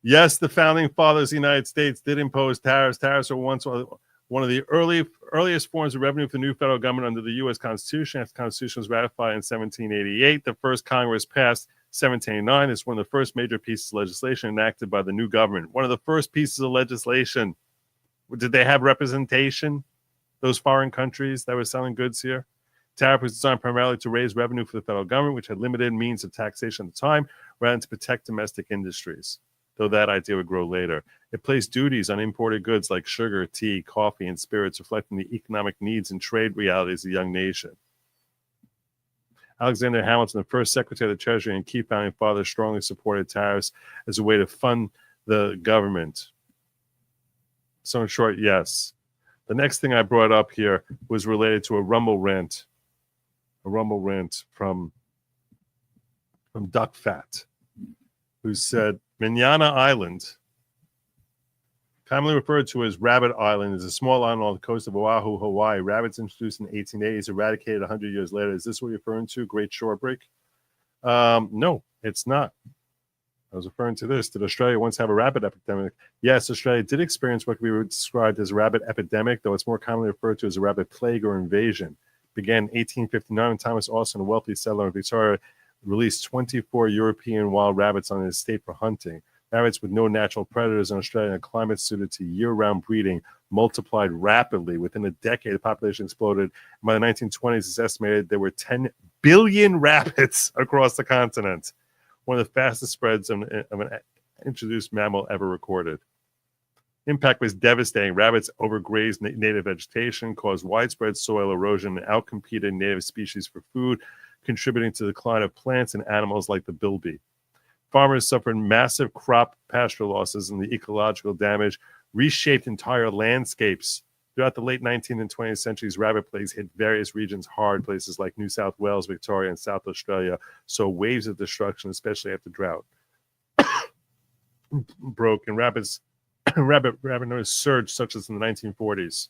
Yes, the Founding Fathers of the United States did impose tariffs. Tariffs are once one of the earliest forms of revenue for the new federal government under the U.S. Constitution. After the Constitution was ratified in 1788, the first Congress passed 1789. It's one of the first major pieces of legislation enacted by the new government. One of the first pieces of legislation. Did they have representation? Those foreign countries that were selling goods here? Tariff was designed primarily to raise revenue for the federal government, which had limited means of taxation at the time, rather than to protect domestic industries, though that idea would grow later. It placed duties on imported goods like sugar, tea, coffee, and spirits, reflecting the economic needs and trade realities of the young nation. Alexander Hamilton, the first Secretary of the Treasury and key founding father, strongly supported tariffs as a way to fund the government. So in short, yes. The next thing I brought up here was related to a Rumble rant from Duck Fat, who said, Manana Island, commonly referred to as Rabbit Island, is a small island on the coast of Oahu, Hawaii. Rabbits introduced in the 1880s, eradicated 100 years later. Is this what you're referring to, Great Shore Break? No, it's not. I was referring to this. Did Australia once have a rabbit epidemic? Yes, Australia did experience what we would describe as a rabbit epidemic, though it's more commonly referred to as a rabbit plague or invasion. It began in 1859 when Thomas Austin, a wealthy settler in Victoria, released 24 European wild rabbits on his estate for hunting. Rabbits with no natural predators in Australia and a climate suited to year-round breeding multiplied rapidly. Within a decade, the population exploded. By the 1920s, it's estimated there were 10 billion rabbits across the continent. One of the fastest spreads of an introduced mammal ever recorded. Impact was devastating. Rabbits overgrazed native vegetation, caused widespread soil erosion, and outcompeted native species for food, contributing to the decline of plants and animals like the bilby. Farmers suffered massive crop pasture losses, and the ecological damage reshaped entire landscapes. Throughout the late 19th and 20th centuries, rabbit plagues hit various regions hard. Places like New South Wales, Victoria, and South Australia saw waves of destruction, especially after drought broke, and rabbit numbers surged, such as in the 1940s.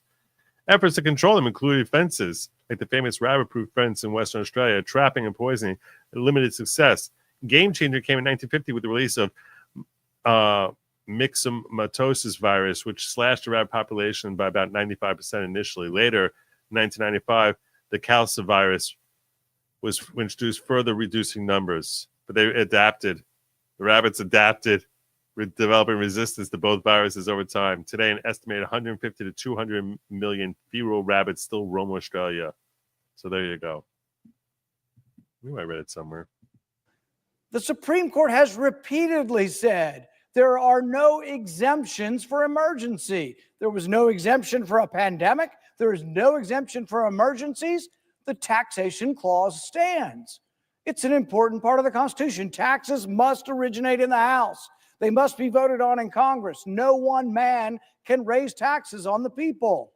Efforts to control them included fences, like the famous rabbit-proof fence in Western Australia, trapping and poisoning, limited success. Game changer came in 1950 with the release of myxomatosis virus, which slashed the rabbit population by about 95% initially. Later, in 1995, the calcium virus was introduced, further reducing numbers. But they adapted. The rabbits adapted, developing resistance to both viruses over time. Today, an estimated 150 to 200 million feral rabbits still roam Australia. So there you go. I knew I read it somewhere. The Supreme Court has repeatedly said there are no exemptions for emergency. There was no exemption for a pandemic. There is no exemption for emergencies. The taxation clause stands. It's an important part of the Constitution. Taxes must originate in the House. They must be voted on in Congress. No one man can raise taxes on the people.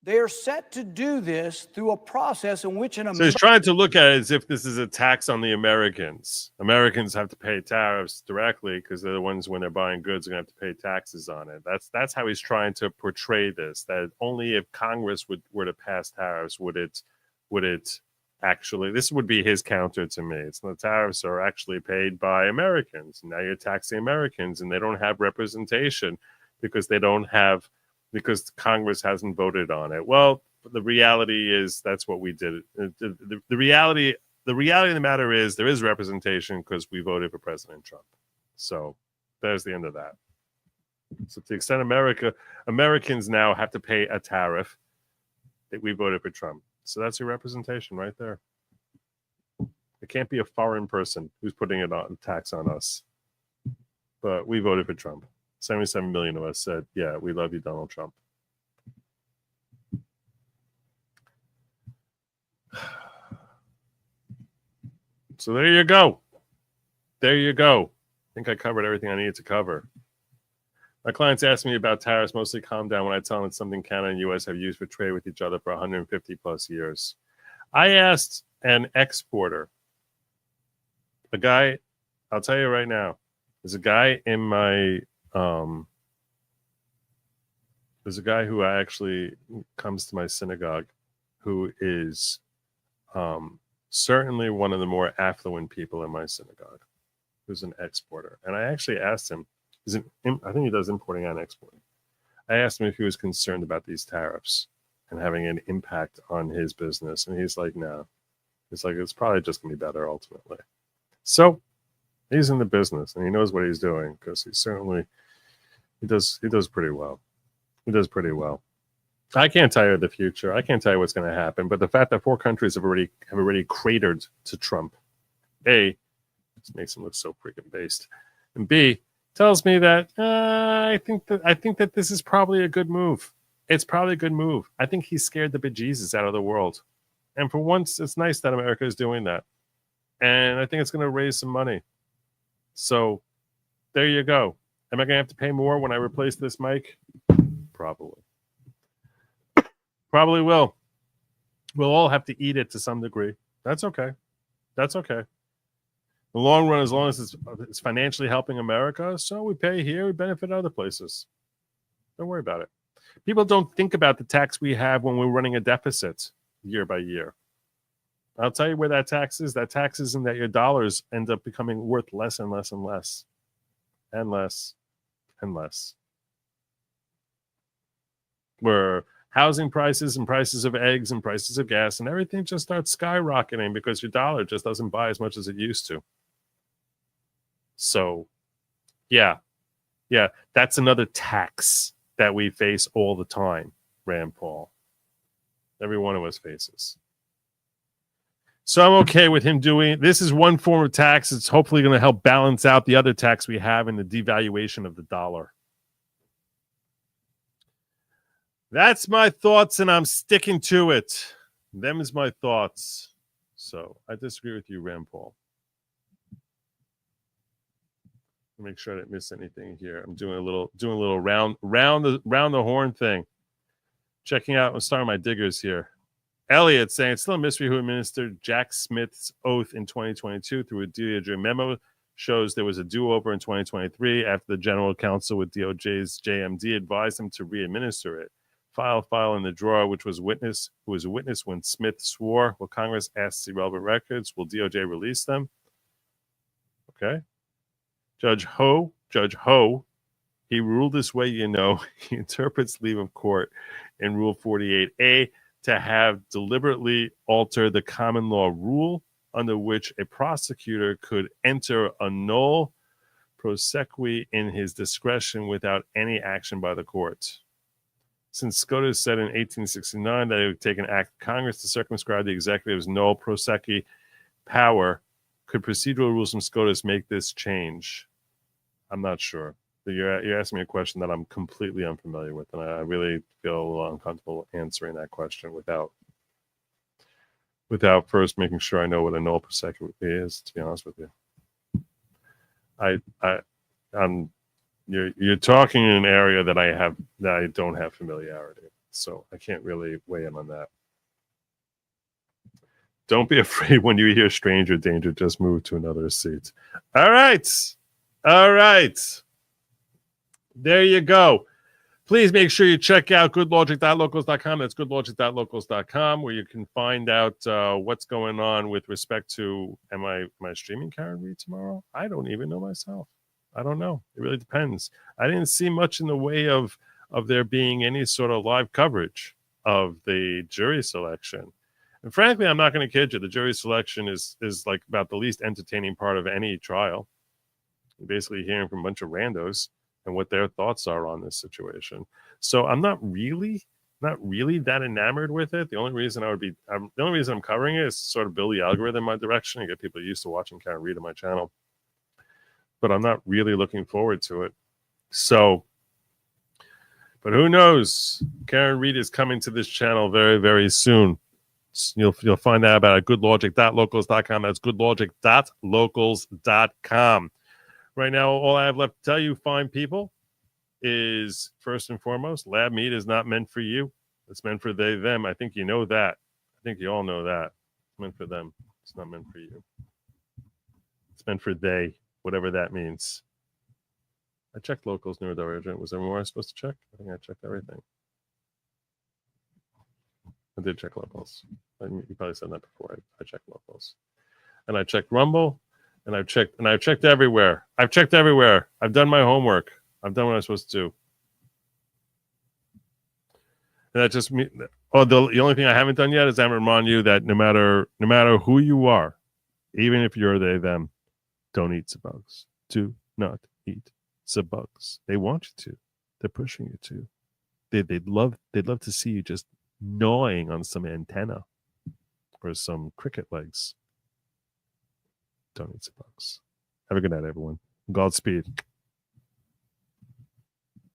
They are set to do this through a process in which So he's trying to look at it as if this is a tax on the Americans. Americans have to pay tariffs directly because they're the ones, when they're buying goods, are going to have to pay taxes on it. That's how he's trying to portray this, that only if Congress were to pass tariffs would it actually, this would be his counter to me. It's the tariffs are actually paid by Americans. Now you're taxing Americans, and they don't have representation because because Congress hasn't voted on it. Well, the reality is that's what we did. The reality of the matter is there is representation because we voted for President Trump. So there's the end of that. So to the extent Americans now have to pay a tariff, that we voted for Trump. So that's your representation right there. It can't be a foreign person who's putting it on tax on us. But we voted for Trump. 77 million of us said, yeah, we love you, Donald Trump. So there you go. There you go. I think I covered everything I needed to cover. My clients ask me about tariffs, mostly calm down when I tell them it's something Canada and U.S. have used for trade with each other for 150 plus years. I asked an exporter, a guy, I'll tell you right now, there's a guy in my, there's a guy who actually comes to my synagogue who is certainly one of the more affluent people in my synagogue, who's an exporter. And I actually asked him, I think he does importing and exporting. I asked him if he was concerned about these tariffs and having an impact on his business. And he's like, no. He's like, it's probably just going to be better ultimately. So he's in the business and he knows what he's doing because he certainly, he does pretty well. He does pretty well. I can't tell you the future. I can't tell you what's going to happen. But the fact that 4 countries have already cratered to Trump, A, just makes him look so freaking based, and B, tells me that I think that this is probably a good move. It's probably a good move. I think he scared the bejesus out of the world, and for once, it's nice that America is doing that. And I think it's going to raise some money. So there you go. Am I going to have to pay more when I replace this mic? Probably. Probably will. We'll all have to eat it to some degree. That's okay. That's okay. In the long run, as long as it's financially helping America, so we pay here, we benefit other places. Don't worry about it. People don't think about the tax we have when we're running a deficit year by year. I'll tell you where that tax is. That tax is in that your dollars end up becoming worth less and less and less. And less and less. Where housing prices and prices of eggs and prices of gas and everything just starts skyrocketing because your dollar just doesn't buy as much as it used to. So, yeah, that's another tax that we face all the time, Rand Paul. Every one of us faces. So I'm okay with him doing, this is one form of tax. It's hopefully going to help balance out the other tax we have in the devaluation of the dollar. That's my thoughts, and I'm sticking to it. Them is my thoughts. So I disagree with you, Rand Paul. Make sure I didn't miss anything here. I'm doing a little round the horn thing. Checking out, I'm starting my diggers here. Elliot saying it's still a mystery who administered Jack Smith's oath in 2022 through a DOJ memo. Shows there was a do-over in 2023 after the general counsel with DOJ's JMD advised him to re-administer it. File in the drawer, who was a witness when Smith swore. Will Congress ask to see relevant records? Will DOJ release them? Okay. Judge Ho, he ruled this way, you know. He interprets leave of court in Rule 48A to have deliberately altered the common law rule under which a prosecutor could enter a null prosequi in his discretion without any action by the court. Since SCOTUS said in 1869 that it would take an act of Congress to circumscribe the executive's null prosequi power, could procedural rules from SCOTUS make this change? I'm not sure. You're asking me a question that I'm completely unfamiliar with, and I really feel a little uncomfortable answering that question without first making sure I know what a null prosequi is, to be honest with you. You're talking in an area that I don't have familiarity, so I can't really weigh in on that. Don't be afraid when you hear stranger danger, just move to another seat. All right. There you go. Please make sure you check out goodlogic.locals.com. That's goodlogic.locals.com, where you can find out what's going on with respect to, am I streaming Karen Reed tomorrow? I don't even know myself. I don't know. It really depends. I didn't see much in the way of there being any sort of live coverage of the jury selection. And frankly, I'm not going to kid you. The jury selection is like about the least entertaining part of any trial. You're basically hearing from a bunch of randos and what their thoughts are on this situation. So I'm not really not really that enamored with it. The only reason I'm covering it is to sort of build the algorithm in my direction and get people used to watching Karen Reed on my channel. But I'm not really looking forward to it. So, but who knows? Karen Reed is coming to this channel very, very soon. You'll find out about it at goodlogic.locals.com. That's goodlogic.locals.com. Right now, all I have left to tell you, fine people, is first and foremost, lab meat is not meant for you. It's meant for they, them. I think you know that. I think you all know that. It's meant for them. It's not meant for you. It's meant for they, whatever that means. I checked locals neurodivergent. Was there more I was supposed to check? I think I checked everything. I did check locals. You probably said that before. I checked locals. And I checked Rumble. And I've checked everywhere. I've checked everywhere. I've done my homework. I've done what I'm supposed to do. And that just me. Oh, the only thing I haven't done yet is I remind you that no matter who you are, even if you're they, them, don't eat the bugs. Do not eat the bugs. They want you to. They're pushing you to. They'd love to see you just gnawing on some antenna or some cricket legs. Don't eat the bugs. Have a good night, everyone. Godspeed.